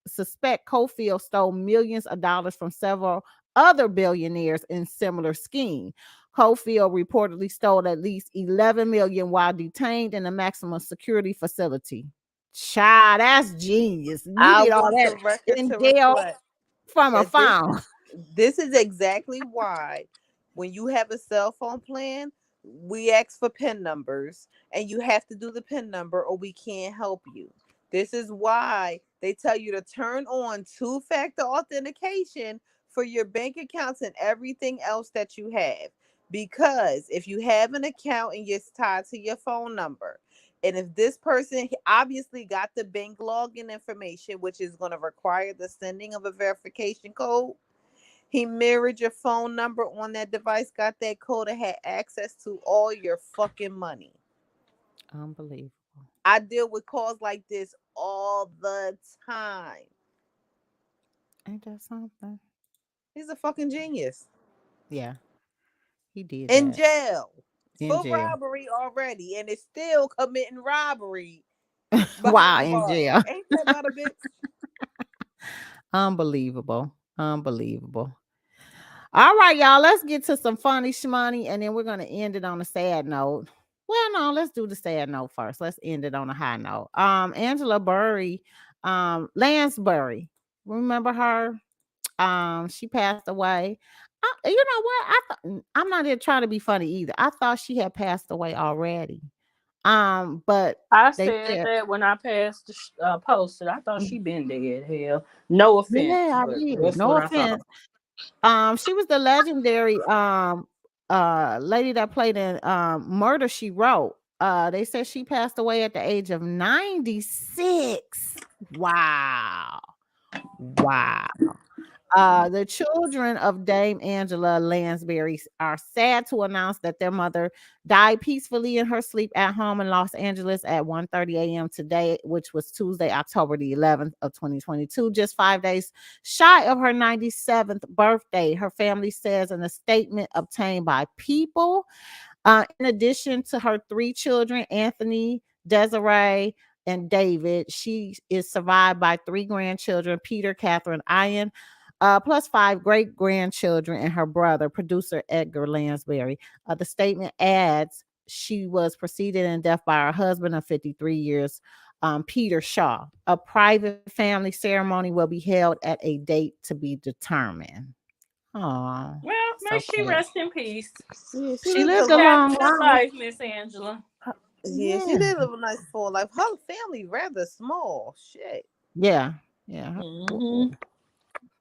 suspect Cofield stole millions of dollars from several other billionaires in similar scheme. Cofield reportedly stole at least 11 million while detained in a maximum security facility. Child, that's genius. You I did all want the that record in to jail reflect from a that phone. this is exactly why when you have a cell phone plan, we ask for PIN numbers and you have to do the PIN number or we can't help you. This is why they tell you to turn on two-factor authentication for your bank accounts and everything else that you have. Because if you have an account and it's tied to your phone number, and if this person obviously got the bank login information, which is going to require the sending of a verification code, he mirrored your phone number on that device, got that code, and had access to all your fucking money. Unbelievable. I deal with calls like this all the time. Ain't that something? He's a fucking genius. Yeah, he did In that. jail In for jail. robbery already, and is still committing robbery Wow, behind in bars. jail. Ain't that about a bitch? Unbelievable. Unbelievable. All right, y'all. Let's get to some funny shmoney, and then we're gonna end it on a sad note. Well, no, let's do the sad note first. Let's end it on a high note. Angela Burry, Lansbury. Remember her? She passed away. You know what? I'm not here trying to be funny either. I thought she had passed away already. But I they said said, that when I passed the posted. I thought she been dead. Hell, no offense, yeah, I but did. that's No what I thought. offense. She was the legendary lady that played in Murder She Wrote. They said she passed away at the age of 96. Wow. Wow. The children of Dame Angela Lansbury are sad to announce that their mother died peacefully in her sleep at home in Los Angeles at 1:30 a.m. today, which was Tuesday, October the 11th of 2022, just 5 days shy of her 97th birthday. Her family says in a statement obtained by People. In addition to her 3 children, Anthony, Desiree, and David, she is survived by 3 grandchildren, Peter, Catherine, Ian, plus 5 great grandchildren and her brother, producer Edgar Lansbury. The statement adds she was preceded in death by her husband of 53 years, Peter Shaw. A private family ceremony will be held at a date to be determined. Oh, Well, may she rest in peace. Yeah, she lived You a have a long good life. life, Miss Angela. Yeah, she did live a nice full life. Her family rather small. Shit. Yeah. Yeah. Mm-hmm.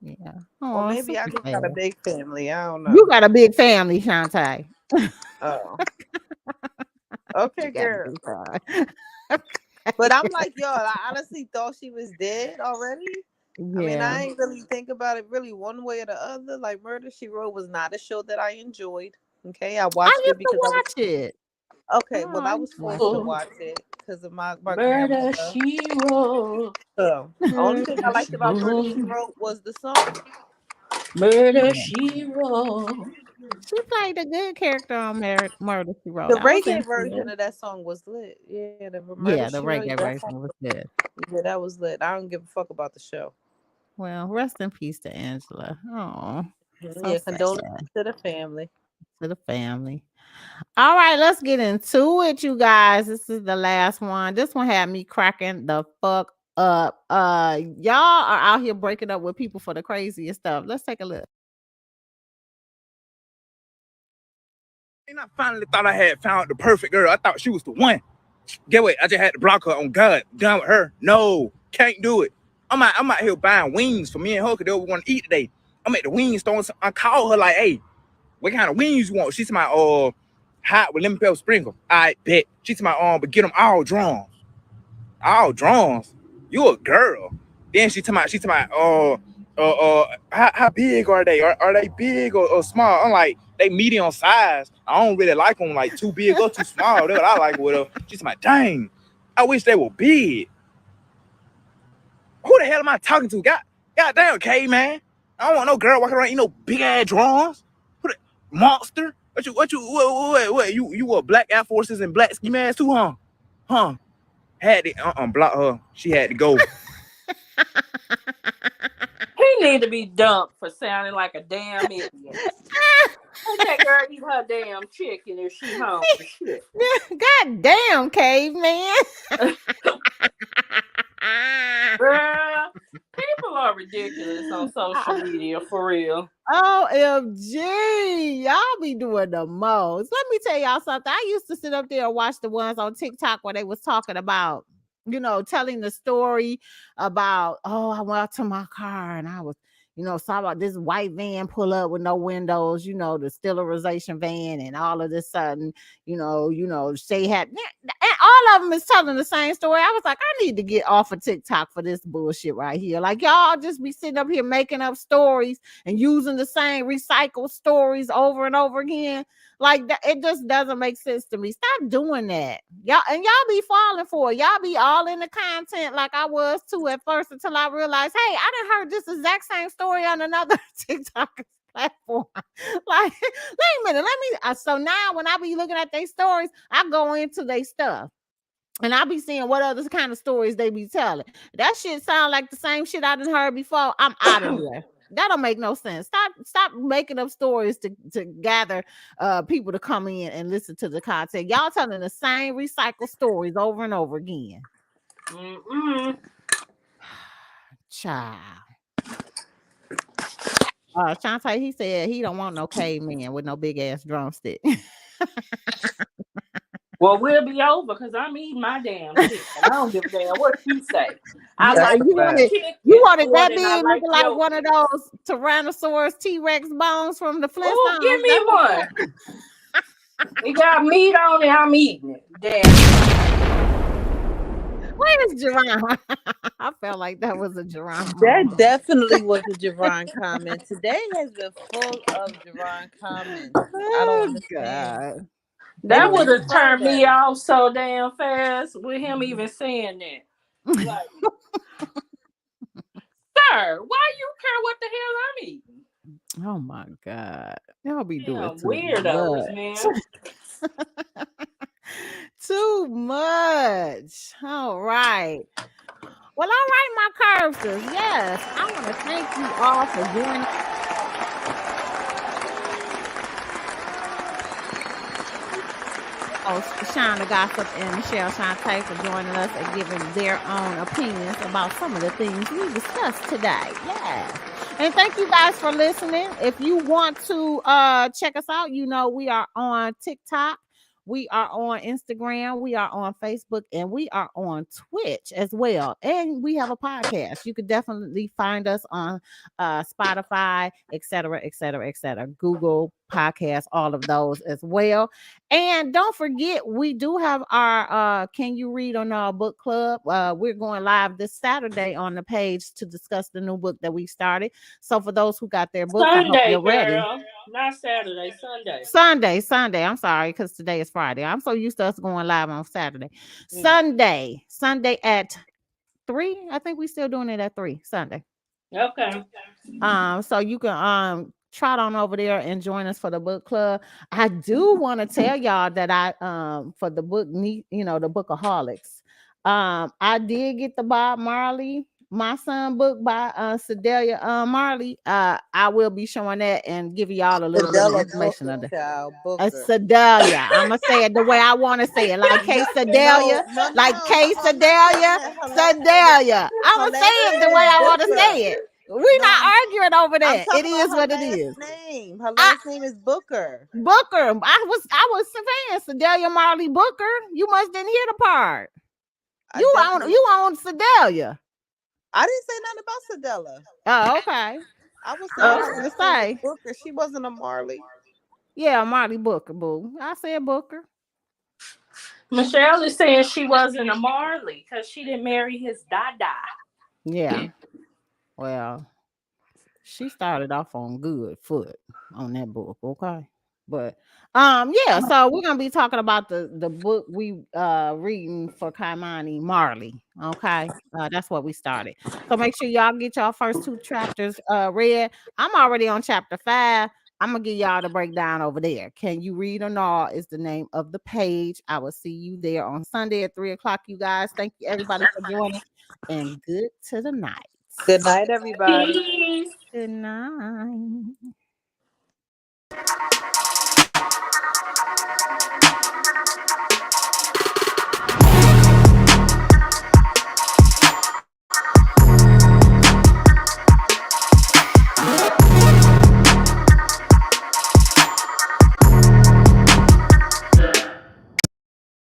Yeah. Or Oh, maybe I just got a big family. I don't know. You got a big family, Shantee. Oh. Okay, You got a girl. big family. But I'm like, yo, I honestly thought she was dead already. I mean, Yeah. I ain't really think about it really one way or the other. Like Murder She Wrote was not a show that I enjoyed. Okay, I I watched used it to because I was watch it. okay. Well, I Oh, was watch forced to it. watch it because of my Murder grandmother. She Wrote. Only thing I Murder liked She about Murder She Wrote. Wrote was the song. Murder Yeah. She Wrote. She played a good character on Murder She Wrote. The I was reggae into version it. of that song was lit. Yeah, the Murder Yeah, the She Wrote. reggae That song, version was good. yeah, that was lit. I don't give a fuck about the show. Well, rest in peace to Angela. Oh, so Yeah, sad condolences to the family. to the family. All right, let's get into it, you guys. This is the last one. This one had me cracking the fuck up. Y'all are out here breaking up with people for the craziest stuff. Let's take a look. And I finally thought I had found the perfect girl. I thought she was the one. Get what? I just had to block her on God. Done with her. No, can't do it. I'm out here buying wings for me and her because they want to eat today. I'm at the wing store. I call her like, hey, what kind of wings you want? She's my hot with lemon pepper sprinkle. I bet. She's my but get them all drawn. All drums. You a girl. Then she talking about, how big are they? Are they big or small? I'm like, they medium size. I don't really like them like too big or too small. That's what I like with her. She's like, dang, I wish they were big. Who the hell am I talking to? Goddamn, caveman. I don't want no girl walking around eating no big ass drums. Who the monster? What you wore black Air Forces and black ski masks too, huh? Huh? Had to block her. She had to go. He need to be dumped for sounding like a damn idiot. Let that girl eat her damn chicken if she hungry. Shit. God damn, caveman. Girl, people are ridiculous on social media for real. OMG. Y'all be doing the most. Let me tell y'all something. I used to sit up there and watch the ones on TikTok where they was talking about, telling the story about, I went out to my car and I was, saw about this white van pull up with no windows, the sterilization van, and all of this sudden, say had, and all of them is telling the same story. I was like, I need to get off of TikTok for this bullshit right here. Like, y'all just be sitting up here making up stories and using the same recycled stories over and over again. Like that, it just doesn't make sense to me. Stop doing that. Y'all be falling for it. Y'all be all in the content like I was too at first until I realized, hey, I done heard this exact same story on another TikTok platform. Like, wait a minute, let me. So now when I be looking at their stories, I go into their stuff. And I'll be seeing what other kind of stories they be telling. That shit sound like the same shit I done heard before. I'm out of there. That don't make no sense. Stop making up stories to gather people to come in and listen to the content. Y'all telling the same recycled stories over and over again. Child. Shantee, he said he don't want no caveman with no big ass drumstick. Well, we'll be over because I'm eating my damn chicken. I don't give a damn what you say. I Yeah, like you wanted more that than I big, like looking like your one of those Tyrannosaurus T-Rex bones from the Flintstones. Oh, give me That one. It got meat on it. I'm eating it. Damn. Where is Jerron? I felt like that was a Jerron. That definitely was a Jerron comment. Today has been full of Jerron comments. I don't understand. God. That would It's have turned me Friday. off so damn fast with him even saying that. Like, sir, why you care what the hell I'm eating? Oh my God. Y'all be doing Damn too weirdos, man. much. Too much. All right. Well, all right, my Curbsters. Yes, I want to thank you all for joining. Shawn the Gossip and Michell Shantee for joining us and giving their own opinions about some of the things we discussed today. Yeah. And thank you guys for listening. If you want to check us out, we are on TikTok. We are on Instagram, we are on Facebook, and we are on Twitch as well. And we have a podcast. You could definitely find us on Spotify, etc., etc., etc. Google podcast, all of those as well. And don't forget, we do have our Can You Read on Our book club. We're going live this Saturday on the page to discuss the new book that we started. So for those who got their books, I hope Sunday, you're ready. girl. Not Saturday, Sunday. Sunday. I'm sorry, because today is Friday. I'm so used to us going live on Saturday. Sunday at 3. I think we still doing it at 3 Sunday. Okay. So you can trot on over there and join us for the book club. I do want to tell y'all that I for the book, the Bookaholics. I did get the Bob Marley, My Son book by Sedalia Marley. I will be showing that and giving y'all a little bit of information of that. Sedalia. I'm gonna say it the way I want to say it, like K Sedalia, like K Sedalia, Sedalia. I'm gonna say it the way I want to say it. We're not arguing over that. It is what it is. Her last name is Booker. Booker. I was saying Sedalia Marley Booker. You must didn't hear the part. You on Sedalia. I didn't say nothing about Sedella. Oh, okay. I was gonna say Booker. She wasn't a Marley. Yeah, Marley Booker, boo. I said Booker. Michelle is saying she wasn't a Marley because she didn't marry his dada. Yeah. Well, she started off on good foot on that book, okay? But yeah, so we're gonna be talking about the book we reading for Kaimani Marley. Okay. That's what we started. So make sure y'all get y'all first 2 chapters read. I'm already on chapter 5. I'm gonna give y'all the breakdown over there. Can You Read or Not is the name of the page. I will see you there on Sunday at 3:00, you guys. Thank you everybody for joining, and good to the night. Good night, everybody. Good night.